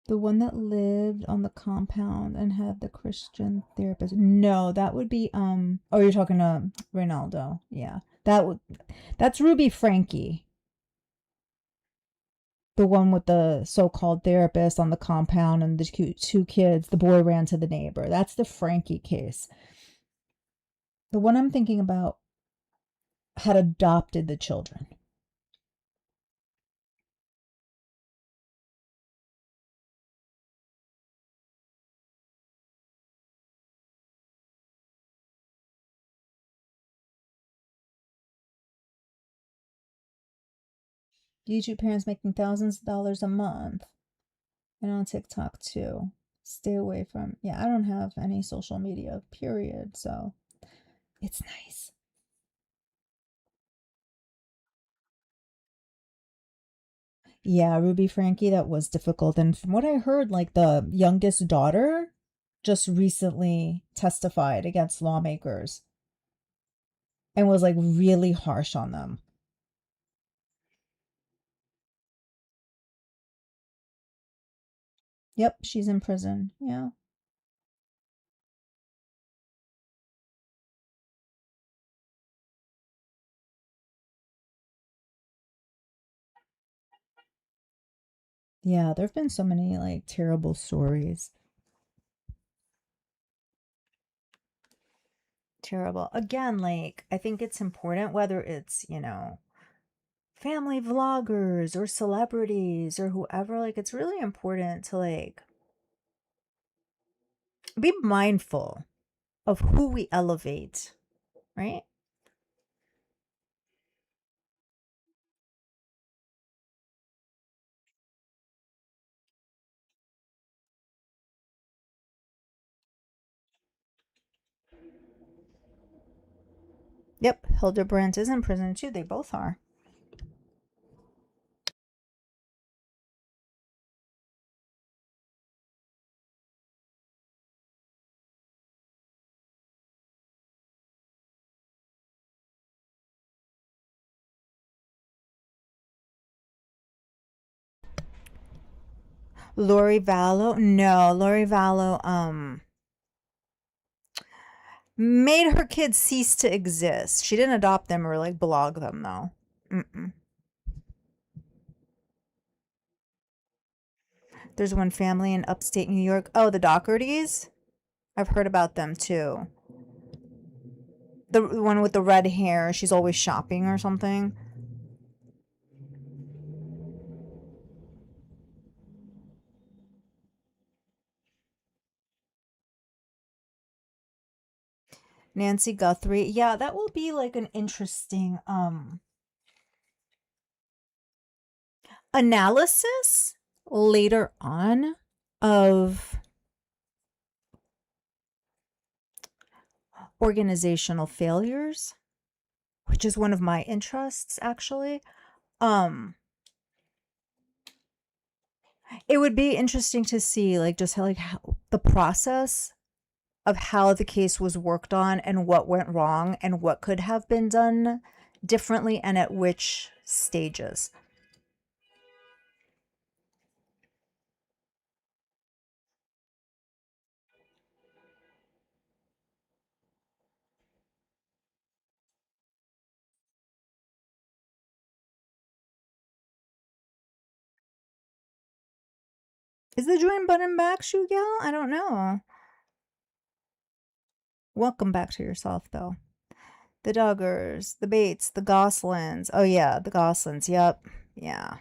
The one that lived on the compound and had the Christian therapist. No, that would be oh, you're talking to Ronaldo. Yeah. That's Ruby Frankie. The one with the so-called therapist on the compound and the two kids. The boy ran to the neighbor. That's the Frankie case. The one I'm thinking about had adopted the children. YouTube parents making thousands of dollars a month. And on TikTok too. Stay away from, yeah, I don't have any social media, period. So it's nice. Yeah, Ruby Frankie, that was difficult. And from what I heard, like the youngest daughter just recently testified against lawmakers and was like really harsh on them. Yep, she's in prison. Yeah. Yeah, there have been so many like terrible stories. Terrible. Again, like I think it's important whether it's, family vloggers or celebrities or whoever, like it's really important to like be mindful of who we elevate, right? Yep, Hildebrandt is in prison too. They both are. Lori Vallow? No, Lori Vallow made her kids cease to exist. She didn't adopt them or like blog them though. Mm-mm. There's one family in upstate New York. Oh, the Dohertys? I've heard about them too. The one with the red hair, she's always shopping or something. Nancy Guthrie. Yeah, that will be like an interesting analysis later on of organizational failures, which is one of my interests actually. It would be interesting to see like just how the process of how the case was worked on and what went wrong and what could have been done differently and at which stages. Is the join button back, Shoe Gal? I don't know. Welcome back to yourself, though. The Duggars, the Bates, the Goslins. Oh, yeah, the Goslins. Yep. Yeah.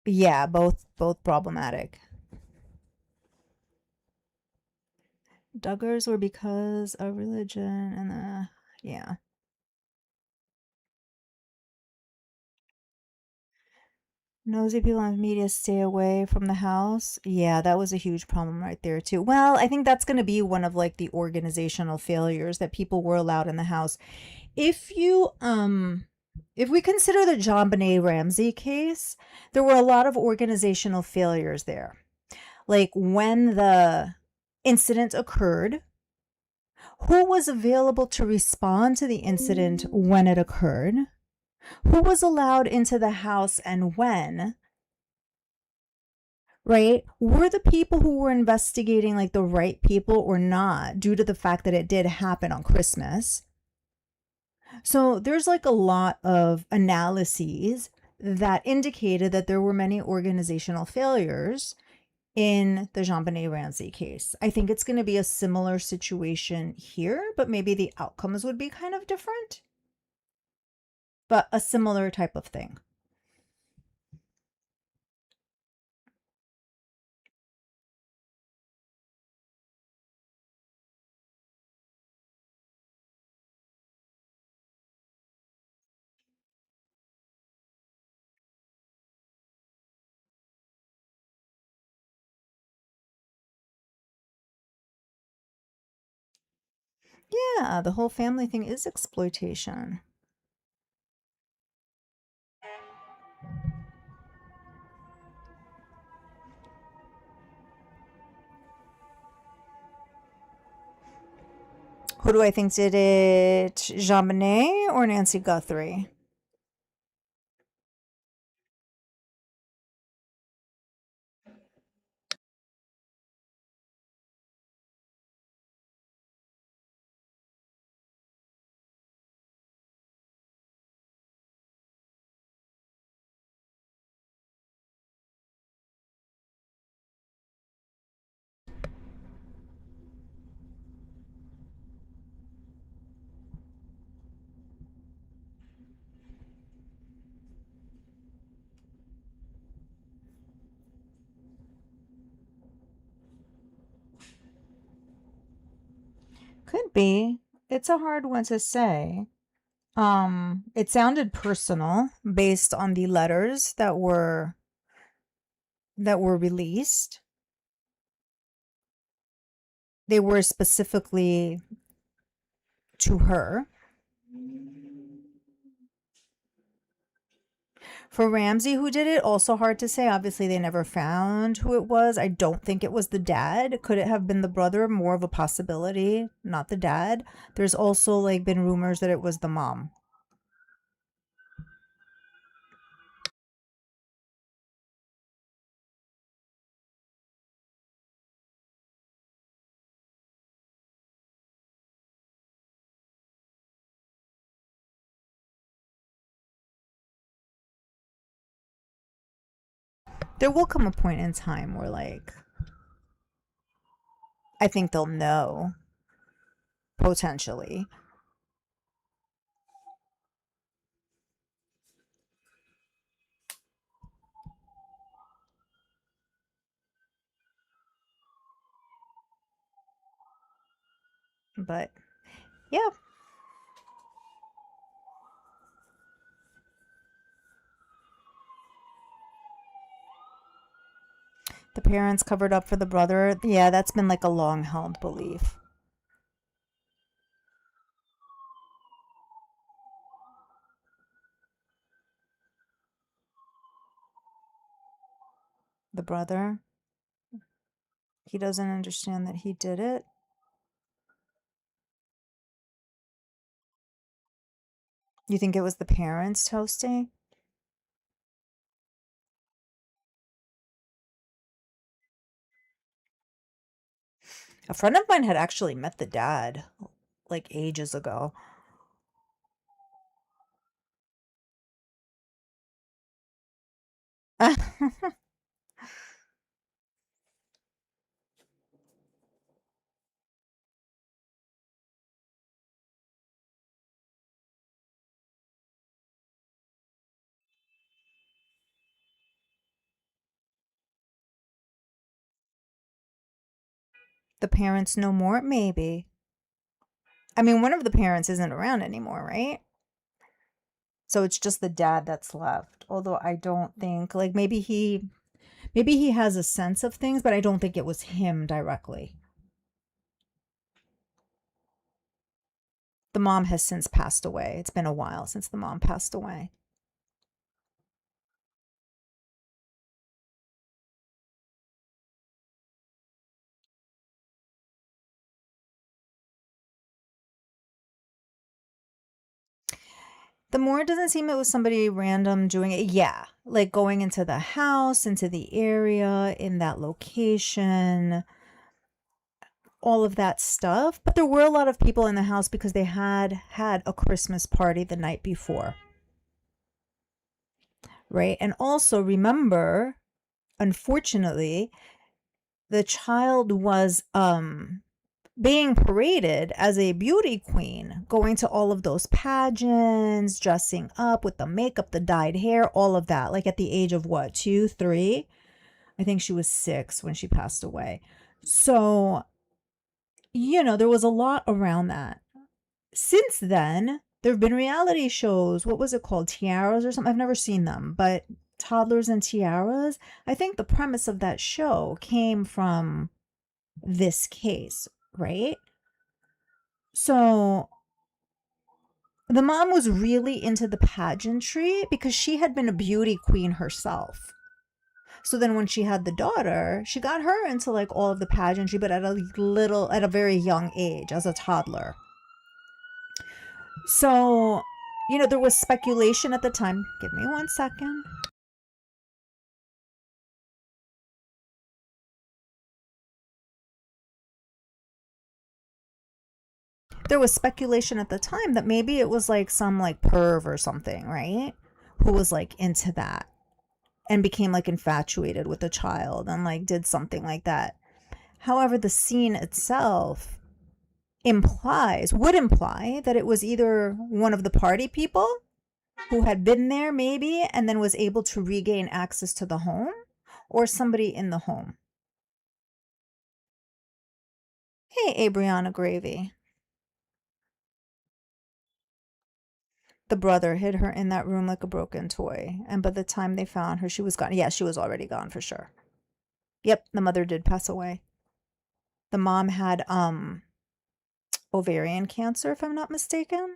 Yeah, both problematic. Duggars were because of religion and yeah. Nosy people on media stay away from the house. Yeah, that was a huge problem right there too. Well, I think that's going to be one of like the organizational failures that people were allowed in the house. If we consider the John Benet Ramsey case, there were a lot of organizational failures there. Like when the incident occurred, who was available to respond to the incident when it occurred? Who was allowed into the house and when? right? Were the people who were investigating like the right people or not, due to the fact that it did happen on Christmas? So there's like a lot of analyses that indicated that there were many organizational failures in the JonBenet Ramsey case. I think it's going to be a similar situation here, but maybe the outcomes would be kind of different, but a similar type of thing. Yeah, the whole family thing is exploitation. Who do I think did it? JonBenet or Nancy Guthrie? Could be. It's a hard one to say. It sounded personal based on the letters that were released. They were specifically to her. For Ramsey, who did it, also hard to say. Obviously, they never found who it was. I don't think it was the dad. Could it have been the brother? More of a possibility, not the dad. There's also like been rumors that it was the mom. There will come a point in time where like I think they'll know potentially. But yeah, the parents covered up for the brother. Yeah, that's been like a long held belief. The brother, he doesn't understand that he did it. You think it was the parents, Toasty? A friend of mine had actually met the dad like ages ago. The parents know more? Maybe. I mean, one of the parents isn't around anymore, right? So it's just the dad that's left. Although I don't think like maybe he has a sense of things, but I don't think it was him directly. The mom has since passed away. It's been a while since the mom passed away. The more it doesn't seem it was somebody random doing it. Yeah, like going into the house, into the area, in that location, all of that stuff. But there were a lot of people in the house because they had a Christmas party the night before, right? And also remember, unfortunately, the child was being paraded as a beauty queen, going to all of those pageants, dressing up with the makeup, the dyed hair, all of that, like at the age of what, 2, 3? I think she was 6 when she passed away. So, there was a lot around that. Since then, there have been reality shows. What was it called? Tiaras or something? I've never seen them, but Toddlers and Tiaras. I think the premise of that show came from this case, right? So the mom was really into the pageantry because she had been a beauty queen herself. So then when she had the daughter, she got her into like all of the pageantry, but at a very young age, as a toddler. So, there was speculation at the time. Give me 1 second. There was speculation at the time that maybe it was like some like perv or something, right? Who was like into that and became like infatuated with the child and like did something like that. However, the scene itself would imply that it was either one of the party people who had been there maybe and then was able to regain access to the home, or somebody in the home. Hey, Abriana Gravy. The brother hid her in that room like a broken toy, and by the time they found her, she was gone. Yeah, she was already gone for sure. Yep, the mother did pass away. The mom had ovarian cancer, if I'm not mistaken.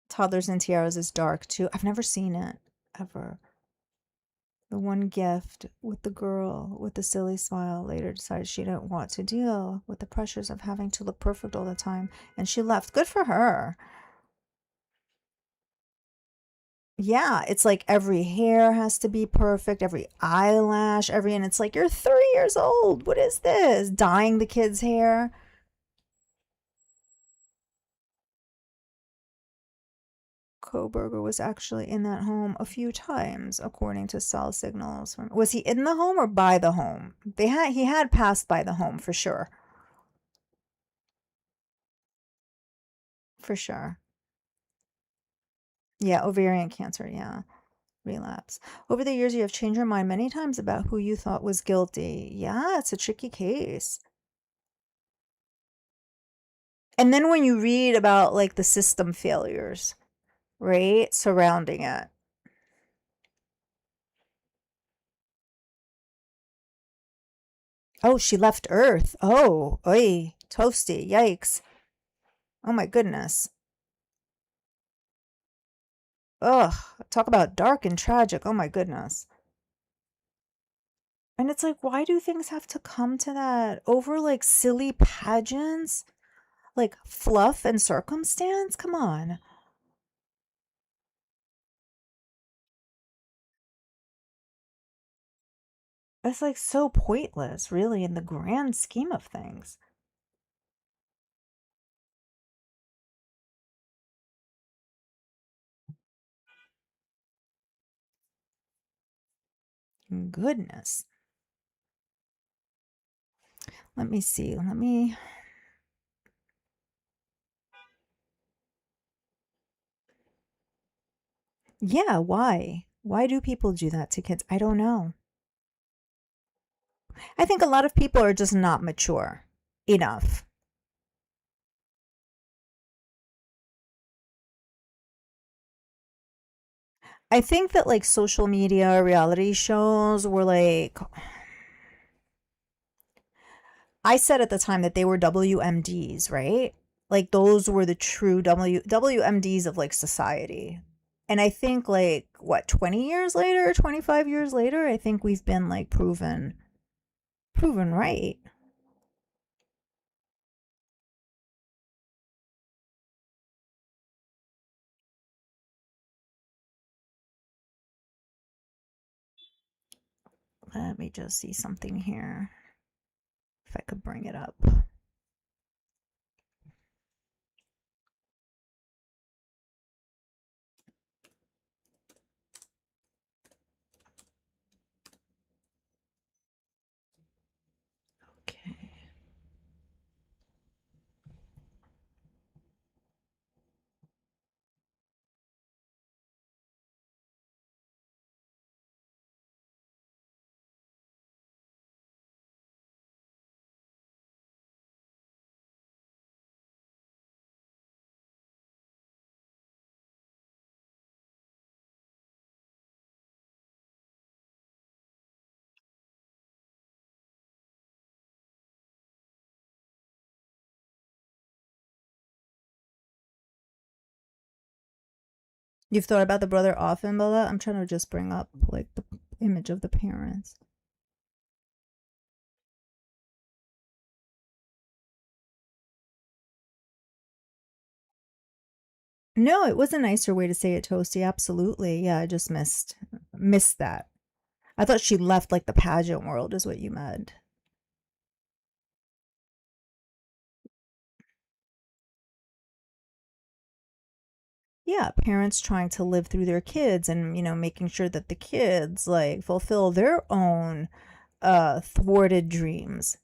Toddlers and Tiaras is dark too. I've never seen it ever. The one gift with the girl with the silly smile later decided she didn't want to deal with the pressures of having to look perfect all the time, and she left. Good for her. Yeah, it's like every hair has to be perfect, every eyelash, and it's like, you're 3 years old. What is this? Dyeing the kid's hair? Koberger was actually in that home a few times, according to cell signals. Was he in the home or by the home? He had passed by the home for sure. For sure. Yeah, ovarian cancer, yeah. Relapse. Over the years, you have changed your mind many times about who you thought was guilty. Yeah, it's a tricky case. And then when you read about like the system failures, right, surrounding it. Oh, she left Earth. Oh, oy, toasty, yikes. Oh my goodness. Ugh, talk about dark and tragic. Oh my goodness. And it's like, why do things have to come to that over like silly pageants? Like fluff and circumstance? Come on. It's like so pointless, really, in the grand scheme of things. Goodness. Let me see. Yeah, why? Why do people do that to kids? I don't know. I think a lot of people are just not mature enough. I think that like social media reality shows were like, I said at the time that they were WMDs, right? Like those were the true WMDs of like society. And I think like what, 20 years later, 25 years later, I think we've been like proven Proven right. Let me just see something here. If I could bring it up. Okay. You've thought about the brother often, Bella? I'm trying to just bring up like the image of the parents. No, it was a nicer way to say it, Toasty. Absolutely. Yeah, I just missed that. I thought she left like the pageant world is what you meant. Yeah, parents trying to live through their kids and, making sure that the kids like fulfill their own thwarted dreams,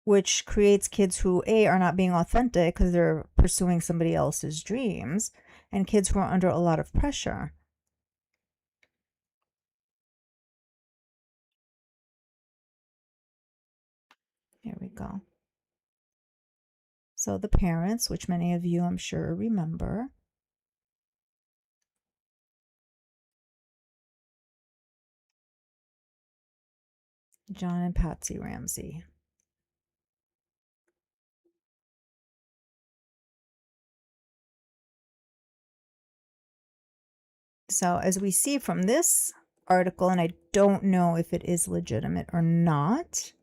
which creates kids who A are not being authentic because they're pursuing somebody else's dreams, and kids who are under a lot of pressure. Here we go. So the parents, which many of you I'm sure remember. John and Patsy Ramsey. So as we see from this article, and I don't know if it is legitimate or not.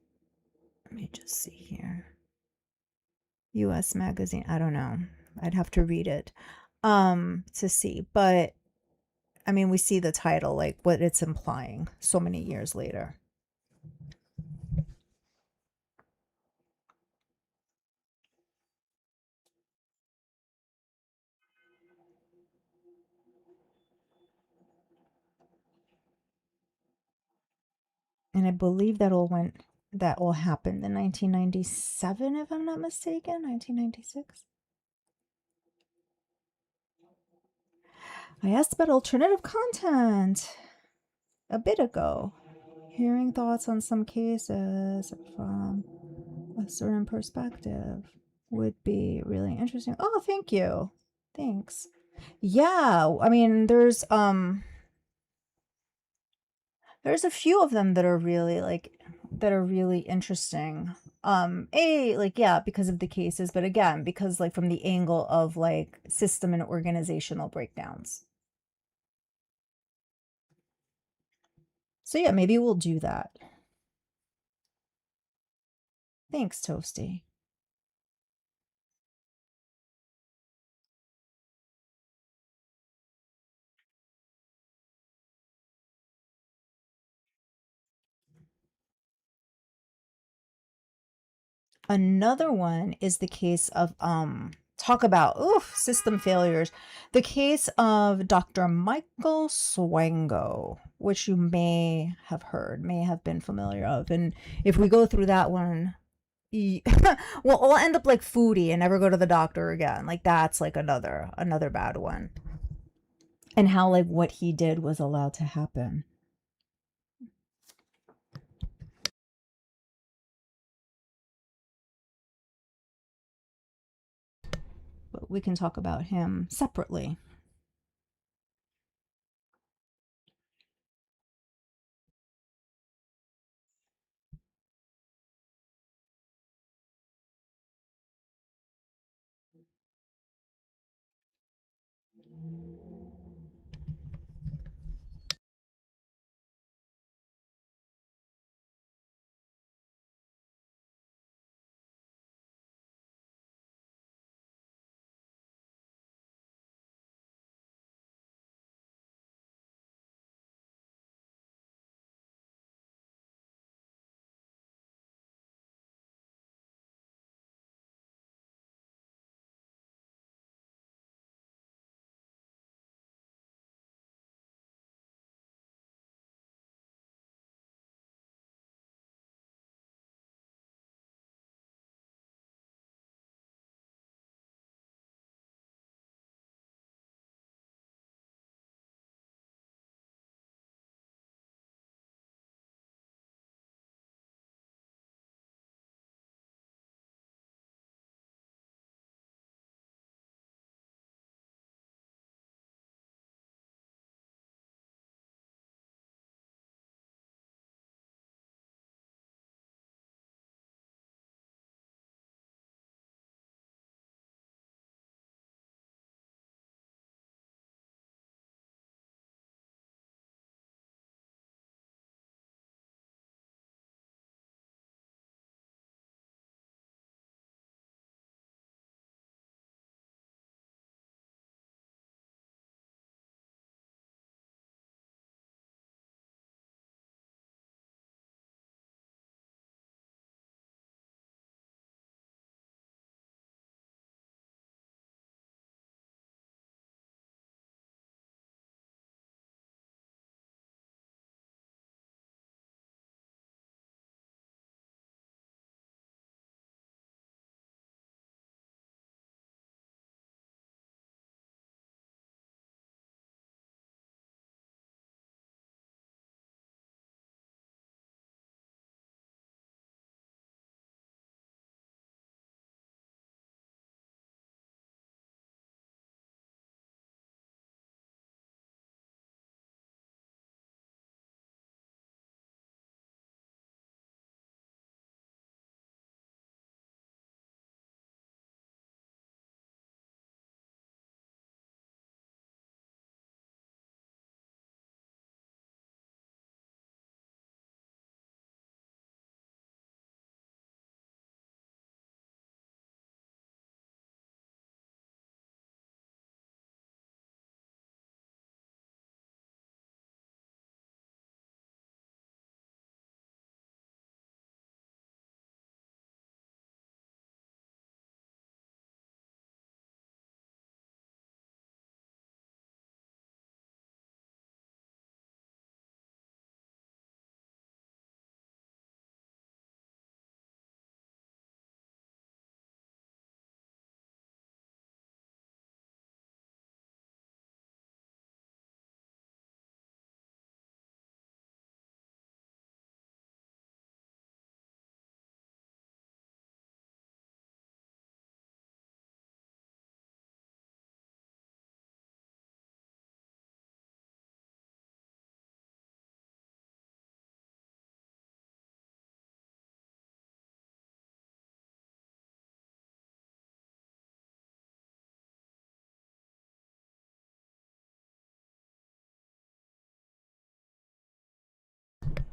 Let me just see here. US Magazine. I don't know. I'd have to read it to see. But I mean, we see the title, like what it's implying so many years later. And I believe that all happened in 1997, if I'm not mistaken. 1996. I asked about alternative content a bit ago. Hearing thoughts on some cases from a certain perspective would be really interesting. Oh, thank you. Thanks. Yeah, I mean, there's a few of them that are really interesting. Like yeah, because of the cases, but again, because like from the angle of like system and organizational breakdowns. So yeah, maybe we'll do that. Thanks, Toasty. Another one is the case of talk about system failures. The case of Dr. Michael Swango, which you may have heard, may have been familiar of. And if we go through that one, we'll end up like Foodie and never go to the doctor again. Like that's like another bad one. And how like what he did was allowed to happen. But we can talk about him separately.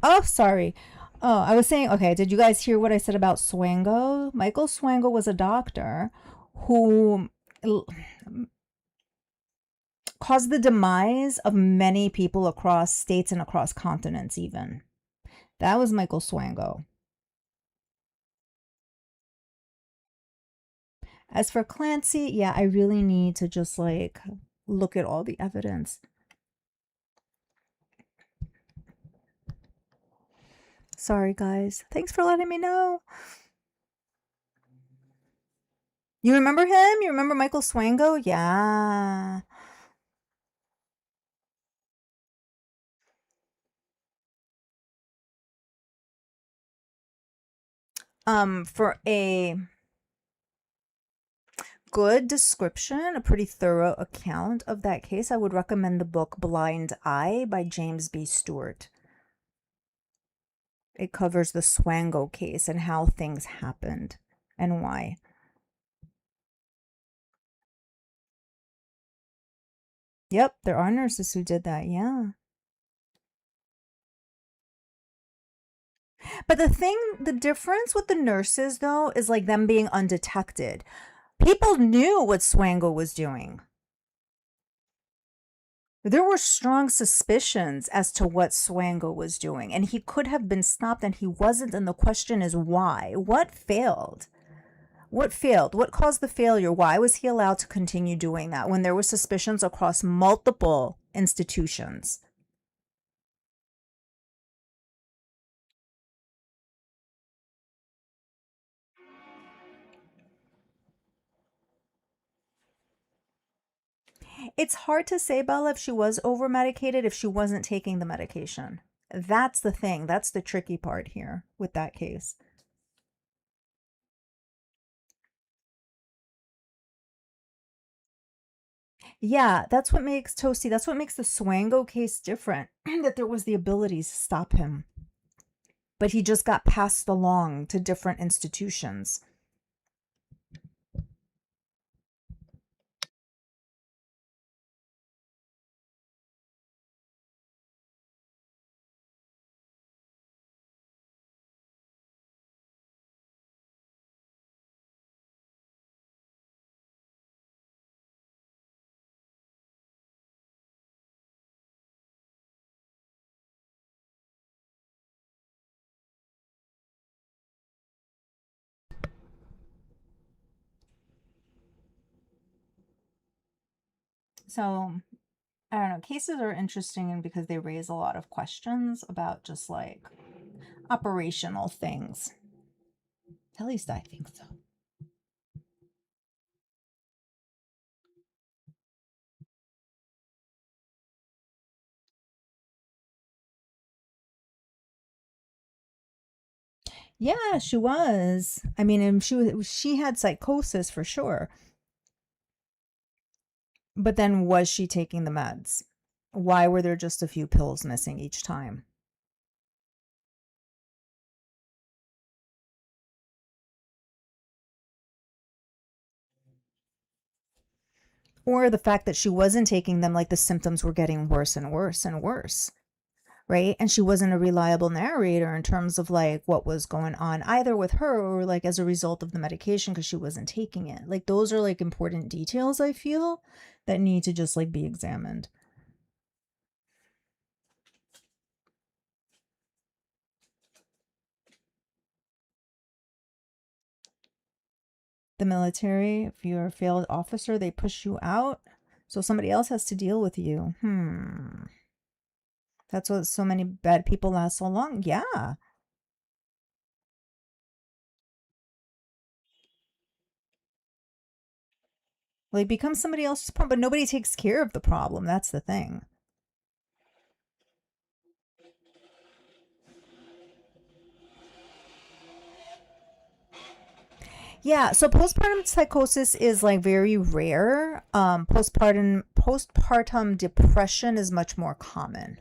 Oh, sorry. Oh, I was saying, okay, did you guys hear what I said about Swango? Michael Swango was a doctor who caused the demise of many people across states and across continents, even. That was Michael Swango. As for Clancy, yeah, I really need to just like look at all the evidence. Sorry, guys. Thanks for letting me know. You remember him? You remember Michael Swango? Yeah. For a good description, a pretty thorough account of that case, I would recommend the book Blind Eye by James B. Stewart. It covers the Swango case and how things happened and why. Yep, there are nurses who did that, yeah. But the difference with the nurses, though, is like them being undetected. People knew what Swango was doing. There were strong suspicions as to what Swango was doing, and he could have been stopped, and he wasn't. And the question is why? What failed? What failed? What caused the failure? Why was he allowed to continue doing that when there were suspicions across multiple institutions? It's hard to say, Bella, if she was over medicated, if she wasn't taking the medication. That's the thing. That's the tricky part here with that case. Yeah, that's what makes Toasty, that's what makes the Swango case different. That there was the ability to stop him. But he just got passed along to different institutions. So, I don't know, cases are interesting because they raise a lot of questions about just like operational things. At least I think so. Yeah, she was. I mean, and she had psychosis for sure. But then was she taking the meds? Why were there just a few pills missing each time? Or the fact that she wasn't taking them, like the symptoms were getting worse and worse and worse, right? And she wasn't a reliable narrator in terms of like what was going on either with her or like as a result of the medication because she wasn't taking it. Like those are like important details I feel that need to just like be examined. The military, if you're a failed officer, they push you out. So somebody else has to deal with you. That's what so many bad people last so long. Yeah. Like become somebody else's problem, but nobody takes care of the problem. That's the thing. Yeah, so postpartum psychosis is like very rare. Postpartum depression is much more common.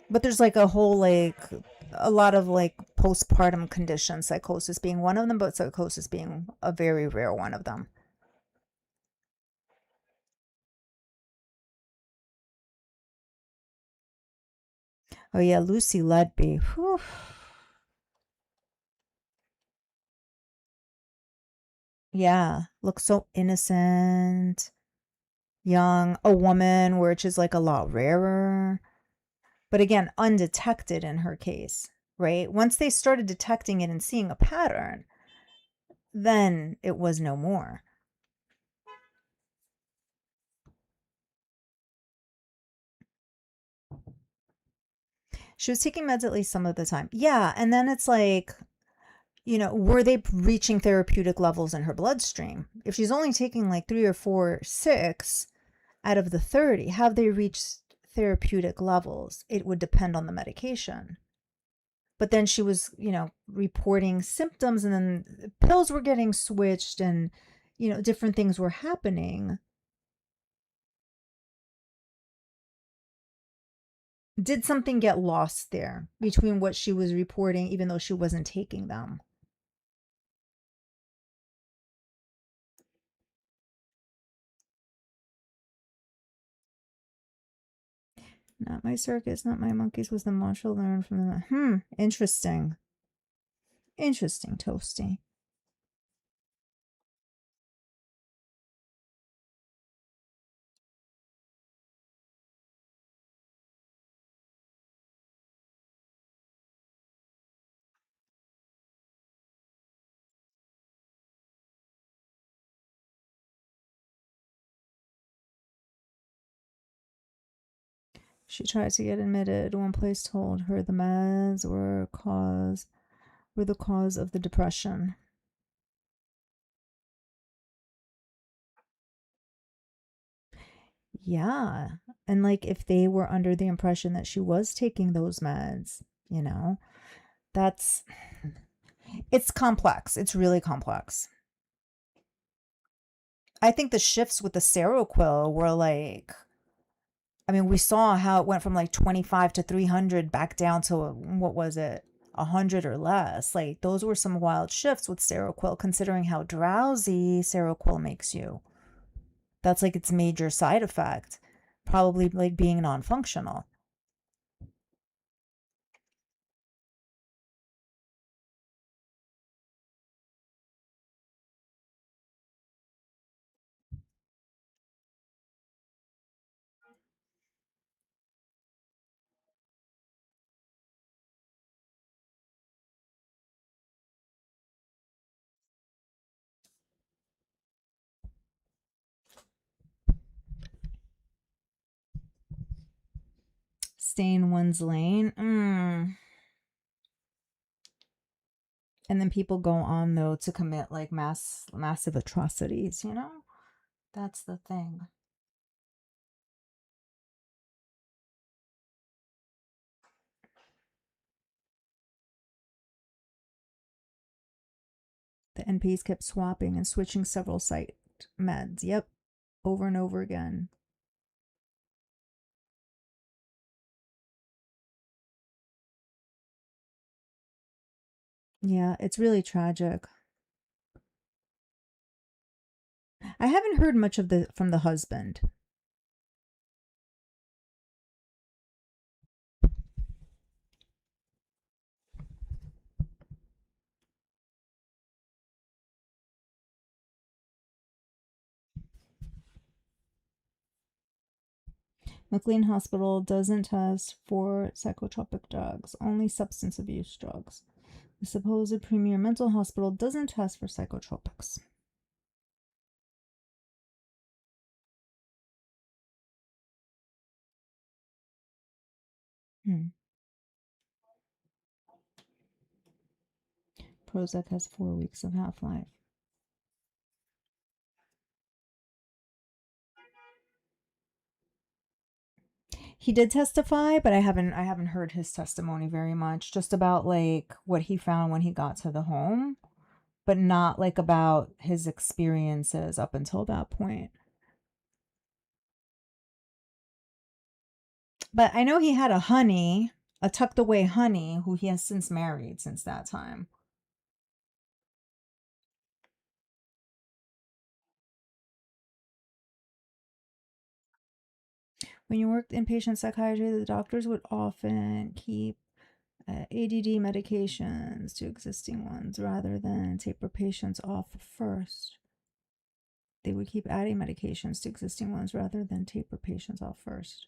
But there's like a whole like a lot of like postpartum conditions, psychosis being one of them, but psychosis being a very rare one of them. Oh yeah, Lucy Ledby. Whew. Yeah, looks so innocent, young, a woman, which is like a lot rarer. But again, undetected in her case, right? Once they started detecting it and seeing a pattern, then it was no more. She was taking meds at least some of the time. Yeah, and then it's like, were they reaching therapeutic levels in her bloodstream? If she's only taking like 3 or 4, 6 out of the 30, have they reached therapeutic levels? It would depend on the medication. But then she was, reporting symptoms, and then pills were getting switched, and, different things were happening. Did something get lost there between what she was reporting, even though she wasn't taking them? Not my circus, not my monkeys was the mantra learned from the. Interesting. Interesting, Toasty. She tried to get admitted. One place told her the meds were the cause of the depression. Yeah. And like if they were under the impression that she was taking those meds, that's it's complex. It's really complex. I think the shifts with the Seroquel were like, I mean, we saw how it went from like 25 to 300 back down to what was it? 100 or less. Like those were some wild shifts with Seroquel, considering how drowsy Seroquel makes you. That's like its major side effect, probably like being non-functional. Stay in one's lane. And then people go on though to commit like massive atrocities, That's the thing. The NPs kept swapping and switching several site meds. Yep. Over and over again. Yeah, it's really tragic. I haven't heard much from the husband. McLean Hospital doesn't test for psychotropic drugs, only substance abuse drugs. The supposed premier mental hospital doesn't test for psychotropics. Prozac has 4 weeks of half-life. He did testify, but I haven't heard his testimony very much, just about like what he found when he got to the home, but not like about his experiences up until that point. But I know he had a tucked away honey, who he has since married since that time. When you worked inpatient psychiatry, the doctors would often keep ADD medications to existing ones rather than taper patients off first. They would keep adding medications to existing ones rather than taper patients off first.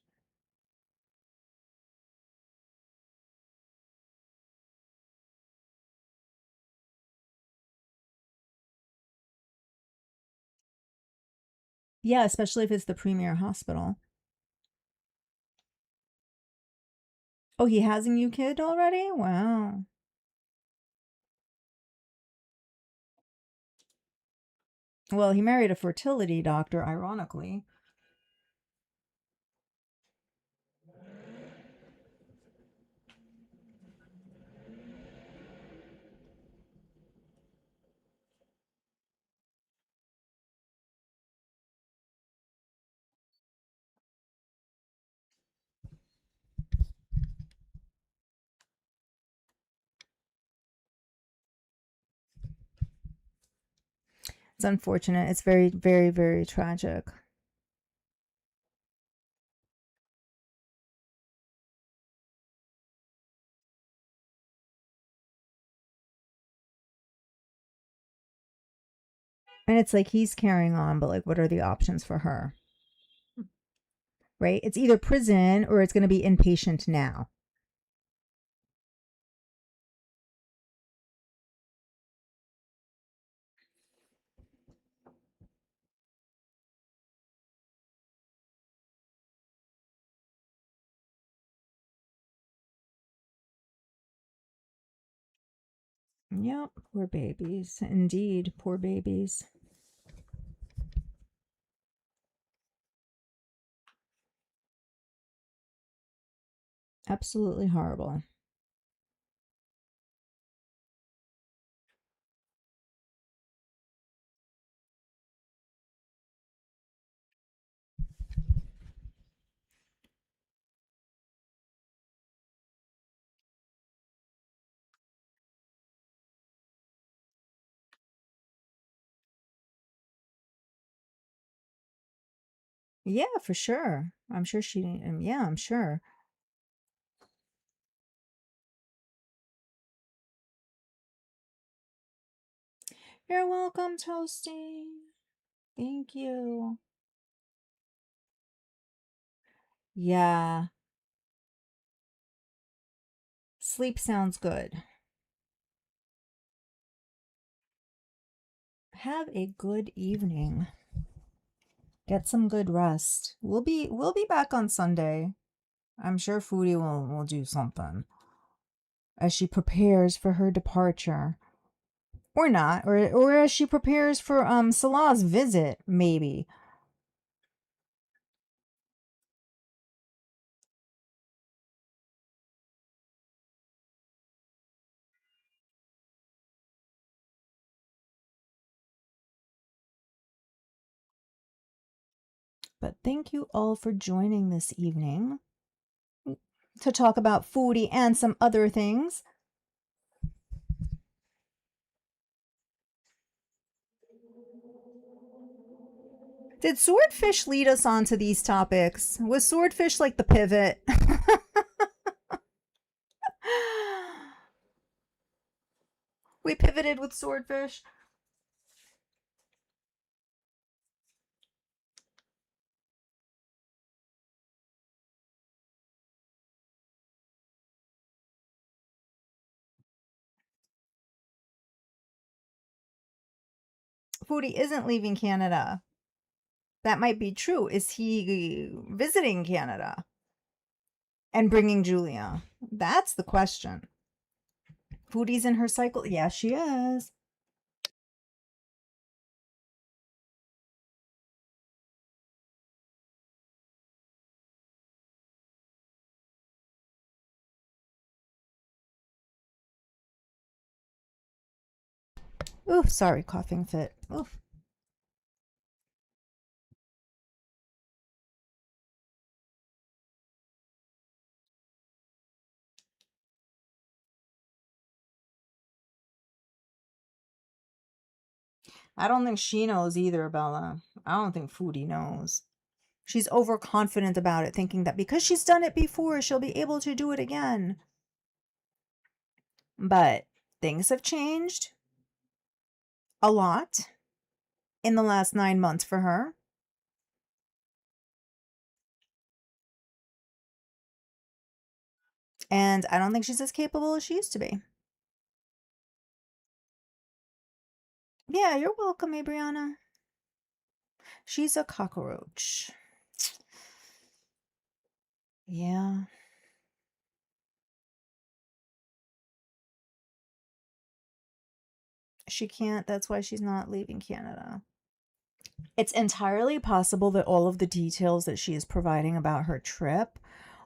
Yeah, especially if it's the premier hospital. Oh, he has a new kid already? Wow. Well, he married a fertility doctor, ironically. It's unfortunate. It's very, very, very tragic. And it's like he's carrying on, but like, what are the options for her? Right? It's either prison or it's going to be inpatient now. Yep, poor babies. Indeed, poor babies. Absolutely horrible. Yeah, for sure. I'm sure she, yeah, I'm sure. You're welcome, Toasty. Thank you. Yeah, sleep sounds good. Have a good evening. Get some good rest. We'll be back on Sunday. I'm sure Foodie will do something as she prepares for her departure. Or not, or as she prepares for Salah's visit, maybe. But thank you all for joining this evening to talk about Foodie and some other things. Did Swordfish lead us on to these topics? Was Swordfish like the pivot? We pivoted with Swordfish. Foodie isn't leaving Canada. That might be true. Is he visiting Canada and bringing Julia? That's the question. Foodie's in her cycle. Yeah, she is. Oof, sorry, coughing fit. Oof. I don't think she knows either, Bella. I don't think Foodie knows. She's overconfident about it, thinking that because she's done it before, she'll be able to do it again. But things have changed a lot in the last 9 months for her. And I don't think she's as capable as she used to be. Yeah, you're welcome, Abriana. She's a cockroach. Yeah. She can't. That's why she's not leaving Canada. It's entirely possible that all of the details that she is providing about her trip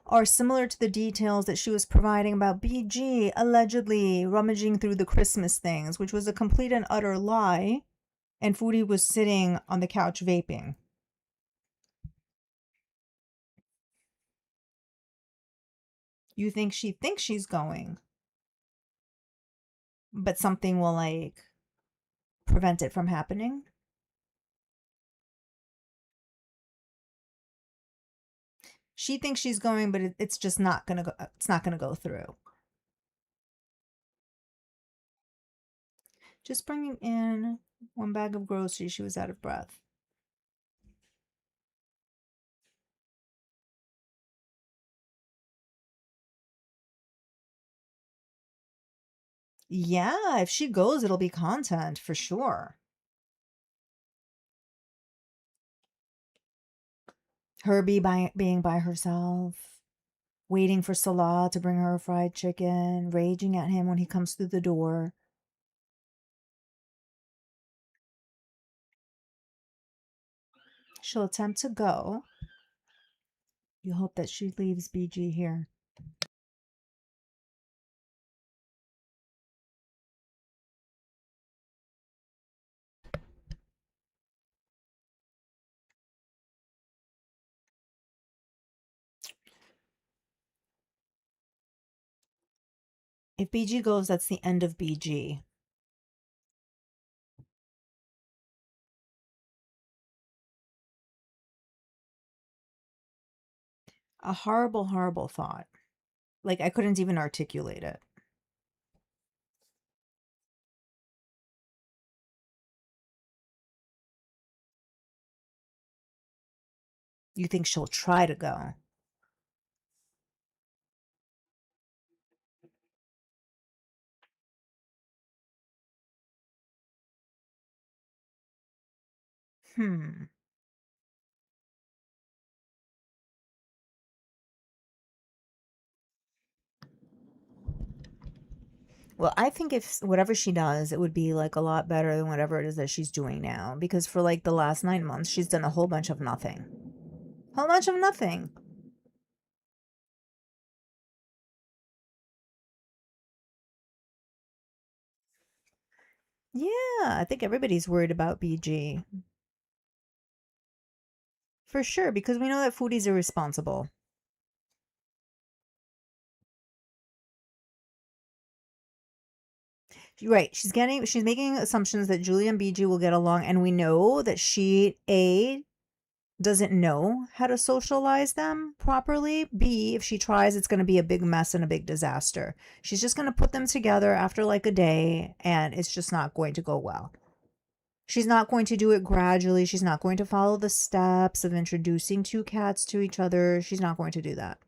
are similar to the details that she was providing about BG allegedly rummaging through the Christmas things, which was a complete and utter lie. And Foodie was sitting on the couch vaping. You think she thinks she's going, but something will like prevent it from happening? She thinks she's going, but it's just not gonna go. It's not gonna go through. Just bringing in one bag of groceries. She was out of breath. Yeah, if she goes, it'll be content for sure. Her being by herself, waiting for Salah to bring her a fried chicken, raging at him when he comes through the door. She'll attempt to go. You hope that she leaves BG here. If BG goes, that's the end of BG. A horrible, horrible thought. Like, I couldn't even articulate it. You think she'll try to go? Hmm. Well, I think if whatever she does, it would be like a lot better than whatever it is that she's doing now. Because for like the last 9 months, she's done a whole bunch of nothing. Whole bunch of nothing. Yeah, I think everybody's worried about BG. For sure, because we know that Foodie's irresponsible. Right, she's making assumptions that Julie and BG will get along, and we know that she, A, doesn't know how to socialize them properly. B, if she tries, it's going to be a big mess and a big disaster. She's just going to put them together after like a day, and it's just not going to go well. She's not going to do it gradually. She's not going to follow the steps of introducing two cats to each other. She's not going to do that.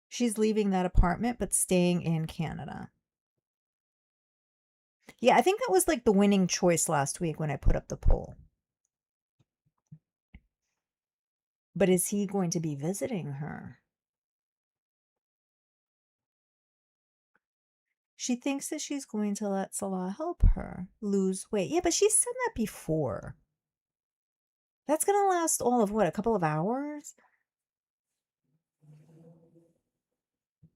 She's leaving that apartment, but staying in Canada. Yeah, I think that was like the winning choice last week when I put up the poll. But is he going to be visiting her? She thinks that she's going to let Salah help her lose weight. Yeah, but she's said that before. That's going to last all of what, a couple of hours?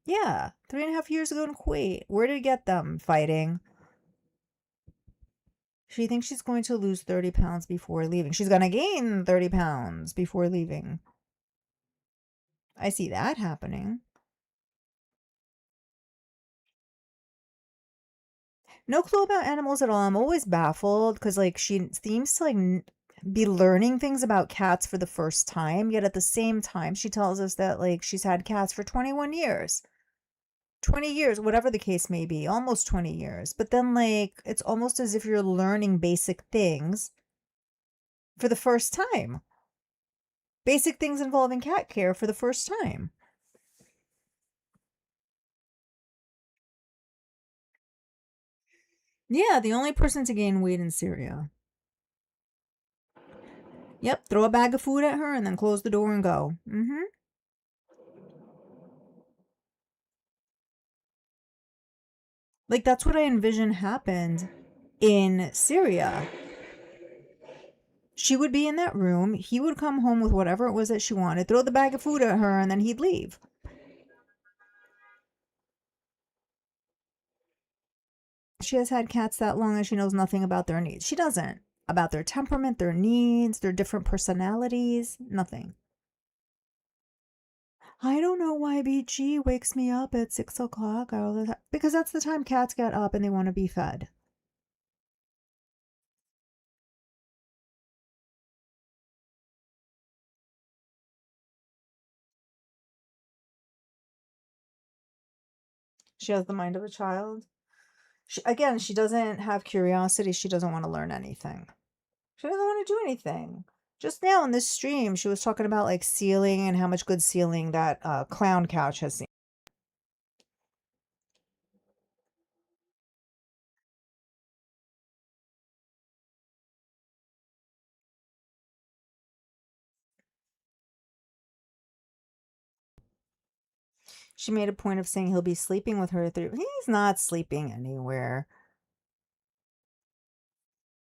Yeah, 3.5 years ago in Kuwait. Where did it get them fighting? She thinks she's going to lose 30 pounds before leaving. She's going to gain 30 pounds before leaving. I see that happening. No clue about animals at all. I'm always baffled because, like, she seems to, like, be learning things about cats for the first time, yet at the same time, she tells us that, like, she's had cats for 21 years. 20 years, whatever the case may be, almost 20 years. But then, like, it's almost as if you're learning basic things for the first time. Basic things involving cat care for the first time. Yeah, the only person to gain weight in Syria. Yep, throw a bag of food at her and then close the door and go. Mm-hmm. Like, that's what I envision happened in Syria. She would be in that room. He would come home with whatever it was that she wanted, throw the bag of food at her, and then he'd leave. She has had cats that long and she knows nothing about their needs. She doesn't. About their temperament, their needs, their different personalities, nothing. I don't know why BG wakes me up at 6 o'clock all the time. Because that's the time cats get up and they want to be fed. She has the mind of a child. Again, she doesn't have curiosity. She doesn't want to learn anything. She doesn't want to do anything. Just now in this stream, she was talking about like sealing and how much good sealing that clown couch has seen. She made a point of saying he'll be sleeping with her through. He's not sleeping anywhere.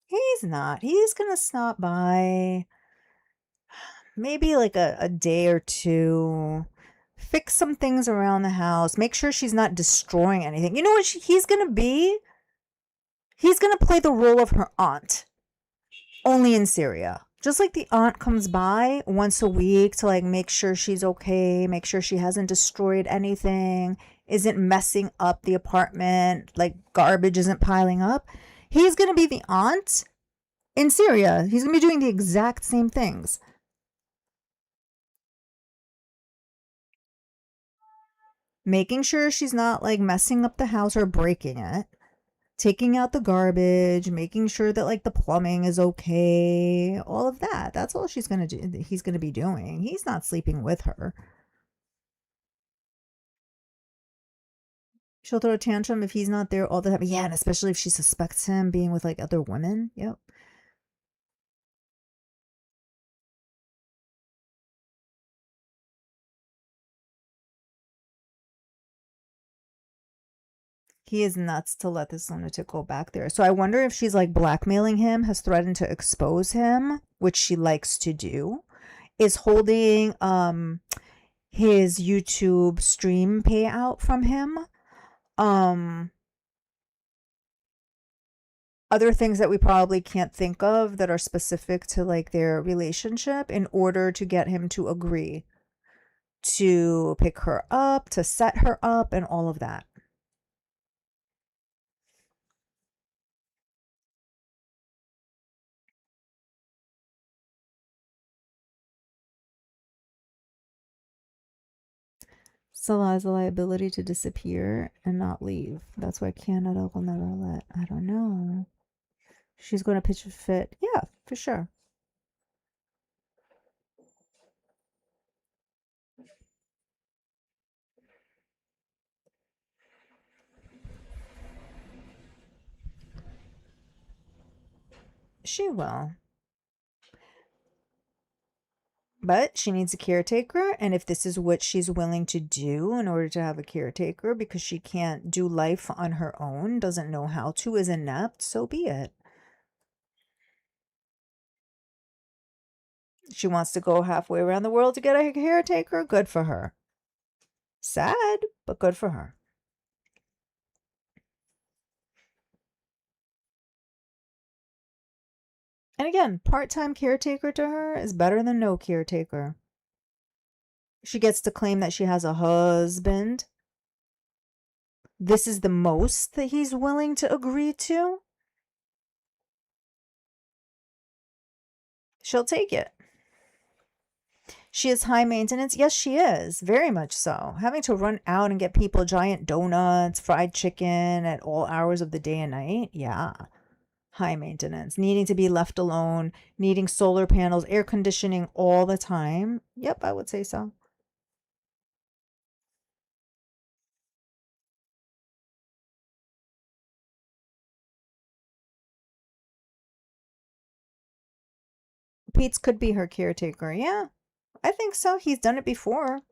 He's not. He's gonna stop by maybe like a day or two, fix some things around the house, make sure she's not destroying anything. You know what he's gonna be? He's gonna play the role of her aunt, only in Syria. Just like the aunt comes by once a week to like make sure she's okay, make sure she hasn't destroyed anything, isn't messing up the apartment, like garbage isn't piling up. He's gonna be the aunt in Syria. He's gonna be doing the exact same things. Making sure she's not like messing up the house or breaking it, taking out the garbage, making sure that like the plumbing is okay, all of that. That's all she's gonna do. He's gonna be doing. He's not sleeping with her. She'll throw a tantrum if he's not there all the time. Yeah, and especially if she suspects him being with like other women. Yep. He is nuts to let this lunatic go back there. So I wonder if she's like blackmailing him, has threatened to expose him, which she likes to do, is holding his YouTube stream payout from him. Other things that we probably can't think of that are specific to like their relationship in order to get him to agree to pick her up, to set her up, and all of that. Salah has the liability to disappear and not leave. That's why Canada will never let. I don't know. She's going to pitch a fit. Yeah, for sure. She will. But she needs a caretaker, and if this is what she's willing to do in order to have a caretaker because she can't do life on her own, doesn't know how to, is inept, so be it. She wants to go halfway around the world to get a caretaker, good for her. Sad, but good for her. And again, part-time caretaker to her is better than no caretaker. She gets to claim that she has a husband. This is the most that he's willing to agree to. She'll take it. She is high maintenance. Yes, she is. Very much so. Having to run out and get people giant donuts, fried chicken at all hours of the day and night. Yeah. High maintenance. Needing to be left alone. Needing solar panels, air conditioning all the time. Yep, I would say so. Pete's could be her caretaker. Yeah, I think so. He's done it before.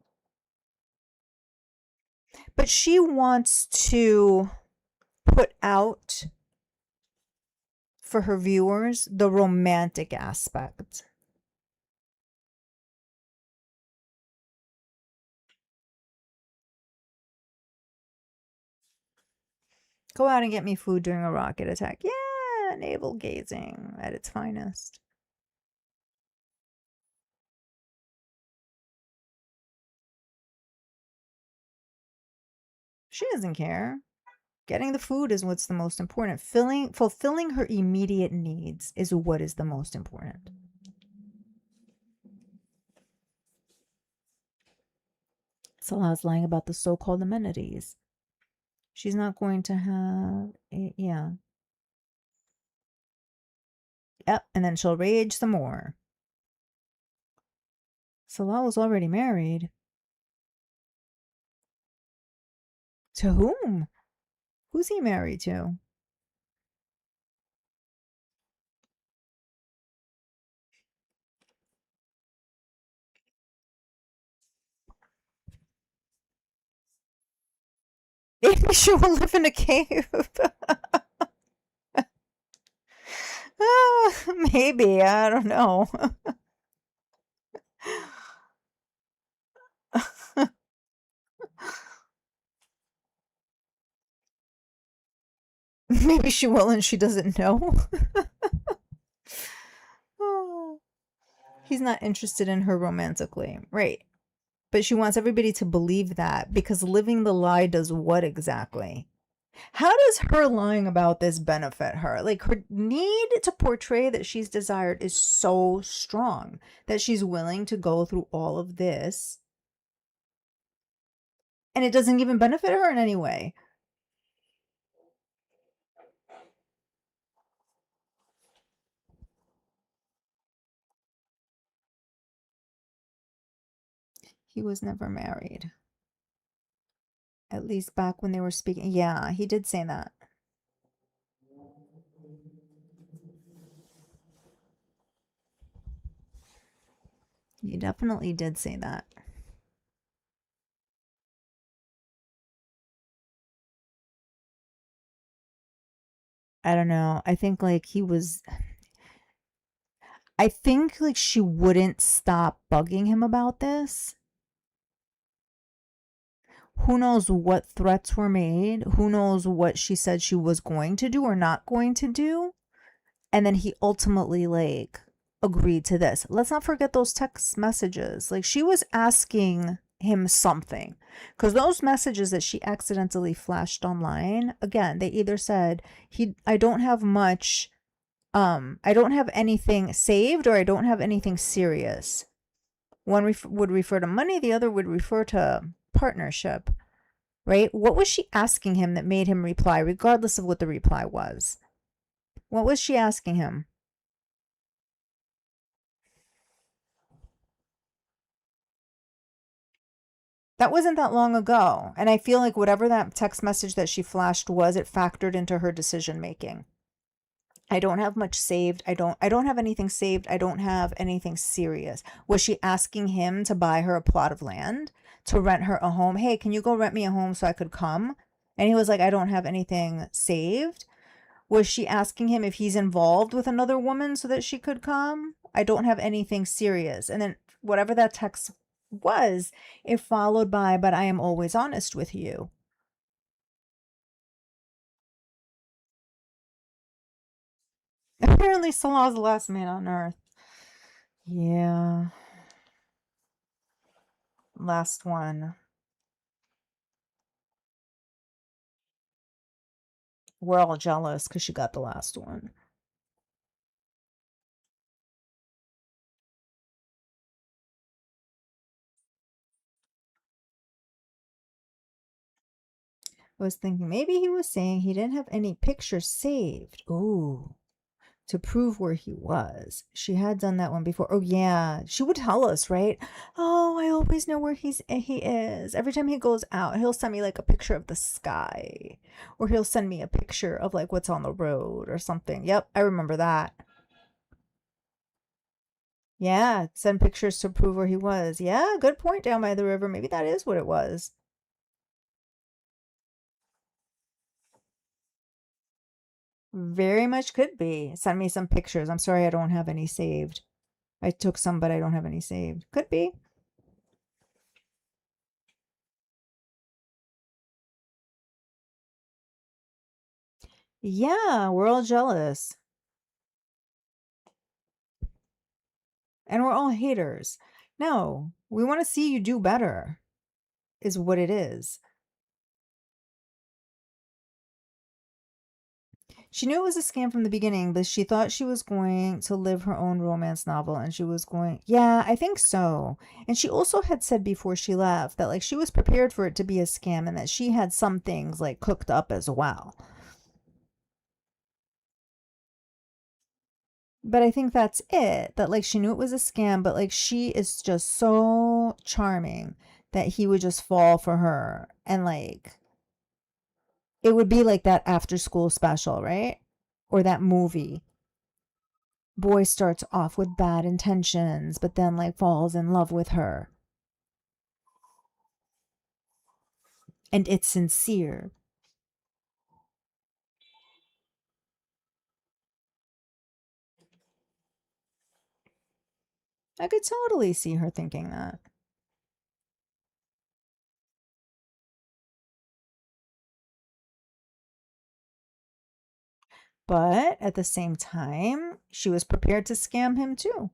But she wants to put out for her viewers the romantic aspect. Go out and get me food during a rocket attack. Yeah, navel gazing at its finest. She doesn't care. Getting the food is what's the most important. Fulfilling her immediate needs is what is the most important. Salah's lying about the so-called amenities. She's not going to have a, yeah. Yep, and then she'll rage some more. Salah was already married. To whom? Who's he married to? Maybe she will live in a cave. Maybe, I don't know. Maybe she will and she doesn't know. He's not interested in her romantically. Right. But she wants everybody to believe that because living the lie does what exactly? How does her lying about this benefit her? Like, her need to portray that she's desired is so strong that she's willing to go through all of this. And it doesn't even benefit her in any way. He was never married. At least back when they were speaking. Yeah, he did say that. He definitely did say that. I don't know. I think like he was. I think like she wouldn't stop bugging him about this. Who knows what threats were made? Who knows what she said she was going to do or not going to do? And then he ultimately like agreed to this. Let's not forget those text messages. Like she was asking him something because those messages that she accidentally flashed online, again, they either said I don't have much, I don't have anything saved, or I don't have anything serious. One would refer to money, the other would refer to partnership, right? What was she asking him that made him reply, regardless of what the reply was? What was she asking him? That wasn't that long ago. And I feel like whatever that text message that she flashed was, it factored into her decision making. I don't have much saved. I don't have anything saved. I don't have anything serious. Was she asking him to buy her a plot of land, to rent her a home? Hey, can you go rent me a home so I could come? And he was like, I don't have anything saved. Was she asking him if he's involved with another woman so that she could come? I don't have anything serious. And then whatever that text was, it followed by, but I am always honest with you. Apparently Salah's the last man on earth. Yeah. last one. We're all jealous because she got the last one. I was thinking maybe he was saying he didn't have any pictures saved. Ooh, to prove where he was. She had done that one before. Oh yeah, she would tell us, right? Oh, I always know where he is. Every time he goes out, he'll send me like a picture of the sky, or he'll send me a picture of like what's on the road or something. Yep, I remember that. Yeah, send pictures to prove where he was. Yeah, good point, down by the river. Maybe that is what it was. Very much could be. Send me some pictures. I'm sorry I don't have any saved. I took some, but I don't have any saved. Could be. Yeah, we're all jealous. And we're all haters. No, we want to see you do better, is what it is. She knew it was a scam from the beginning, but she thought she was going to live her own romance novel and she was going, yeah, I think so. And she also had said before she left that like she was prepared for it to be a scam and that she had some things like cooked up as well. But I think that's it. That like she knew it was a scam, but like she is just so charming that he would just fall for her and like it would be like that after school special, right? Or that movie. Boy starts off with bad intentions, but then like falls in love with her. And it's sincere. I could totally see her thinking that. But at the same time, she was prepared to scam him too.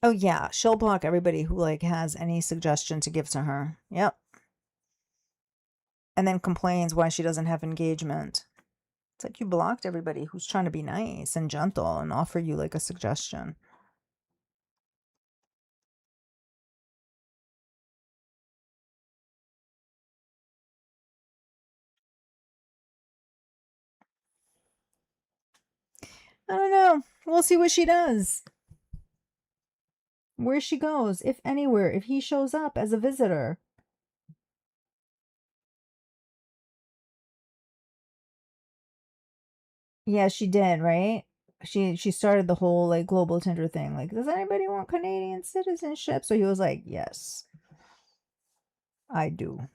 Oh yeah, she'll block everybody who like has any suggestion to give to her. Yep. And then complains why she doesn't have engagement. It's like you blocked everybody who's trying to be nice and gentle and offer you like a suggestion. I don't know. We'll see what she does. Where she goes, if anywhere, if he shows up as a visitor. Yeah, she did, right? She started the whole like global Tinder thing. Like, does anybody want Canadian citizenship? So he was like, yes, I do.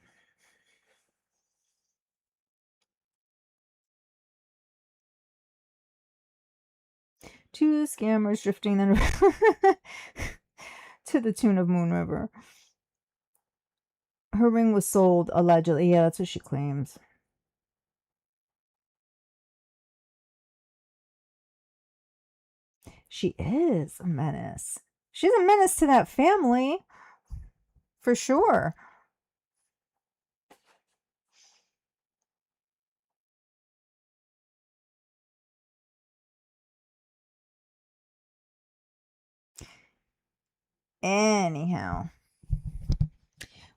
Two scammers drifting the to the tune of Moon River. Her ring was sold allegedly. Yeah, that's what she claims. She is a menace. She's a menace to that family. For sure. Anyhow.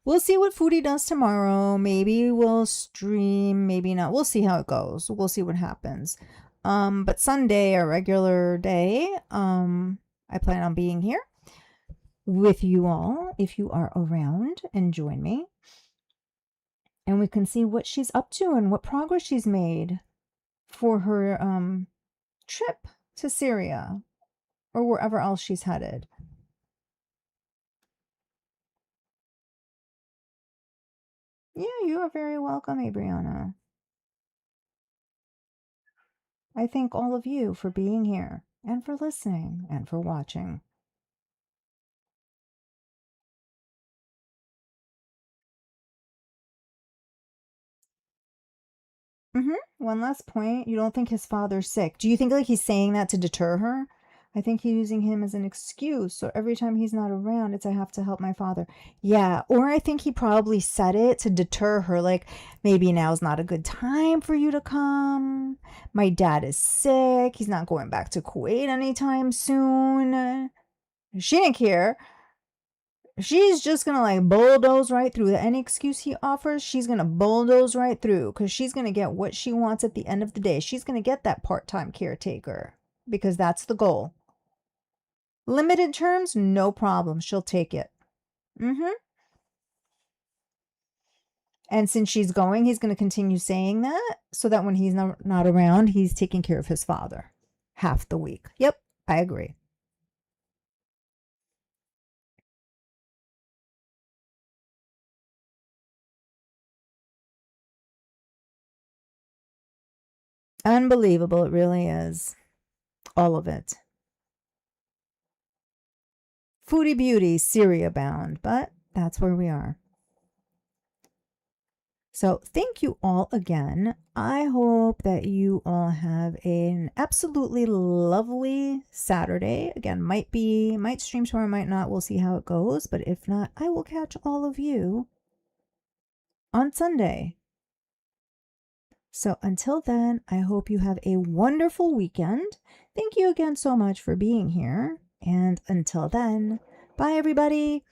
We'll see what Foodie does tomorrow. Maybe we'll stream, maybe not. We'll see how it goes. We'll see what happens. But Sunday, a regular day, I plan on being here with you all if you are around and join me. And we can see what she's up to and what progress she's made for her trip to Syria or wherever else she's headed. Yeah, you are very welcome, Adriana. I thank all of you for being here and for listening and for watching. One last point. You don't think his father's sick. Do you think like he's saying that to deter her? I think he's using him as an excuse. So every time he's not around, it's I have to help my father. Yeah. Or I think he probably said it to deter her. Like, maybe now's not a good time for you to come. My dad is sick. He's not going back to Kuwait anytime soon. She didn't care. She's just gonna like bulldoze right through any excuse he offers. She's gonna bulldoze right through because she's gonna get what she wants at the end of the day. She's gonna get that part-time caretaker because that's the goal. Limited terms, no problem. She'll take it. And since she's going, he's gonna continue saying that so that when he's not around, he's taking care of his father half the week. Yep, I agree. Unbelievable, it really is. All of it. Foodie beauty, Syria bound, but that's where we are. So thank you all again. I hope that you all have an absolutely lovely Saturday. Again, might stream tomorrow, might not. We'll see how it goes. But if not, I will catch all of you on Sunday. So until then, I hope you have a wonderful weekend. Thank you again so much for being here. And until then, bye everybody.